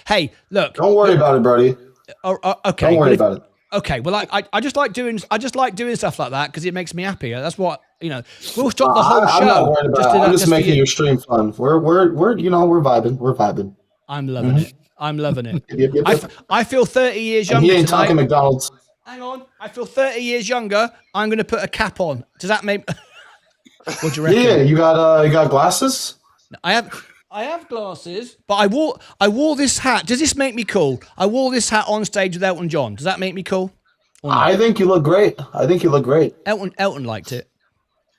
Hey, look. Don't worry about it, Brody. Okay. Don't worry about it. Okay. Well, I just like doing stuff like that because it makes me happier. That's what We'll stop the whole show. I'm not worried about it. I'm just making your stream fun. We're vibing. We're vibing. I'm loving it. I'm loving it. Yep. I feel 30 years younger. And he ain't tonight. talking McDonald's. Hang on. I feel 30 years younger. I'm going to put a cap on. Does that make? What do you reckon? Yeah, you got glasses? I have glasses, but I wore this hat. Does this make me cool? I wore this hat on stage with Elton John. Does that make me cool? I think you look great. Elton liked it.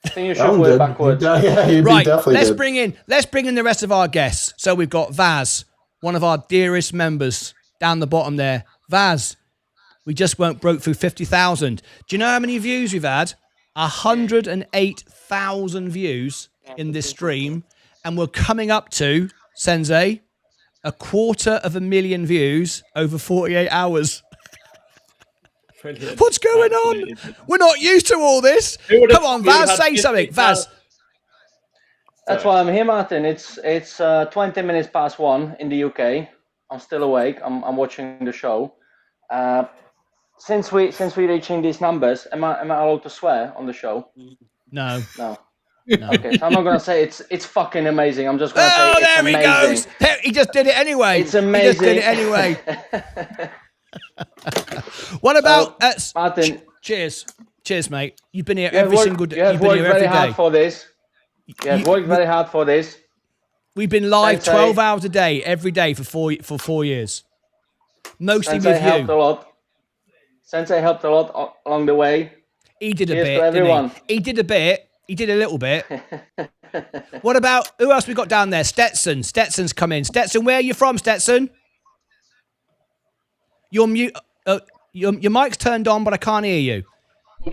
I think you should work backwards. Right, definitely let's did. bring in the rest of our guests. So we've got Vaz, one of our dearest members, down the bottom there. Vaz, we just broke through 50,000. Do you know how many views we've had? 108,000 views in this stream, and we're coming up to, Sensei, 250,000 views over 48 hours. Brilliant. What's going on? We're not used to all this. Come on, Vaz, say something. Vaz. That's why I'm here, Martin. It's 20 minutes past 1 in the UK. I'm still awake. I'm watching the show. Since we're reaching these numbers, am I allowed to swear on the show? No. Okay, so I'm not gonna say it's fucking amazing. I'm just gonna say it's there amazing. he goes. He just did it anyway. It's amazing. He just did it anyway. What about Martin? Cheers, mate. You've been here You have every single day. You have worked very hard for this. You have worked very hard for this. We've been live Sensei, 12 hours a day, every day for 4 years. Mostly Sensei with helped you. a lot. Sensei helped a lot along the way. He did a Cheers bit, to everyone. didn't he? He did a bit. He did a little bit. What about, who else we got down there? Stetson. Stetson's come in. Stetson, where are you from, Stetson? Your mute. Your mic's turned on, but I can't hear you.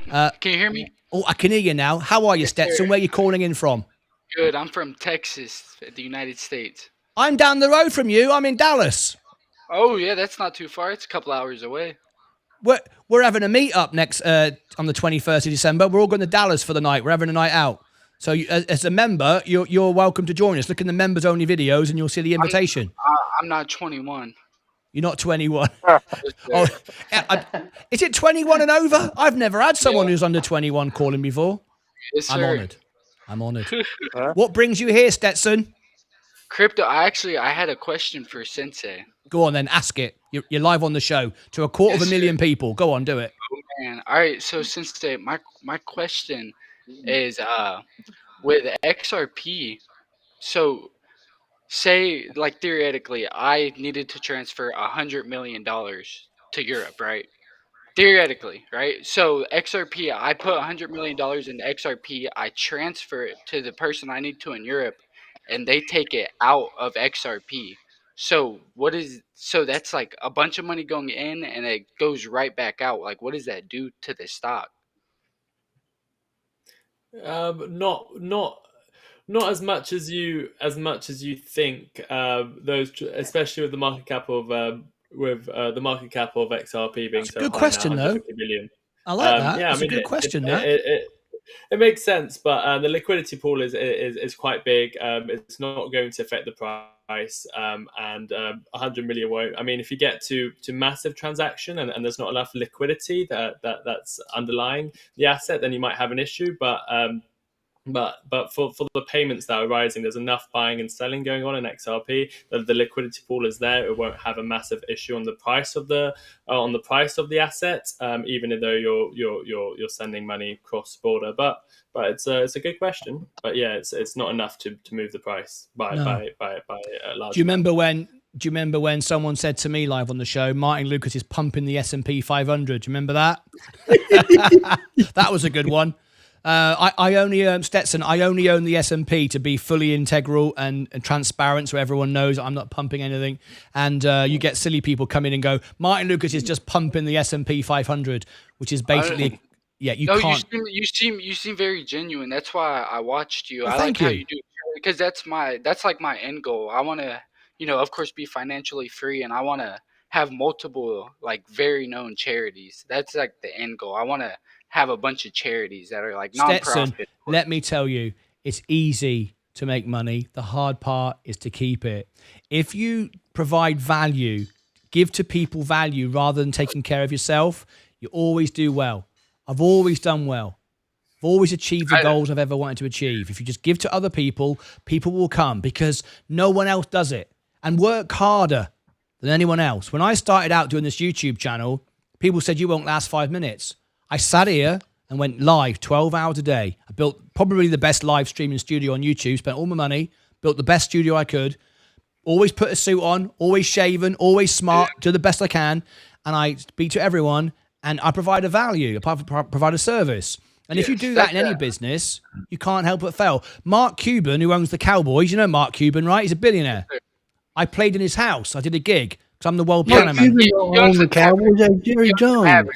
Can you hear me? Oh, I can hear you now. How are you, Stetson? Where are you calling in from? Good. I'm from Texas, the United States. I'm down the road from you. I'm in Dallas. Oh, yeah, that's not too far. It's a couple hours away. We're having a meet up next on the 21st of December. We're all going to Dallas for the night. We're having a night out. So as a member, you're welcome to join us. Look in the members only videos and you'll see the invitation. I'm not 21. You're not 21. Is it 21 and over? I've never had someone who's under 21 calling before. Yes, sir. I'm honored. What brings you here, Stetson? Crypto. I had a question for Sensei. Go on then, ask it. You're live on the show to a 250,000 people. Go on, do it. Oh, man. All right. So Sensei, my question is with XRP. So say, like, theoretically, I needed to transfer $100 million to Europe, right? Theoretically, right? So XRP, I put $100 million in XRP, I transfer it to the person I need to in Europe, and they take it out of XRP. So that's like a bunch of money going in, and it goes right back out. Like, what does that do to the stock? Not as much as you think. Those, especially with the market cap of the market cap of XRP being so high now, good question, though. 150 billion. I like that. Yeah, That's a good question. It makes sense, but the liquidity pool is quite big. It's not going to affect the price, and 100 million won't. I mean, if you get to massive transaction and there's not enough liquidity that's underlying the asset, then you might have an issue. But for the payments that are rising, there's enough buying and selling going on in XRP that the liquidity pool is there. It won't have a massive issue on the price of the asset, even though you're sending money cross border. But it's a good question. But yeah, it's not enough to move the price by a large. Do you remember when someone said to me live on the show, Martyn Lucas is pumping the S&P 500? Do you remember that? That was a good one. I only Stetson. I only own the S&P to be fully integral and transparent, so everyone knows I'm not pumping anything. And you get silly people come in and go, Martyn Lucas is just pumping the S&P 500, which is basically can't. You seem very genuine. That's why I watched you. Well, I thank like how you. you do it because that's like my end goal. I want to, of course, be financially free, and I want to have multiple like very known charities. That's like the end goal. I want to have a bunch of charities that are like Stetson, nonprofit. let me tell you, it's easy to make money. The hard part is to keep it. If you provide value, give to people value rather than taking care of yourself, you always do well. I've always done well. I've always achieved the goals I've ever wanted to achieve. If you just give to other people, people will come because no one else does it. And work harder than anyone else. When I started out doing this YouTube channel, people said you won't last 5 minutes. I sat here and went live 12 hours a day. I built probably the best live streaming studio on YouTube, spent all my money, built the best studio I could, always put a suit on, always shaven, always smart, do the best I can. And I speak to everyone and I provide a value, I provide a service. And if you do that in any business, you can't help but fail. Mark Cuban, who owns the Cowboys, you know Mark Cuban, right? He's a billionaire. I played in his house. I did a gig because I'm the world piano man. Cuban owns the Cowboys. Jerry Jones.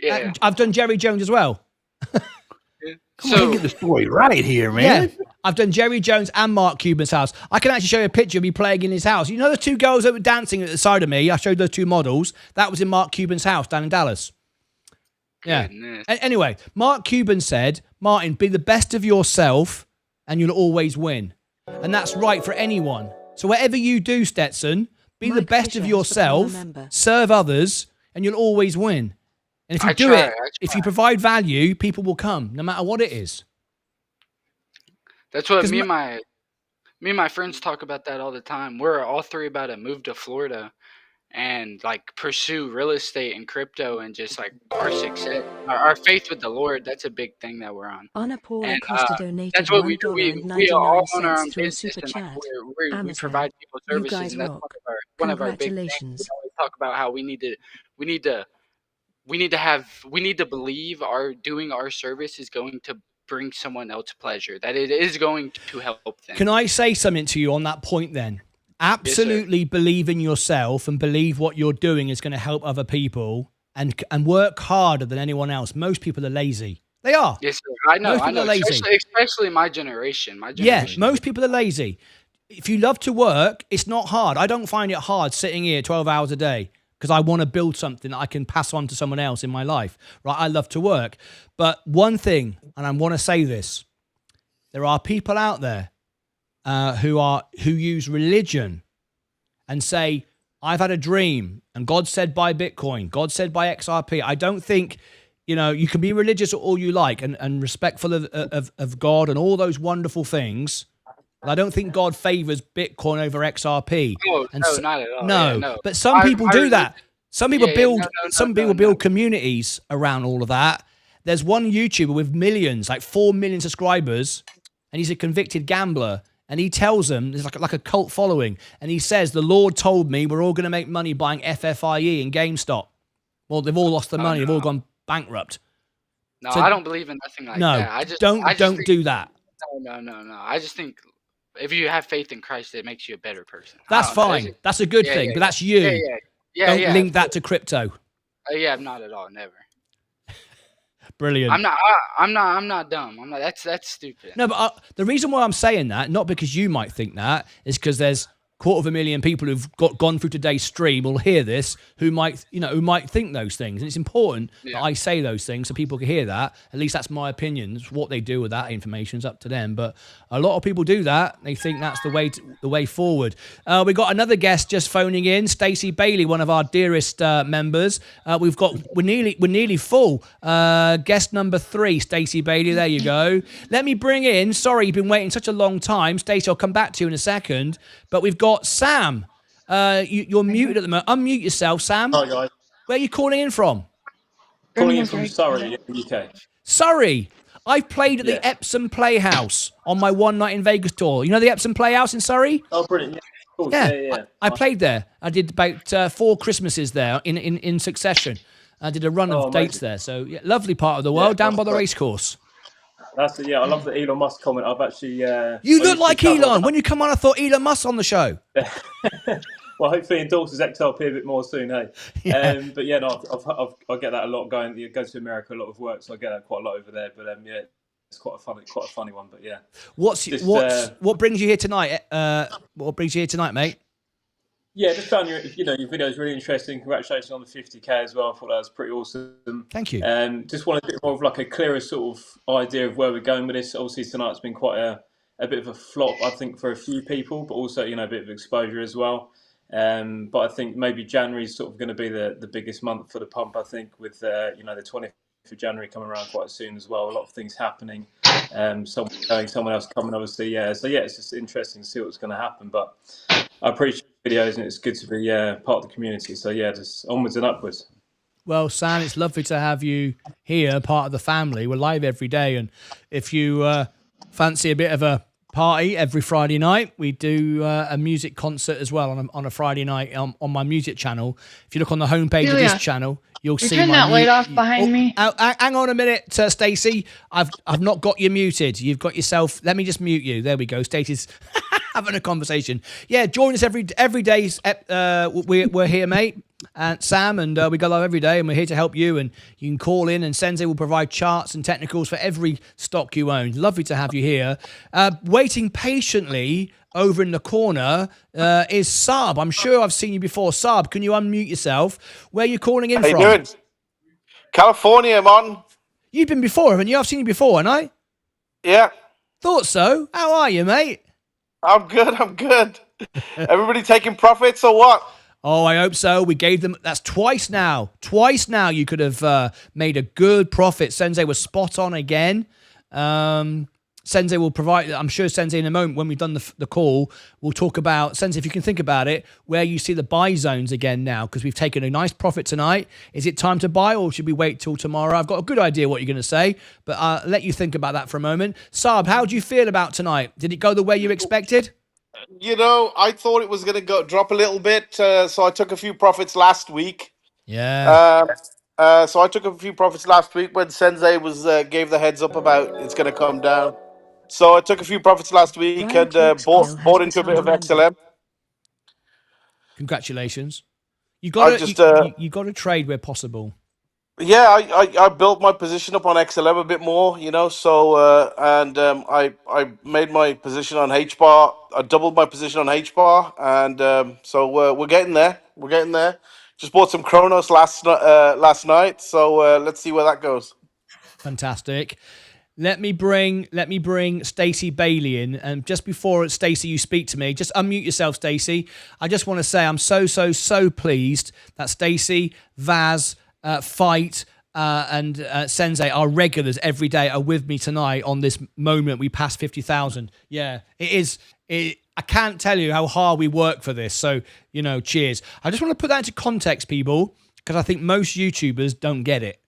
Yeah. I've done Jerry Jones as well. Come on, get the story right here, man. Yeah, I've done Jerry Jones and Mark Cuban's house. I can actually show you a picture of me playing in his house. You know the two girls that were dancing at the side of me? I showed those two models. That was in Mark Cuban's house down in Dallas. Yeah. Anyway, Mark Cuban said, Martin, be the best of yourself and you'll always win. And that's right for anyone. So whatever you do, Stetson, be the best of yourself, serve others, and you'll always win. And if you do it, if you provide value, people will come, no matter what it is. That's what me and my friends talk about that all the time. We're all three about to move to Florida and like pursue real estate and crypto and just like our success, our faith with the Lord. That's a big thing that we're on. Anna Paula Costa donated that's what we do. We all own our own through a business super and chat. we provide people services, and that's one of our big things. We always talk about how we need to believe doing our service is going to bring someone else pleasure, that it is going to help them. Can I say something to you on that point then? Absolutely believe in yourself and believe what you're doing is going to help other people and work harder than anyone else. Most people are lazy. They are. Yes, sir. I know. Lazy. Especially my generation. Yeah, most people are lazy. If you love to work, it's not hard. I don't find it hard sitting here 12 hours a day because I want to build something that I can pass on to someone else in my life. Right? I love to work. But one thing, and I want to say this, there are people out there who use religion and say, I've had a dream and God said buy Bitcoin, God said buy XRP. I don't think, you can be religious all you like and respectful of God and all those wonderful things, but I don't think God favors Bitcoin over XRP. No, not at all. No, yeah, no. But some people do that. Some people build communities around all of that. There's one YouTuber with millions, like 4 million subscribers, and he's a convicted gambler. And he tells them, there's like a cult following, and he says, the Lord told me we're all going to make money buying FFIE and GameStop. Well, they've all lost their money. They've all gone bankrupt. No, I don't believe in nothing like that. I just don't think, do that. No. I just think if you have faith in Christ, it makes you a better person. That's fine. That's a good thing, but that's you. Don't link that to crypto. Yeah, not at all. Never. Brilliant. I'm not dumb. That's stupid. No, but the reason why I'm saying that, not because you might think that, is because there's 250,000 people who've gone through today's stream will hear this who might think those things, and it's important that I say those things so people can hear that. At least that's my opinion. What they do with that information is up to them, but a lot of people do that. They think that's the way forward. We got another guest just phoning in, Stacey Bailey, one of our dearest members. We're nearly full. Guest number 3, Stacey Bailey. There you go. Let me bring in. Sorry, you've been waiting such a long time, Stacey. I'll come back to you in a second, but we've got Sam. You're muted at the moment. Unmute yourself, Sam. Hi, guys. Where are you calling in from? Calling in from Surrey, in the UK. Surrey. I've played at the Epsom Playhouse on my one night in Vegas tour. You know the Epsom Playhouse in Surrey? Oh, brilliant. Yeah, cool. Yeah. I played there. I did about 4 Christmases there in succession. I did a run of dates there. So, lovely part of the world, down by the racecourse. That's it. Yeah, I love the Elon Musk comment. I've actually. You look like Elon. When you come on, I thought Elon Musk on the show. Well, hopefully endorses XRP a bit more soon, hey. But yeah, no, I get that a lot. Go to America, a lot of work, so I get that quite a lot over there. But it's quite a funny one. But yeah. What brings you here tonight? What brings you here tonight, mate? Yeah, just found your video is really interesting. Congratulations on the 50K as well. I thought that was pretty awesome. Thank you. Just wanted a bit more of like a clearer sort of idea of where we're going with this. Obviously tonight's been quite a bit of a flop, I think, for a few people, but also a bit of exposure as well. But I think maybe January is sort of going to be the biggest month for the pump. I think with the 20th of January coming around quite soon as well. A lot of things happening. Someone going, someone else coming, obviously. Yeah. So it's just interesting to see what's going to happen. But I appreciate videos, and it's good to be part of the community. So just onwards and upwards. Well, Sam, it's lovely to have you here, part of the family. We're live every day, and if you fancy a bit of a party every Friday night. We do a music concert as well on a Friday night on my music channel. If you look on the homepage of this channel, you'll see turn that light off behind me. Hang on a minute, Stacey. I've not got you muted. You've got yourself. Let me just mute you. There we go. Stacey's having a conversation. Yeah, join us every day. We're here, mate. And Sam, and we go live every day, and we're here to help you. And you can call in, and Sensei will provide charts and technicals for every stock you own. Lovely to have you here. Waiting patiently over in the corner is Saab. I'm sure I've seen you before. Saab, can you unmute yourself? Where are you calling in from? How you doing? California, man. You've been before, haven't you? I've seen you before, haven't I? Yeah. Thought so. How are you, mate? I'm good. Everybody taking profits or what? Oh, I hope so. We gave them, that's twice now. Twice now you could have made a good profit. Sensei was spot on again. Sensei will provide, I'm sure Sensei in a moment when we've done the call, we'll talk about, Sensei, if you can think about it, where you see the buy zones again now, because we've taken a nice profit tonight. Is it time to buy or should we wait till tomorrow? I've got a good idea what you're going to say, but I'll let you think about that for a moment. Saab, how do you feel about tonight? Did it go the way you expected? You know, I thought it was going to drop a little bit, so I took a few profits last week. Yeah. So I took a few profits last week when Sensei gave the heads up about it's going to come down. So I took a few profits last week and bought into a bit of XLM. Congratulations. You got to trade where possible. Yeah, I built my position up on XLM a bit more, you know. So I made my position on HBAR. I doubled my position on HBAR, and so we're getting there. We're getting there. Just bought some Kronos last night. So let's see where that goes. Fantastic. Let me bring Stacey Bailey in, and just before Stacey, you speak to me, just unmute yourself, Stacey. I just want to say I'm so pleased that Stacey, Vaz, Fight, and Sensei, our regulars every day, are with me tonight on this moment. We passed 50,000. Yeah, it is. I can't tell you how hard we work for this. So, you know, cheers. I just want to put that into context, people, because I think most YouTubers don't get it.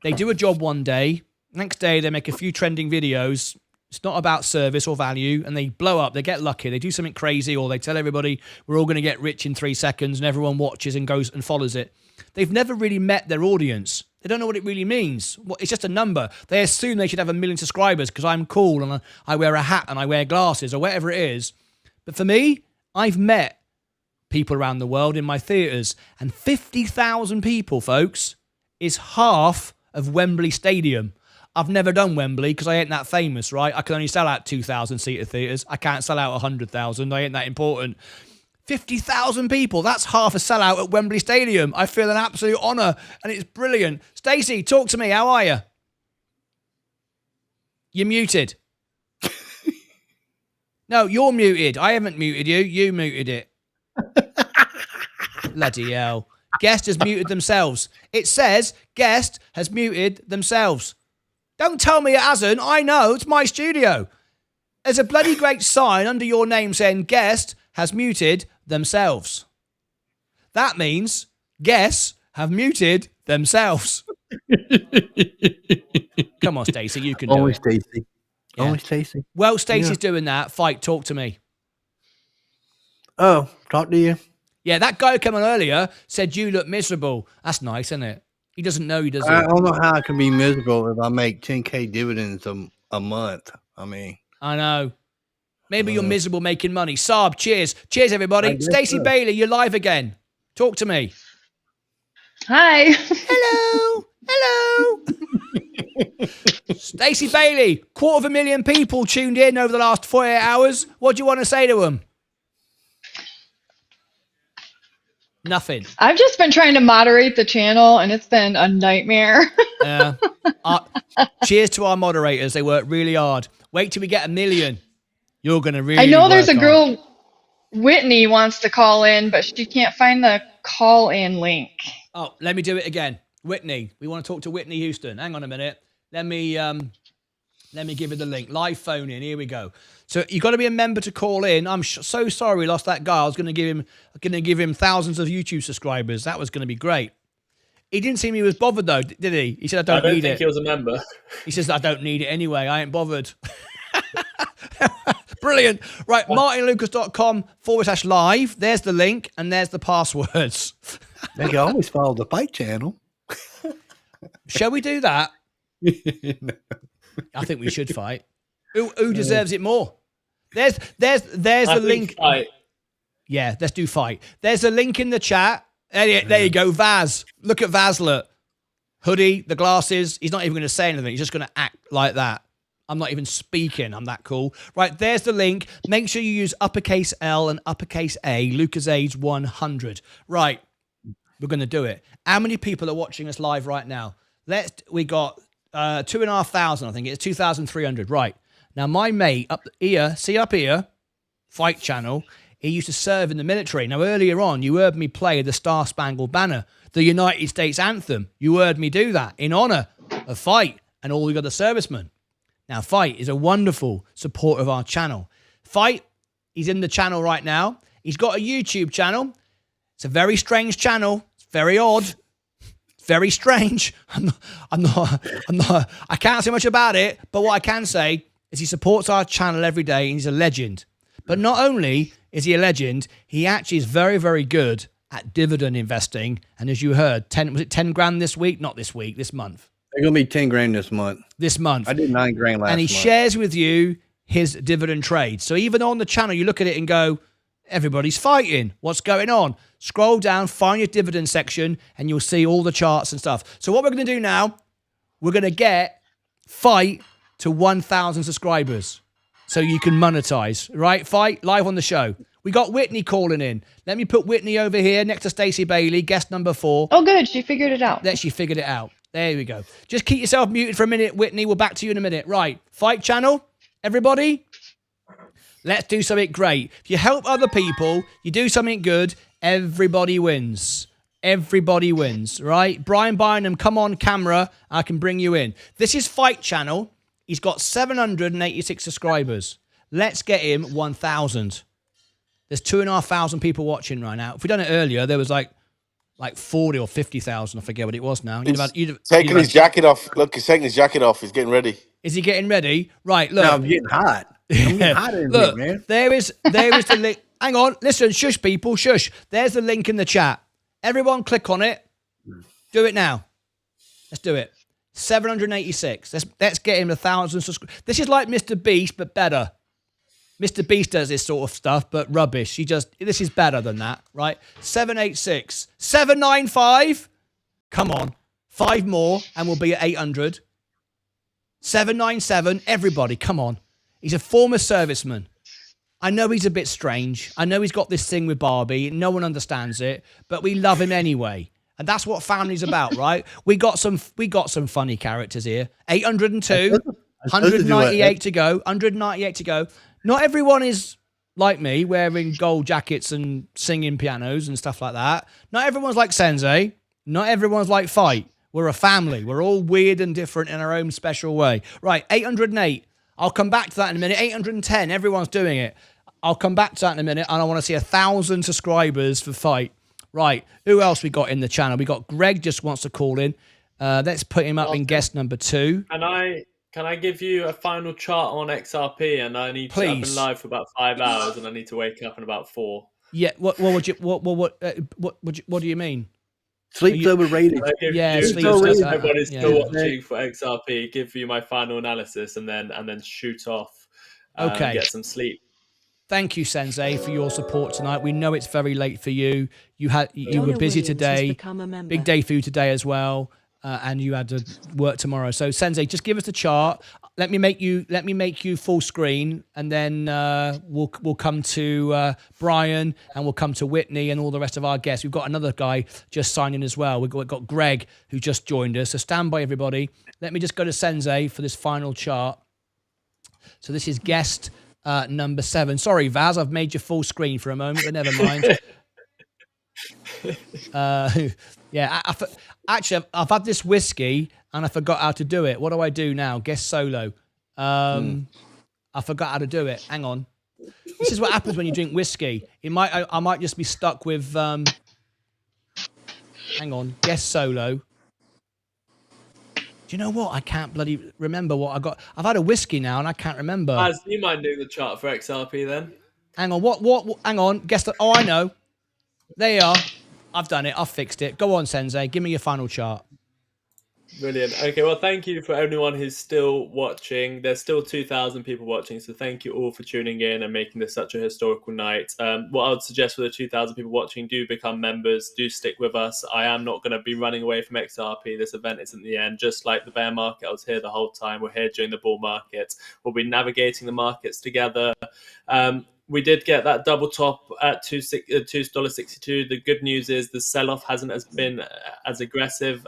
They do a job one day. Next day, they make a few trending videos. It's not about service or value, and they blow up. They get lucky. They do something crazy, or they tell everybody we're all going to get rich in 3 seconds, and everyone watches and goes and follows it. They've never really met their audience. They don't know what it really means. It's just a number. They assume they should have 1 million subscribers because I'm cool and I wear a hat and I wear glasses or whatever it is. But for me, I've met people around the world in my theatres, and 50,000 people, folks, is half of Wembley Stadium. I've never done Wembley because I ain't that famous, right? I can only sell out 2,000-seater theatres. I can't sell out 100,000. I ain't that important. 50,000 people. That's half a sellout at Wembley Stadium. I feel an absolute honour, and it's brilliant. Stacey, talk to me. How are you? You're muted. No, you're muted. I haven't muted you. You muted it. Bloody hell. Guest has muted themselves. It says guest has muted themselves. Don't tell me it hasn't. I know. It's my studio. There's a bloody great sign under your name saying guest has muted themselves. That means guests have muted themselves. Come on, Stacey. You can do Only it. Stacey. Yeah. Only Stacey. Well, Stacey's doing that. Fight, talk to me. Oh, talk to you. Yeah, that guy who came on earlier said you look miserable. That's nice, isn't it? He doesn't know he doesn't. I don't know how I can be miserable if I make 10K dividends a month. I mean, I know. Maybe you're miserable making money. Saab, cheers. Cheers, everybody. Stacey so. Bailey, you're live again. Talk to me. Hi. Hello. Hello. Stacey Bailey, 250,000 people tuned in over the last 48 hours. What do you want to say to them? Nothing. I've just been trying to moderate the channel, and it's been a nightmare. Cheers to our moderators. They work really hard. Wait till we get 1 million. You're going to really I know there's a work girl, Whitney, wants to call in, but she can't find the call-in link. Oh, let me do it again. Whitney. We want to talk to Whitney Houston. Hang on a minute. Let me give her the link. Live phone in. Here we go. So you got to be a member to call in. I'm so sorry we lost that guy. I was going to give him thousands of YouTube subscribers. That was going to be great. He didn't seem he was bothered though, did he? He said, I don't need it. think he was a member. He says, I don't need it anyway. I ain't bothered. Brilliant. Right, martynlucas.com/live. There's the link and there's the passwords. They can always follow the fight channel. Shall we do that? I think we should fight. Who deserves it more? There's the link. Fight. Yeah, let's do fight. There's a link in the chat. There you go, Vaz. Look at Vazlet. Hoodie, the glasses. He's not even going to say anything. He's just going to act like that. I'm not even speaking. I'm that cool. Right, there's the link. Make sure you use uppercase L and uppercase A. Lucas Age 100. Right, we're going to do it. How many people are watching us live right now? We got 2,500. I think it's 2,300. Right now, my mate up here, see up here, Fight Channel. He used to serve in the military. Now, earlier on, you heard me play the Star Spangled Banner, the United States anthem. You heard me do that in honor of Fight and all the other servicemen. Now, Fight is a wonderful supporter of our channel. Fight, he's in the channel right now. He's got a YouTube channel. It's a very strange channel. It's very odd. It's very strange. I can't say much about it, but what I can say is he supports our channel every day and he's a legend. But not only is he a legend, he actually is very, very good at dividend investing. And as you heard, 10 grand this week? Not this week, this month. They're going to be 10 grand this month. This month. I did 9 grand last month. And he shares with you his dividend trades. So even on the channel, you look at it and go, everybody's fighting. What's going on? Scroll down, find your dividend section, and you'll see all the charts and stuff. So what we're going to do now, we're going to get Fight to 1,000 subscribers so you can monetize, right? Fight, live on the show. We got Whitney calling in. Let me put Whitney over here next to Stacey Bailey, guest number 4. Oh, good. She figured it out. She figured it out. There we go. Just keep yourself muted for a minute, Whitney. We'll back to you in a minute. Right. Fight channel, everybody. Let's do something great. If you help other people, you do something good, everybody wins. Everybody wins, right? Brian Bynum, come on camera. I can bring you in. This is Fight channel. He's got 786 subscribers. Let's get him 1,000. There's 2,500 people watching right now. If we'd done it earlier, there was like 40 or 50,000. I forget what it was now. Taking his jacket off. Look, he's taking his jacket off. He's getting ready. Is he getting ready? Right, look. No, I'm getting hot. I'm getting hot in look, here, man. there is the link. Hang on. Listen, shush, people. Shush. There's the link in the chat. Everyone click on it. Do it now. Let's do it. 786. Let's get him 1,000 subscribers. This is like Mr. Beast, but better. Mr. Beast does this sort of stuff, but rubbish. This is better than that, right? 786. 795. Come on. 5 more, and we'll be at 800. 797. Everybody, come on. He's a former serviceman. I know he's a bit strange. I know he's got this thing with Barbie. No one understands it, but we love him anyway. And that's what family's about, right? We got some funny characters here. 802. 198 to go. 198 to go. Not everyone is like me, wearing gold jackets and singing pianos and stuff like that. Not everyone's like Sensei. Not everyone's like Fight. We're a family. We're all weird and different in our own special way. Right, 808. I'll come back to that in a minute. 810. Everyone's doing it. I'll come back to that in a minute, and I want to see 1,000 subscribers for Fight. Right, who else we got in the channel? We got Greg just wants to call in. Let's put him up in guest number 2. Can I give you a final chart on XRP? And I need to. I've been live for about 5 hours, and I need to wake up in about 4. Yeah. What do you mean? Sleep's overrated. Yeah, sleep's overrated. Everybody's still watching for XRP. Give you my final analysis, and then shoot off. Okay. Get some sleep. Thank you, Sensei, for your support tonight. We know it's very late for you. You were busy today. Big day for you today as well. And you had to work tomorrow. So Sensei, just give us the chart. Let me make you full screen, and then we'll come to Brian, and we'll come to Whitney and all the rest of our guests. We've got another guy just signing as well. We've got Greg who just joined us. So stand by, everybody. Let me just go to Sensei for this final chart. So this is guest number 7. Sorry, Vaz, I've made you full screen for a moment, but never mind. Yeah, actually, I've had this whiskey and I forgot how to do it. What do I do now? Guest solo. I forgot how to do it. Hang on. This is what happens when you drink whiskey. I might just be stuck with. Hang on. Guest solo. Do you know what? I can't bloody remember what I got. I've had a whiskey now and I can't remember. Az, do you mind doing the chart for XRP then? Hang on, what hang on, guess that. Oh, I know. There you are. I've done it. I've fixed it. Go on, Sensei. Give me your final chart. Brilliant. Okay, well, thank you for everyone who's still watching. There's still 2,000 people watching, so thank you all for tuning in and making this such a historical night. What I would suggest for the 2,000 people watching, do become members, do stick with us. I am not going to be running away from XRP. This event isn't the end. Just like the bear market, I was here the whole time. We're here during the bull market. We'll be navigating the markets together. We did get that double top at $2.62. The good news is the sell-off hasn't been as aggressive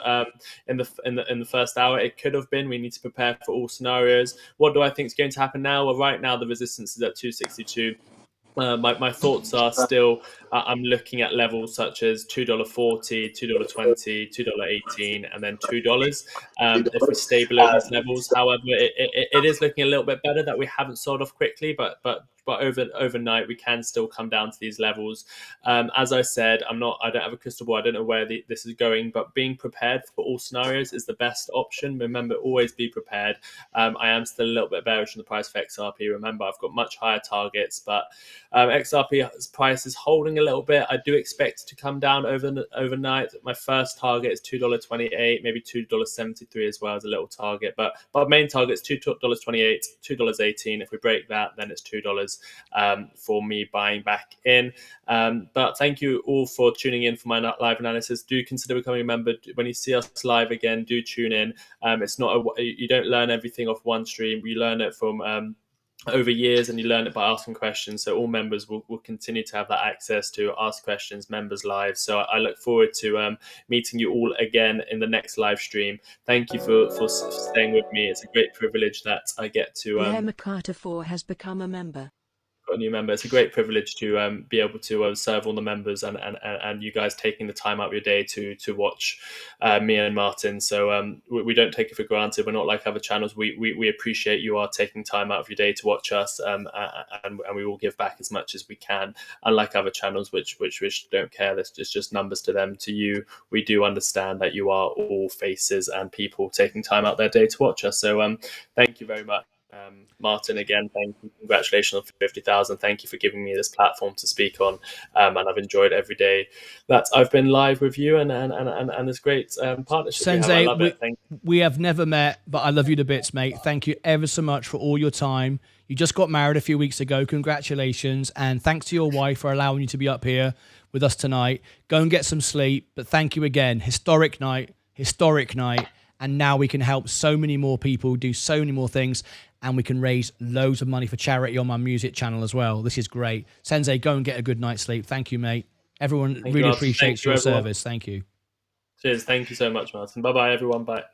in the first hour. It could have been. We need to prepare for all scenarios. What do I think is going to happen now? Well, right now the resistance is at 262. My thoughts are still I'm looking at levels such as $2.40, $2.20, $2.18, and then $2. If we stay below these levels, however, it is looking a little bit better that we haven't sold off quickly, but overnight we can still come down to these levels. As I said, I don't have a crystal ball. I don't know where this is going, but being prepared for all scenarios is the best option. Remember, always be prepared. I am still a little bit bearish on the price of XRP. Remember, I've got much higher targets, but XRP's price is holding a little bit. I do expect it to come down overnight. My first target is $2.28, maybe $2.73 as well as a little target, but my main target is $2.28, $2.18. If we break that, then it's $2 for me buying back in. But thank you all for tuning in for my live analysis. Do consider becoming a member. When you see us live again, do tune in. It's not you don't learn everything off one stream. You learn it from over years, and you learn it by asking questions. So all members will continue to have that access to ask questions, members live. So I look forward to meeting you all again in the next live stream. Thank you for staying with me. It's a great privilege that I get to Carter 4 has become a member. got a new member. It's a great privilege to be able to serve all the members and you guys taking the time out of your day to watch me and Martyn. So we don't take it for granted. We're not like other channels. We appreciate you are taking time out of your day to watch us, and we will give back as much as we can. Unlike other channels, which don't care, it's just numbers to them. To you, we do understand that you are all faces and people taking time out their day to watch us. So thank you very much. Martyn, again, thank you. Congratulations on 50,000. Thank you for giving me this platform to speak on, and I've enjoyed every day that I've been live with you, and this great partnership. Sensei, I love it. Thank you. We have never met, but I love you to bits, mate. Thank you ever so much for all your time. You just got married a few weeks ago. Congratulations, and thanks to your wife for allowing you to be up here with us tonight. Go and get some sleep, but thank you again. Historic night, and now we can help so many more people, do so many more things, and we can raise loads of money for charity on my music channel as well. This is great. Sensei, go and get a good night's sleep. Thank you, mate. Everyone really appreciates your service. Thank you. Cheers. Thank you so much, Martyn. Bye-bye, everyone. Bye.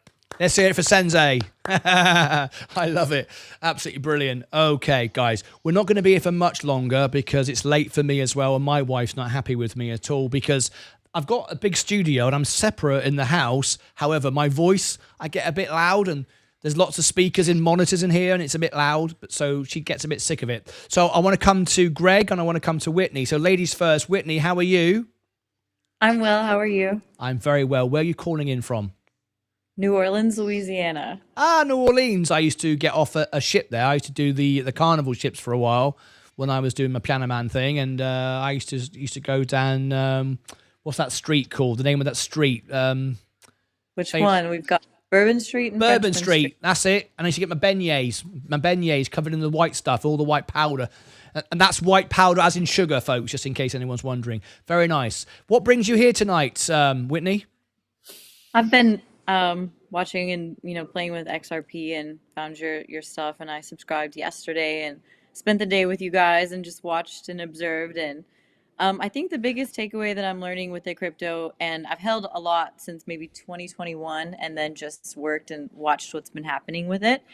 Let's hear it for Sensei. I love it. Absolutely brilliant. Okay, guys, we're not going to be here for much longer because it's late for me as well, and my wife's not happy with me at all because I've got a big studio and I'm separate in the house. However, my voice, I get a bit loud, and there's lots of speakers and monitors in here and it's a bit loud, but so she gets a bit sick of it. So I want to come to Greg and I want to come to Whitney. So ladies first. Whitney, how are you? I'm well. How are you? I'm very well. Where are you calling in from? New Orleans, Louisiana. Ah, New Orleans. I used to get off a ship there. I used to do the carnival ships for a while when I was doing my Piano Man thing, and I used to go down. What's that street called? The name of that street? Which one? We've got Bourbon Street and Bourbon Street. That's it. And I used to get my beignets covered in the white stuff, all the white powder. And that's white powder as in sugar, folks, just in case anyone's wondering. Very nice. What brings you here tonight, Whitney? I've been watching and playing with XRP and found your stuff, and I subscribed yesterday and spent the day with you guys and just watched and observed. And I think the biggest takeaway that I'm learning with the crypto, and I've held a lot since maybe 2021 and then just worked and watched what's been happening with it,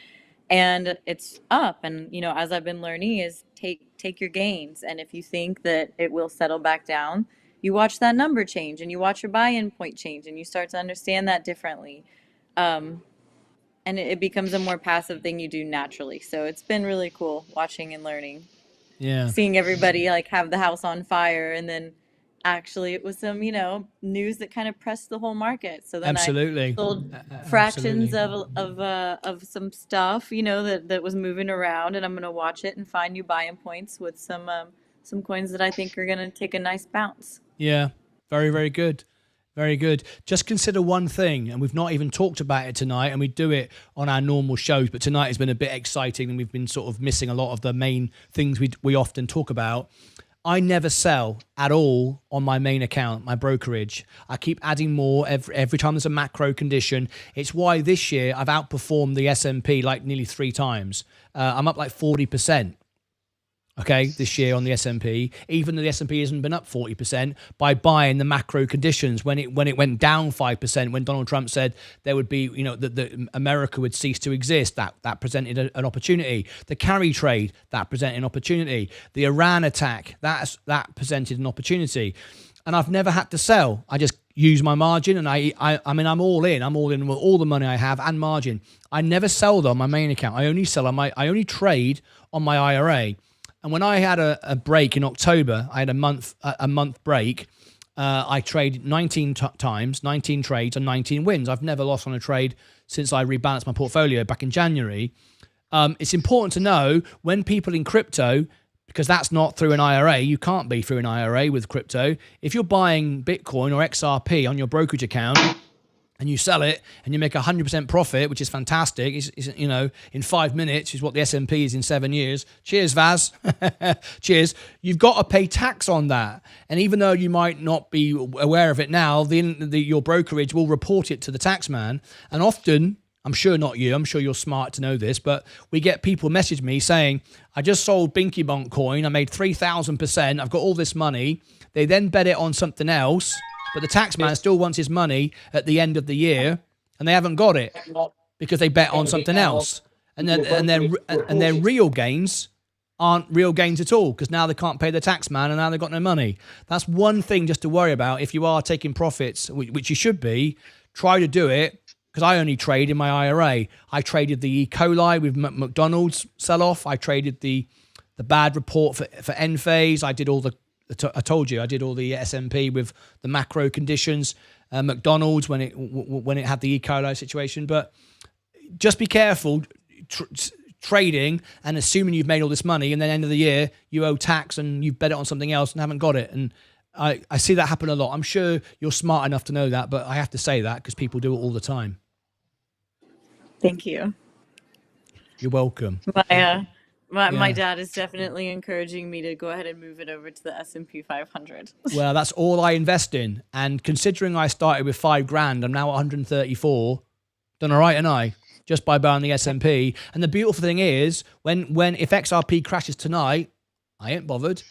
and it's up. And as I've been learning is take your gains, and if you think that it will settle back down, you watch that number change and you watch your buy-in point change and you start to understand that differently, and it becomes a more passive thing you do naturally. So it's been really cool watching and learning. Yeah, seeing everybody like have the house on fire and then actually it was some, news that kind of pressed the whole market. So then Absolutely. I sold Absolutely. fractions of some stuff, that was moving around, and I'm gonna watch it and find new buying points with some coins that I think are gonna take a nice bounce. Yeah, very, very good. Very good. Just consider one thing, and we've not even talked about it tonight, and we do it on our normal shows, but tonight has been a bit exciting, and we've been sort of missing a lot of the main things we often talk about. I never sell at all on my main account, my brokerage. I keep adding more every time there's a macro condition. It's why this year I've outperformed the S&P like nearly 3 times. I'm up like 40%. Okay, this year on the S&P, even though the S&P hasn't been up 40%, by buying the macro conditions when it went down 5%, when Donald Trump said there would be, that America would cease to exist, that presented an opportunity. The carry trade, that presented an opportunity. The Iran attack, that presented an opportunity. And I've never had to sell. I just use my margin, and I'm all in. I'm all in with all the money I have and margin. I never sell on my main account. I only trade on my IRA. And when I had a break in October, I had a month break. I traded 19 times, 19 trades and 19 wins. I've never lost on a trade since I rebalanced my portfolio back in January. It's important to know when people in crypto, because that's not through an IRA. You can't be through an IRA with crypto. If you're buying Bitcoin or XRP on your brokerage account, and you sell it and you make 100% profit, which is fantastic. In 5 minutes is what the S&P is in 7 years. Cheers, Vaz. Cheers. You've got to pay tax on that. And even though you might not be aware of it now, your brokerage will report it to the tax man. And often, I'm sure not you, I'm sure you're smart to know this, but we get people message me saying, I just sold Binky Bonk coin. I made 3,000%. I've got all this money. They then bet it on something else. But the tax man still wants his money at the end of the year, and they haven't got it because they bet on something else. And their real gains aren't real gains at all, because now they can't pay the tax man, and now they've got no money. That's one thing just to worry about. If you are taking profits, which you should be, try to do it, because I only trade in my IRA. I traded the E. coli with McDonald's sell-off. I traded the bad report for Enphase. I did all I told you I did all the S&P with the macro conditions, McDonald's when it had the E. coli situation. But just be careful trading and assuming you've made all this money, and then end of the year you owe tax and you've bet it on something else and haven't got it. And I see that happen a lot. I'm sure you're smart enough to know that, but I have to say that because people do it all the time. Thank you. You're welcome. My dad is definitely encouraging me to go ahead and move it over to the S&P 500. Well, that's all I invest in. And considering I started with $5,000, I'm now at 134. Done all right, and I just by buying the S&P. And the beautiful thing is, if XRP crashes tonight, I ain't bothered.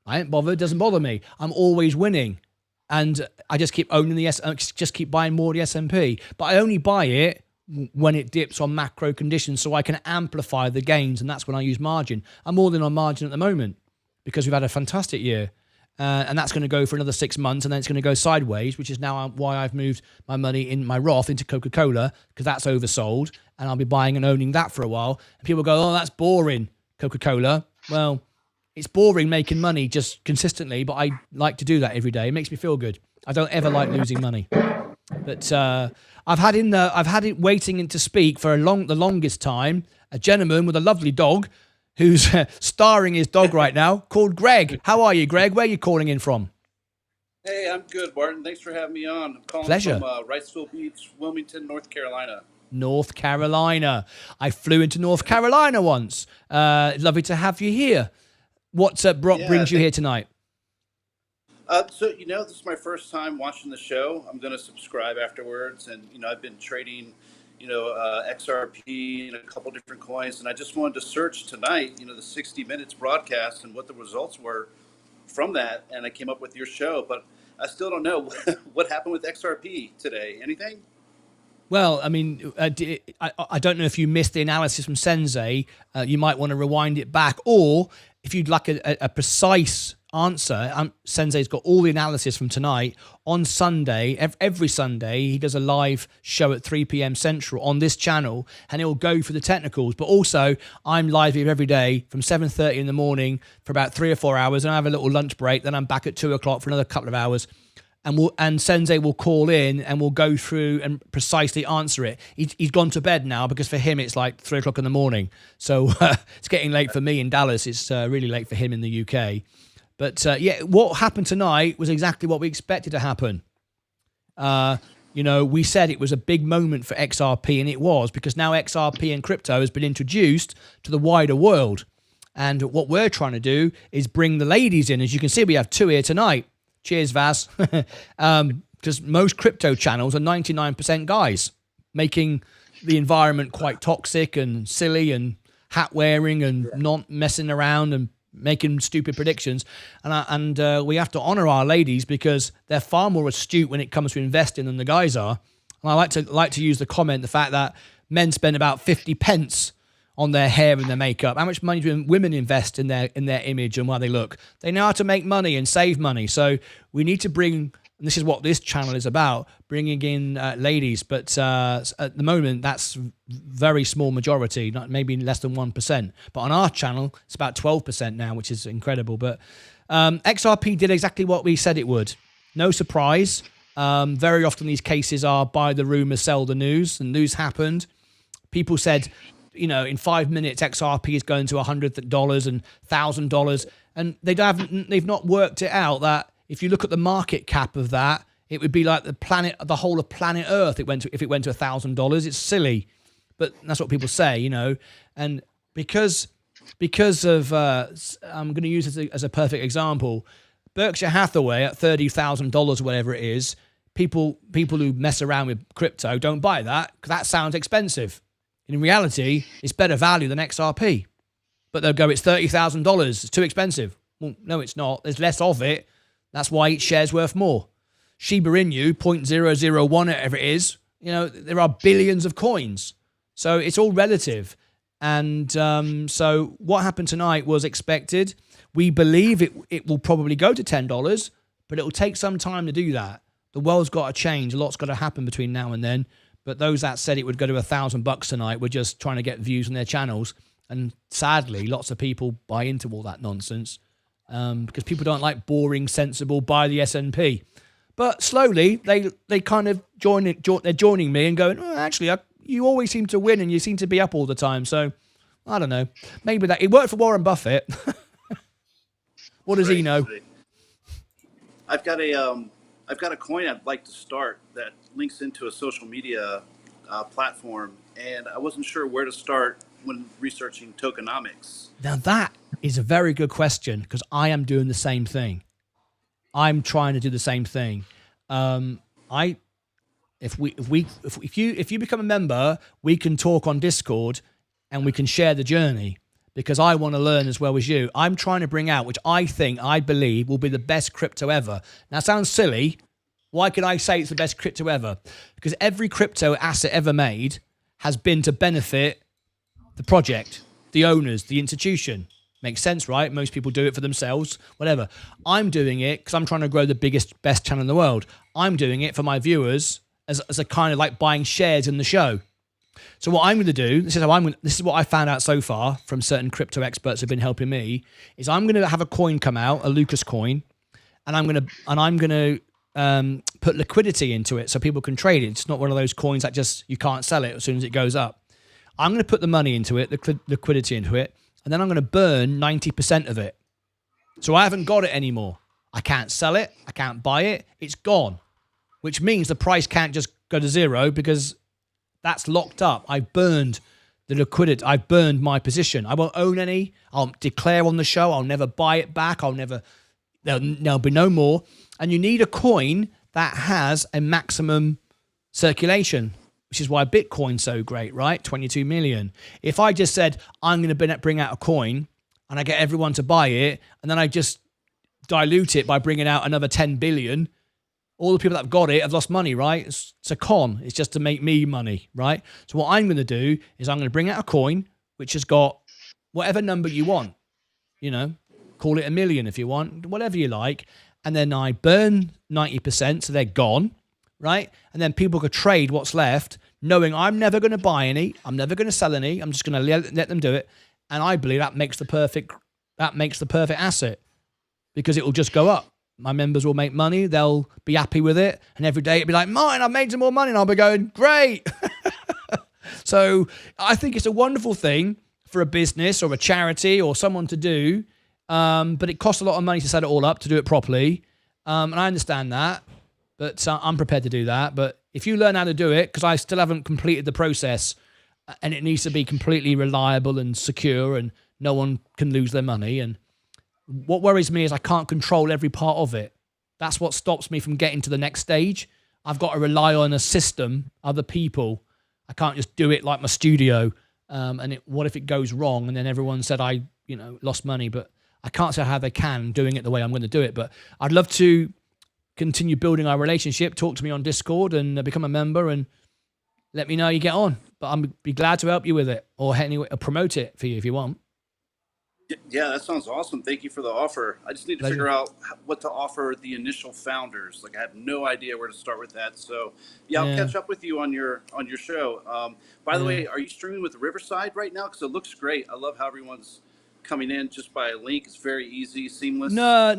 Doesn't bother me. I'm always winning, and I just keep owning just keep buying more of the S&P. But I only buy it when it dips on macro conditions, so I can amplify the gains, and that's when I use margin. I'm all in on margin at the moment because we've had a fantastic year, and that's going to go for another 6 months, and then it's going to go sideways, which is now why I've moved my money in my Roth into Coca-Cola, because that's oversold, and I'll be buying and owning that for a while. And people go, "Oh, that's boring, Coca-Cola." Well, it's boring making money just consistently, but I like to do that every day. It makes me feel good. I don't ever like losing money. But I've had it waiting in to speak for the longest time. A gentleman with a lovely dog, who's starring his dog right now, called Greg. How are you, Greg? Where are you calling in from? Hey, I'm good, Martin. Thanks for having me on. I'm calling Pleasure. from Wrightsville Beach, Wilmington, North Carolina. North Carolina. I flew into North Carolina once. Lovely to have you here. What's brings you here tonight? So, this is my first time watching the show. I'm going to subscribe afterwards. And, I've been trading, XRP and a couple different coins. And I just wanted to search tonight, the 60 Minutes broadcast and what the results were from that. And I came up with your show. But I still don't know what happened with XRP today. Anything? Well, I mean, I don't know if you missed the analysis from Sensei. You might want to rewind it back. Or if you'd like a precise answer. Sensei's got all the analysis from tonight. On Sunday, every Sunday, he does a live show at 3 p.m. Central on this channel, and he'll go for the technicals. But also, I'm live here every day from 7:30 in the morning for about 3 or 4 hours, and I have a little lunch break. Then I'm back at 2 o'clock for another couple of hours. And Sensei will call in and we'll go through and precisely answer it. He's gone to bed now because for him it's like 3 o'clock in the morning. So it's getting late for me in Dallas. It's really late for him in the UK. But yeah, what happened tonight was exactly what we expected to happen. We said it was a big moment for XRP, and it was, because now XRP and crypto has been introduced to the wider world. And what we're trying to do is bring the ladies in. As you can see, we have 2 here tonight. Cheers, Vaz. Because most crypto channels are 99% guys, making the environment quite toxic and silly and hat wearing and not messing around and making stupid predictions. And we have to honor our ladies because they're far more astute when it comes to investing than the guys are. And I like to use the comment, the fact that men spend about 50 pence on their hair and their makeup. How much money do women invest in their image and how they look? They know how to make money and save money. So we need to bring, and this is what this channel is about, bringing in ladies. But at the moment, that's very small majority, not maybe less than 1%. But on our channel, it's about 12% now, which is incredible. But XRP did exactly what we said it would. No surprise. Very often these cases are buy the rumor, sell the news, and news happened. People said, in 5 minutes, XRP is going to $100 and $1,000, and they've not worked it out that if you look at the market cap of that, it would be like the whole of planet Earth. If it went to $1,000, it's silly, but that's what people say, And because of, I'm going to use it as a perfect example, Berkshire Hathaway at $30,000 or whatever it is, people who mess around with crypto don't buy that because that sounds expensive. In reality, it's better value than XRP. But they'll go, it's $30,000. It's too expensive. Well, no, it's not. There's less of it. That's why each share's worth more. Shiba Inu, 0.001, whatever it is, there are billions of coins. So it's all relative. And so what happened tonight was expected. We believe it will probably go to $10, but it will take some time to do that. The world's got to change. A lot's got to happen between now and then. But those that said it would go to $1,000 tonight were just trying to get views on their channels. And sadly, lots of people buy into all that nonsense because people don't like boring, sensible, buy the S&P. But slowly, they kind of they're joining me and going, oh, actually, you always seem to win and you seem to be up all the time. So, I don't know. Maybe it worked for Warren Buffett. What does he know? I've got a coin I'd like to start that links into a social media platform, and I wasn't sure where to start when researching tokenomics. Now that is a very good question because I am doing the same thing. I'm trying to do the same thing. If you become a member, we can talk on Discord and we can share the journey because I want to learn as well as you. I'm trying to bring out, which I believe will be the best crypto ever. Now it sounds silly. Why can I say it's the best crypto ever? Because every crypto asset ever made has been to benefit the project, the owners, the institution. Makes sense, right? Most people do it for themselves, whatever. I'm doing it because I'm trying to grow the best channel in the world. I'm doing it for my viewers as a kind of like buying shares in the show. So what I'm going to do, this is what I found out so far from certain crypto experts who've been helping me, is I'm going to have a coin come out, a Lucas coin, and I'm going to put liquidity into it so people can trade it. It's not one of those coins that just you can't sell it as soon as it goes up. I'm going to put the money into it, the liquidity into it, and then I'm going to burn 90% of it. So I haven't got it anymore. I can't sell it. I can't buy it. It's gone, which means the price can't just go to zero because that's locked up. I burned the liquidity. I burned my position. I won't own any. I'll declare on the show. I'll never buy it back. There'll be no more. And you need a coin that has a maximum circulation, which is why Bitcoin's so great, right? 22 million. If I just said, I'm going to bring out a coin and I get everyone to buy it, and then I just dilute it by bringing out another 10 billion, all the people that have got it have lost money, right? It's a con. It's just to make me money, right? So what I'm going to do is I'm going to bring out a coin which has got whatever number you want, call it 1 million if you want, whatever you like. And then I burn 90%, so they're gone, right? And then people could trade what's left, knowing I'm never going to buy any, I'm never going to sell any, I'm just going to let them do it. And I believe that makes the perfect asset, because it will just go up. My members will make money, they'll be happy with it, and every day it'll be like, mine, I've made some more money, and I'll be going, great. So I think it's a wonderful thing for a business or a charity or someone to do. But it costs a lot of money to set it all up, to do it properly. And I understand that, but I'm prepared to do that. But if you learn how to do it, because I still haven't completed the process, and it needs to be completely reliable and secure, and no one can lose their money. And what worries me is I can't control every part of it. That's what stops me from getting to the next stage. I've got to rely on a system, other people. I can't just do it like my studio. What if it goes wrong? And then everyone said I lost money, but I can't say how they can doing it the way I'm going to do it. But I'd love to continue building our relationship. Talk to me on Discord and become a member, and let me know how you get on. But I'm be glad to help you with it, or promote it for you if you want. Yeah, that sounds awesome. Thank you for the offer. I just need to figure out what to offer the initial founders. Like, I have no idea where to start with that. So I'll catch up with you on your show. By the way, are you streaming with Riverside right now? Because it looks great. I love how everyone's coming in just by a link. It's very easy, seamless. No.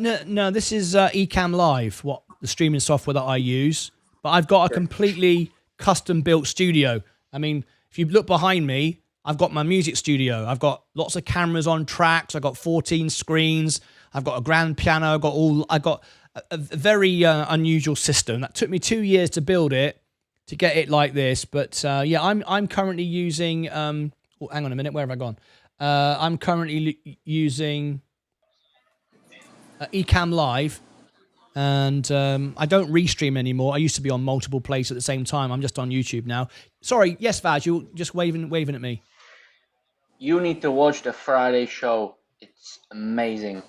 This is Ecamm Live, the streaming software that I use. But I've got a completely custom-built studio. I mean, if you look behind me, I've got my music studio. I've got lots of cameras on tracks. I've got 14 screens. I've got a grand piano. I've got a very unusual system that took me 2 years to build it, to get it like this. But I'm currently using. Hang on a minute. Where have I gone? I'm currently using Ecamm Live, and I don't restream anymore. I used to be on multiple places at the same time. I'm just on YouTube now. Sorry, yes, Vaz, you're just waving at me. You need to watch the Friday show. It's amazing.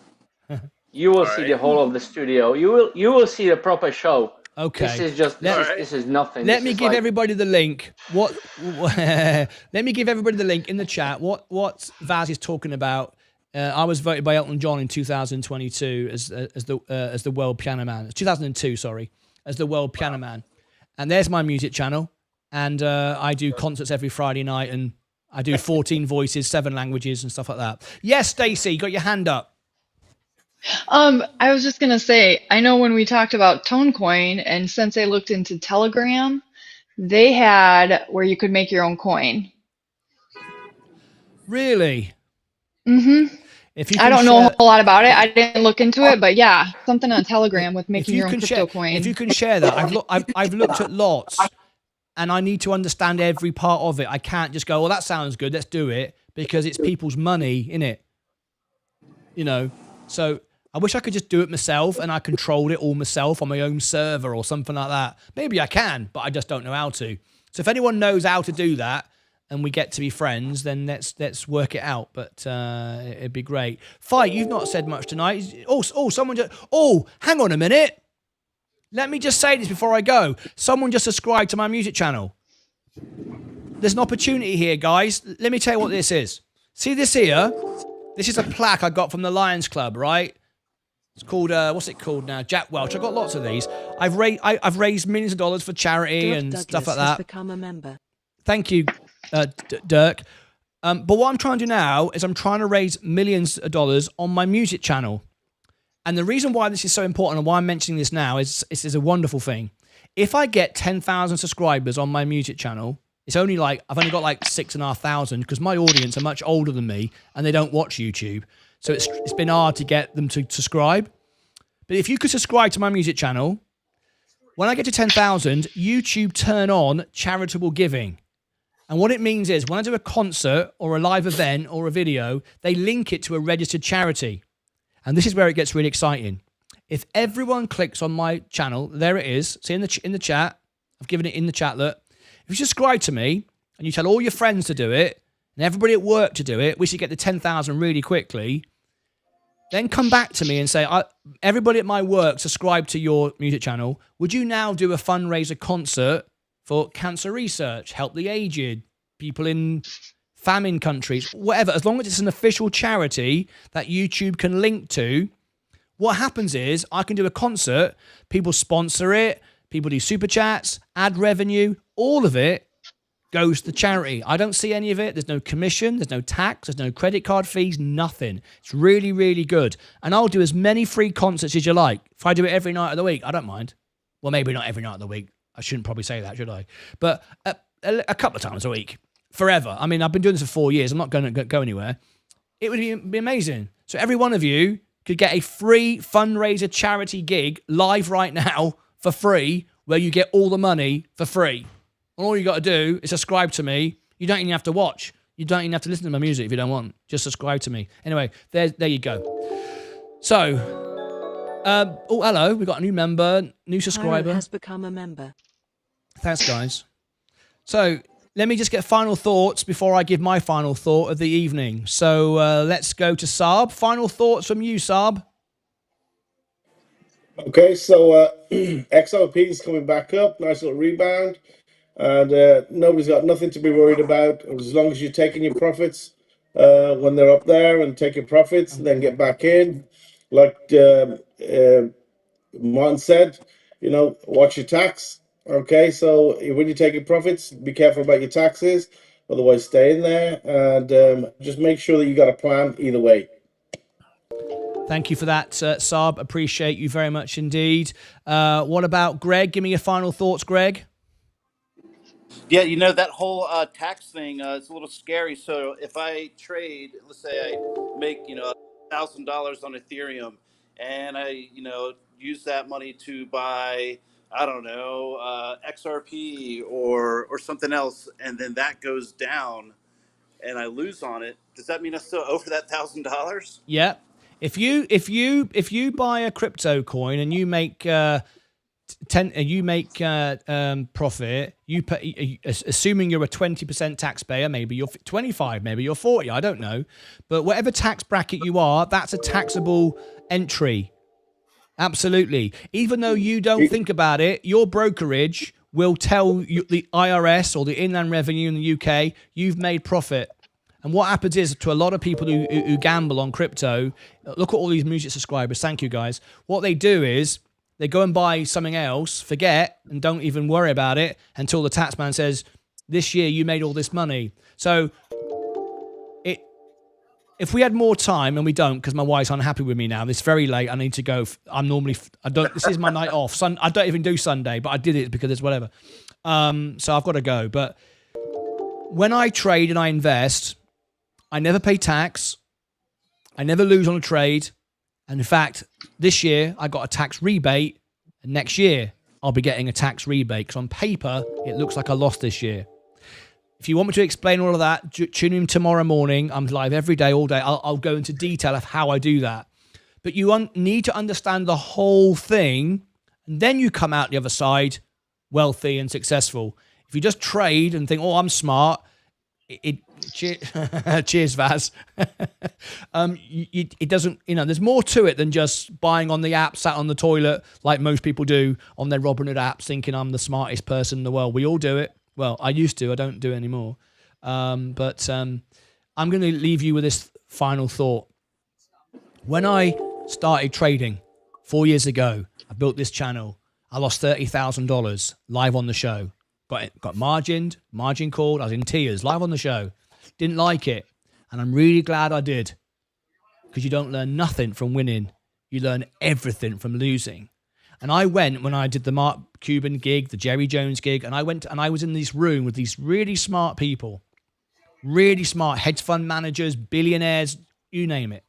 You will see the whole of the studio. You will see the proper show. Okay. This is just this is nothing. Let me give everybody the link. Let me give everybody the link in the chat. What Vaz is talking about. I was voted by Elton John in 2022 as the world piano man. 2002, sorry, as the world piano man. And there's my music channel. And I do concerts every Friday night, and I do 14 voices, 7 languages, and stuff like that. Yes, Stacey, you got your hand up. I was just gonna say, I know when we talked about Tonecoin, and since I looked into Telegram, they had where you could make your own coin. Really? Mm-hmm. I don't know a whole lot about it. I didn't look into it, but yeah, something on Telegram with making your own crypto coin. If you can share that, I've looked at lots, and I need to understand every part of it. I can't just go, well, that sounds good, let's do it, because it's people's money, innit? So I wish I could just do it myself, and I controlled it all myself on my own server or something like that. Maybe I can, but I just don't know how to. So if anyone knows how to do that, and we get to be friends, then let's work it out. But it'd be great. Fight, you've not said much tonight. Someone just... Oh, hang on a minute. Let me just say this before I go. Someone just subscribed to my music channel. There's an opportunity here, guys. Let me tell you what this is. See this here? This is a plaque I got from the Lions Club, right? It's called, what's it called now? Jack Welch. I've got lots of these. I've raised millions of dollars for charity and stuff like that. Has become a member. Thank you, Dirk. But what I'm trying to do now is I'm trying to raise millions of dollars on my music channel. And the reason why this is so important and why I'm mentioning this now is this is a wonderful thing. If I get 10,000 subscribers on my music channel, I've only got like 6,500 because my audience are much older than me and they don't watch YouTube. So it's been hard to get them to subscribe. But if you could subscribe to my music channel, when I get to 10,000, YouTube turn on charitable giving. And what it means is when I do a concert or a live event or a video, they link it to a registered charity. And this is where it gets really exciting. If everyone clicks on my channel, there it is. See in the chat. I've given it in the chat, look. If you subscribe to me and you tell all your friends to do it and everybody at work to do it, we should get to 10,000 really quickly. Then come back to me and say, everybody at my work subscribe to your music channel. Would you now do a fundraiser concert for cancer research, help the aged, people in famine countries, whatever, as long as it's an official charity that YouTube can link to, what happens is I can do a concert, people sponsor it, people do super chats, ad revenue, all of it goes to the charity. I don't see any of it. There's no commission, there's no tax, there's no credit card fees, nothing. It's really, really good. And I'll do as many free concerts as you like. If I do it every night of the week, I don't mind. Well, maybe not every night of the week. I shouldn't probably say that, should I? But a couple of times a week, forever. I mean, I've been doing this for 4 years. I'm not going to go anywhere. It would be amazing. So every one of you could get a free fundraiser charity gig live right now for free, where you get all the money for free. And all you got to do is subscribe to me. You don't even have to watch. You don't even have to listen to my music if you don't want. Just subscribe to me. Anyway, there you go. So, oh, hello. We've got a new member, new subscriber. Tyro has become a member. Thanks, guys. So, let me just get final thoughts before I give my final thought of the evening. So, let's go to Saab. Final thoughts from you, Saab. Okay, so XRP is coming back up. Nice little rebound. And nobody's got nothing to be worried about as long as you're taking your profits when they're up there, and take your profits and then get back in. Like Martin said, watch your tax. Okay, so when you're taking profits, be careful about your taxes. Otherwise, stay in there and just make sure that you got a plan either way. Thank you for that, Saab. Appreciate you very much indeed. What about Greg? Give me your final thoughts, Greg. Yeah, that whole tax thing is a little scary. So if I trade, let's say I make $1,000 on Ethereum, and I use that money to buy, I don't know, XRP or something else, and then that goes down, and I lose on it. Does that mean I still owe for that $1,000? Yeah. If you buy a crypto coin and you make profit, you pay, assuming you're a 20% taxpayer, maybe you're 25, maybe you're 40, I don't know, but whatever tax bracket you are, that's a taxable entry. Absolutely. Even though you don't think about it, your brokerage will tell you, the IRS or the Inland Revenue in the UK, you've made profit. And what happens is, to a lot of people who gamble on crypto, look at all these music subscribers, thank you guys, what they do is they go and buy something else, forget, and don't even worry about it until the taxman says, this year you made all this money. So if we had more time, and we don't because my wife's unhappy with me now, it's very late, I need to go. This is my night off. I don't even do Sunday, but I did it because it's whatever. So I've got to go. But when I trade and I invest, I never pay tax. I never lose on a trade. And in fact, this year I got a tax rebate, and next year I'll be getting a tax rebate because on paper it looks like I lost this year. If you want me to explain all of that, tune in tomorrow morning. I'm live every day, all day. I'll go into detail of how I do that. But you need to understand the whole thing, and then you come out the other side wealthy and successful. If you just trade and think, oh, I'm smart, cheers, Vaz. It doesn't, there's more to it than just buying on the app, sat on the toilet, like most people do on their Robinhood apps, thinking I'm the smartest person in the world. We all do it. Well, I used to. I don't do it anymore. But I'm going to leave you with this final thought. When I started trading 4 years ago, I built this channel. I lost $30,000 live on the show. Got margin called. I was in tears live on the show. Didn't like it. And I'm really glad I did. Because you don't learn nothing from winning. You learn everything from losing. And I went, when I did the Mark Cuban gig, the Jerry Jones gig, and I went and I was in this room with these really smart people. Really smart hedge fund managers, billionaires, you name it.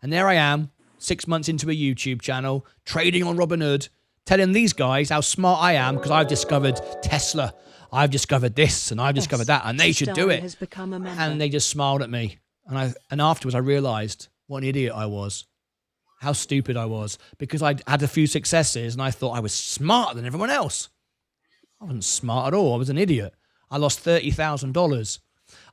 And there I am, 6 months into a YouTube channel, trading on Robinhood, telling these guys how smart I am because I've discovered Tesla. I've discovered this and I've discovered that, and they should do it. Has become a member. And they just smiled at me. And afterwards I realized what an idiot I was. How stupid I was, because I had a few successes and I thought I was smarter than everyone else. I wasn't smart at all. I was an idiot. I lost $30,000.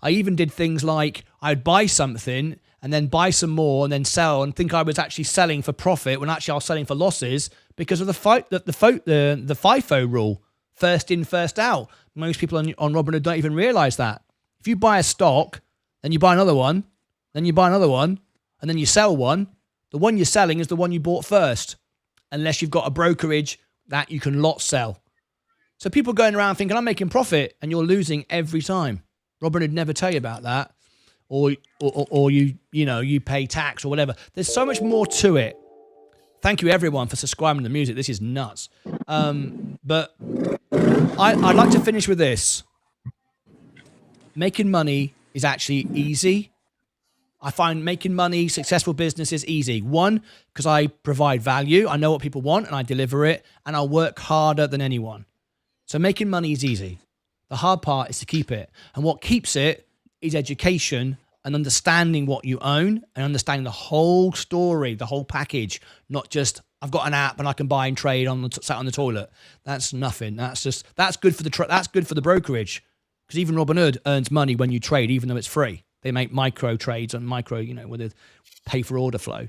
I even did things like I'd buy something and then buy some more and then sell and think I was actually selling for profit when actually I was selling for losses because of the FIFO rule, first in, first out. Most people on Robinhood don't even realize that. If you buy a stock Then you buy another one. Then you buy another one. And then you sell one. The one you're selling is the one you bought first, unless you've got a brokerage that you can lot sell. So people going around thinking, I'm making profit, and you're losing every time. Robin would never tell you about that. Or you pay tax or whatever. There's so much more to it. Thank you everyone for subscribing to the music. This is nuts. But I'd like to finish with this. Making money is actually easy. I find making money, successful business is easy. One, because I provide value. I know what people want and I deliver it, and I'll work harder than anyone. So making money is easy. The hard part is to keep it. And what keeps it is education and understanding what you own and understanding the whole story, the whole package, not just I've got an app and I can buy and trade sat on the toilet. That's nothing. That's good for that's good for the brokerage, because even Robinhood earns money when you trade, even though it's free. They make micro trades and where they pay for order flow.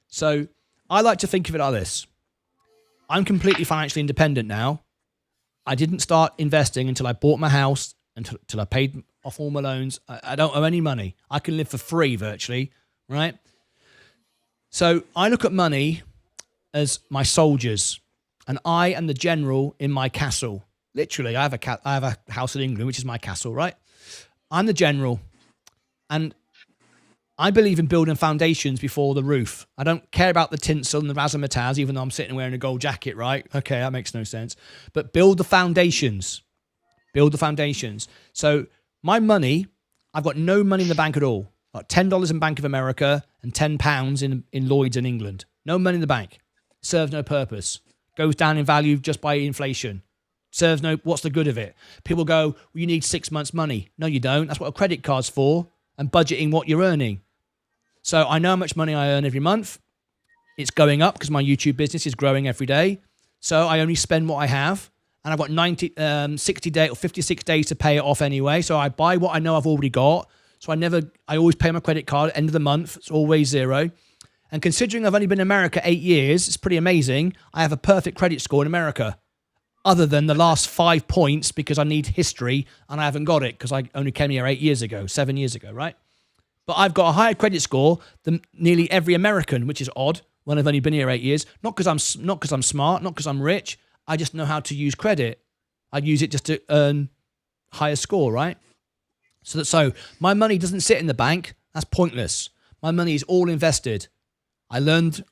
So I like to think of it like this. I'm completely financially independent now. I didn't start investing until I bought my house, until I paid off all my loans. I don't owe any money. I can live for free virtually, right? So I look at money as my soldiers, and I am the general in my castle. Literally, I have a house in England, which is my castle, right? I'm the general, and I believe in building foundations before the roof. I don't care about the tinsel and the razzmatazz, even though I'm sitting wearing a gold jacket, right? Okay, that makes no sense. But build the foundations. Build the foundations. So my money, I've got no money in the bank at all. I've got $10 in Bank of America and £10 in Lloyd's in England. No money in the bank. Serves no purpose. Goes down in value just by inflation. Serves no, what's the good of it? People go, well, you need 6 months' money. No, you don't. That's what a credit card's for, and budgeting what you're earning. So I know how much money I earn every month. It's going up because my YouTube business is growing every day. So I only spend what I have. And I've got 60 days or 56 days to pay it off anyway. So I buy what I know I've already got. So I always pay my credit card at the end of the month. It's always zero. And considering I've only been in America 8 years, it's pretty amazing. I have a perfect credit score in America, other than the last 5 points because I need history and I haven't got it because I only came here 7 years ago, right? But I've got a higher credit score than nearly every American, which is odd when I've only been here 8 years. Not because I'm smart, not because I'm rich. I just know how to use credit. I use it just to earn higher score, right? So my money doesn't sit in the bank. That's pointless. My money is all invested. I learned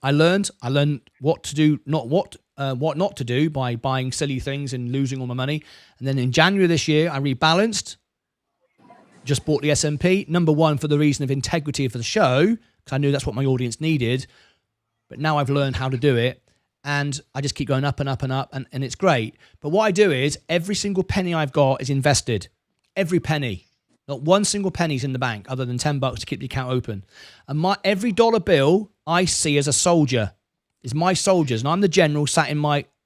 what to do, what not to do by buying silly things and losing all my money. And then in January this year, I rebalanced. Just bought the S&P, number one for the reason of integrity for the show, because I knew that's what my audience needed. But now I've learned how to do it, and I just keep going up and up and up, and it's great. But what I do is every single penny I've got is invested. Every penny. Not one single penny's in the bank other than $10 to keep the account open. And every dollar bill I see as a soldier is my soldiers, and I'm the general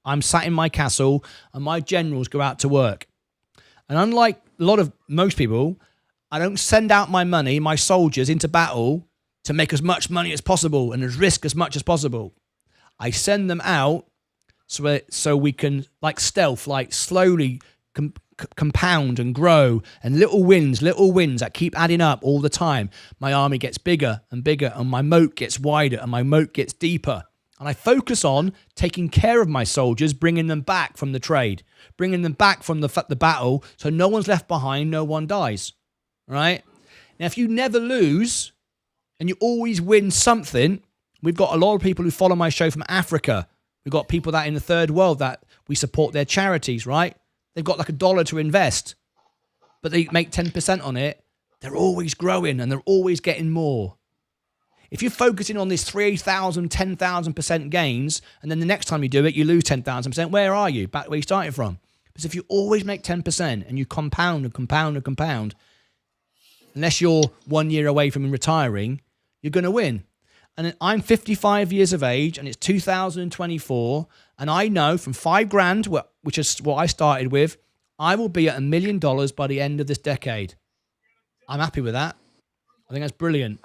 I'm sat in my castle, and my generals go out to work. And unlike most people, I don't send out my money, my soldiers, into battle to make as much money as possible and risk as much as possible. I send them out so we can, like stealth, like slowly compound and grow, and little wins that keep adding up all the time. My army gets bigger and bigger, and my moat gets wider, and my moat gets deeper. And I focus on taking care of my soldiers, bringing them back from the trade, bringing them back from the battle, so no one's left behind, no one dies. Right? Now, if you never lose and you always win something, we've got a lot of people who follow my show from Africa. We've got people that in the third world that we support their charities, right? They've got like $1 to invest, but they make 10% on it. They're always growing and they're always getting more. If you're focusing on this 3,000, 10,000% gains, and then the next time you do it, you lose 10,000%, where are you? Back where you started from. Because if you always make 10% and you compound and compound and compound, unless you're 1 year away from retiring, you're going to win. And I'm 55 years of age, and it's 2024, and I know from $5,000, which is what I started with, I will be at $1 million by the end of this decade. I'm happy with that. I think that's brilliant.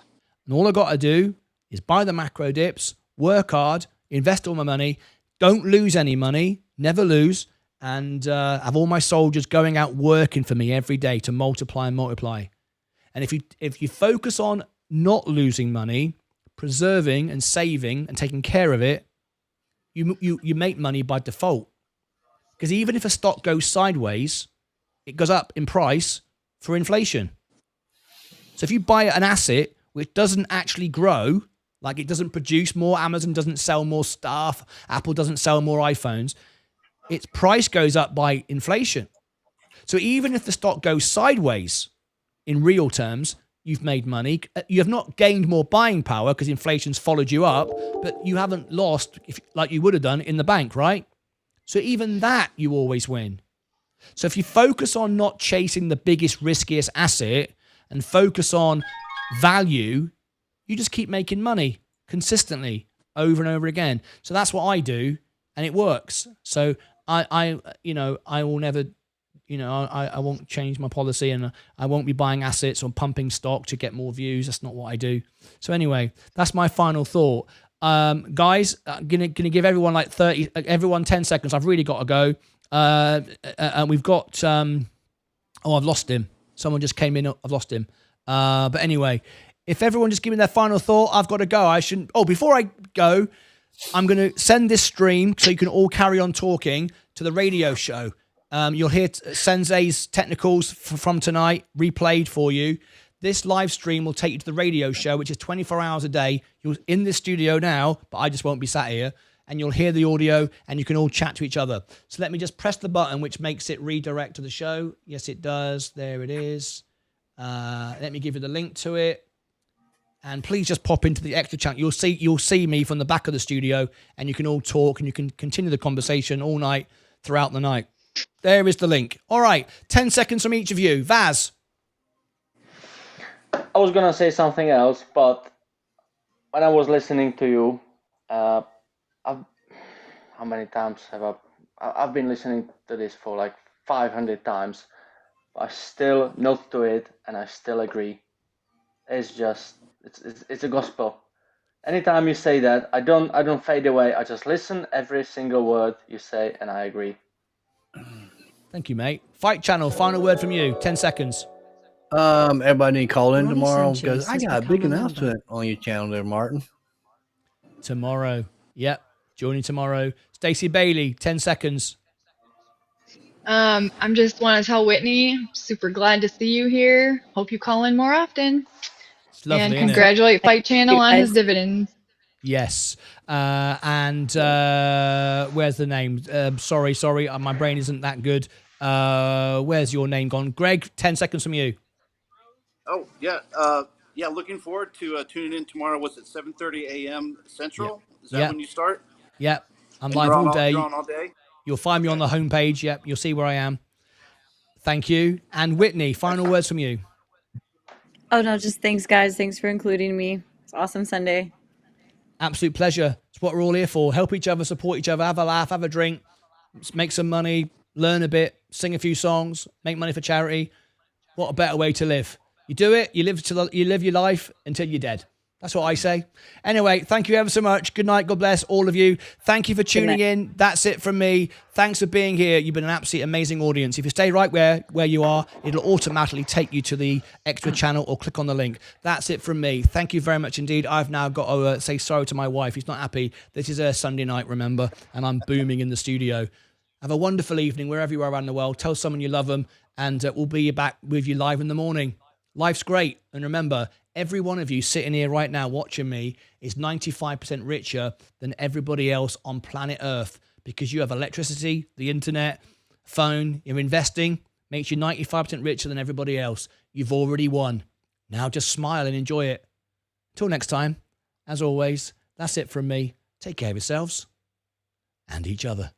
And all I got to do is buy the macro dips, work hard, invest all my money, don't lose any money, never lose, and have all my soldiers going out working for me every day to multiply and multiply. And if you focus on not losing money, preserving and saving and taking care of it, you make money by default. Because even if a stock goes sideways, it goes up in price for inflation. So if you buy an asset which doesn't actually grow, like it doesn't produce more, Amazon doesn't sell more stuff, Apple doesn't sell more iPhones, its price goes up by inflation. So even if the stock goes sideways in real terms, you've made money. You have not gained more buying power because inflation's followed you up, but you haven't lost like you would have done in the bank, right? So even that, you always win. So if you focus on not chasing the biggest, riskiest asset and focus on value, you just keep making money consistently over and over again. So that's what I do, and it works. So I will never, I won't change my policy, and I won't be buying assets or pumping stock to get more views. That's not what I do. So anyway, that's my final thought. Guys, gonna give everyone like 10 seconds. I've really got to go. And we've got I've lost him. Someone just came in. I've lost him. But anyway, if everyone just give me their final thought, I've got to go. Before I go, I'm going to send this stream so you can all carry on talking to the radio show. You'll hear Sensei's technicals from tonight replayed for you. This live stream will take you to the radio show, which is 24 hours a day. You're in this studio now, but I just won't be sat here. And you'll hear the audio, and you can all chat to each other. So let me just press the button, which makes it redirect to the show. Yes, it does. There it is. Let me give you the link to it. And please just pop into the extra channel. You'll see me from the back of the studio, and you can all talk, and you can continue the conversation all night throughout the night. There is the link. All right, 10 seconds from each of you. Vaz. I was gonna say something else, but when I was listening to you, how many times have I've been listening to this for like 500 times. I still note to it, and I still agree. It's just it's a gospel. Anytime you say that, I don't fade away. I just listen every single word you say, and I agree. Thank you, mate. Fight Channel, final word from you. 10 seconds. Everybody need to call in Ronnie tomorrow Sanchez because I has got a become big a member. announcement on your channel there, Martin. Tomorrow. Yep. Joining tomorrow. Stacey Bailey, 10 seconds. I'm just want to tell Whitney, super glad to see you here. Hope you call in more often. It's lovely, And isn't it? congratulate Fight Channel on his guys. dividends. Yes. And where's the name? Sorry. My brain isn't that good. Where's your name gone? Greg, 10 seconds from you. Oh, yeah. Yeah, looking forward to tuning in tomorrow. What's it, 7:30 a.m. Central? Yep. Is that Yep. when you start? Yep. I'm And live all day. You're on all day? You'll find me on the homepage. Yep. You'll see where I am. Thank you. And Whitney, final words from you. Oh, no, just thanks, guys. Thanks for including me. It's awesome Sunday. Absolute pleasure. It's what we're all here for. Help each other, support each other, have a laugh, have a drink, make some money, learn a bit, sing a few songs, make money for charity. What a better way to live. You do it, you live your life until you're dead. That's what I say. Anyway, thank you ever so much. Good night. God bless all of you. Thank you for tuning in. That's it from me. Thanks for being here. You've been an absolutely amazing audience. If you stay right where you are, it'll automatically take you to the extra channel or click on the link. That's it from me. Thank you very much indeed. I've now got to say sorry to my wife. Who's not happy. This is her Sunday night, remember, and I'm booming in the studio. Have a wonderful evening wherever you are around the world. Tell someone you love them, and we'll be back with you live in the morning. Life's great. And remember, every one of you sitting here right now watching me is 95% richer than everybody else on planet Earth because you have electricity, the internet, phone, you're investing, makes you 95% richer than everybody else. You've already won. Now just smile and enjoy it. Till next time, as always, that's it from me. Take care of yourselves and each other.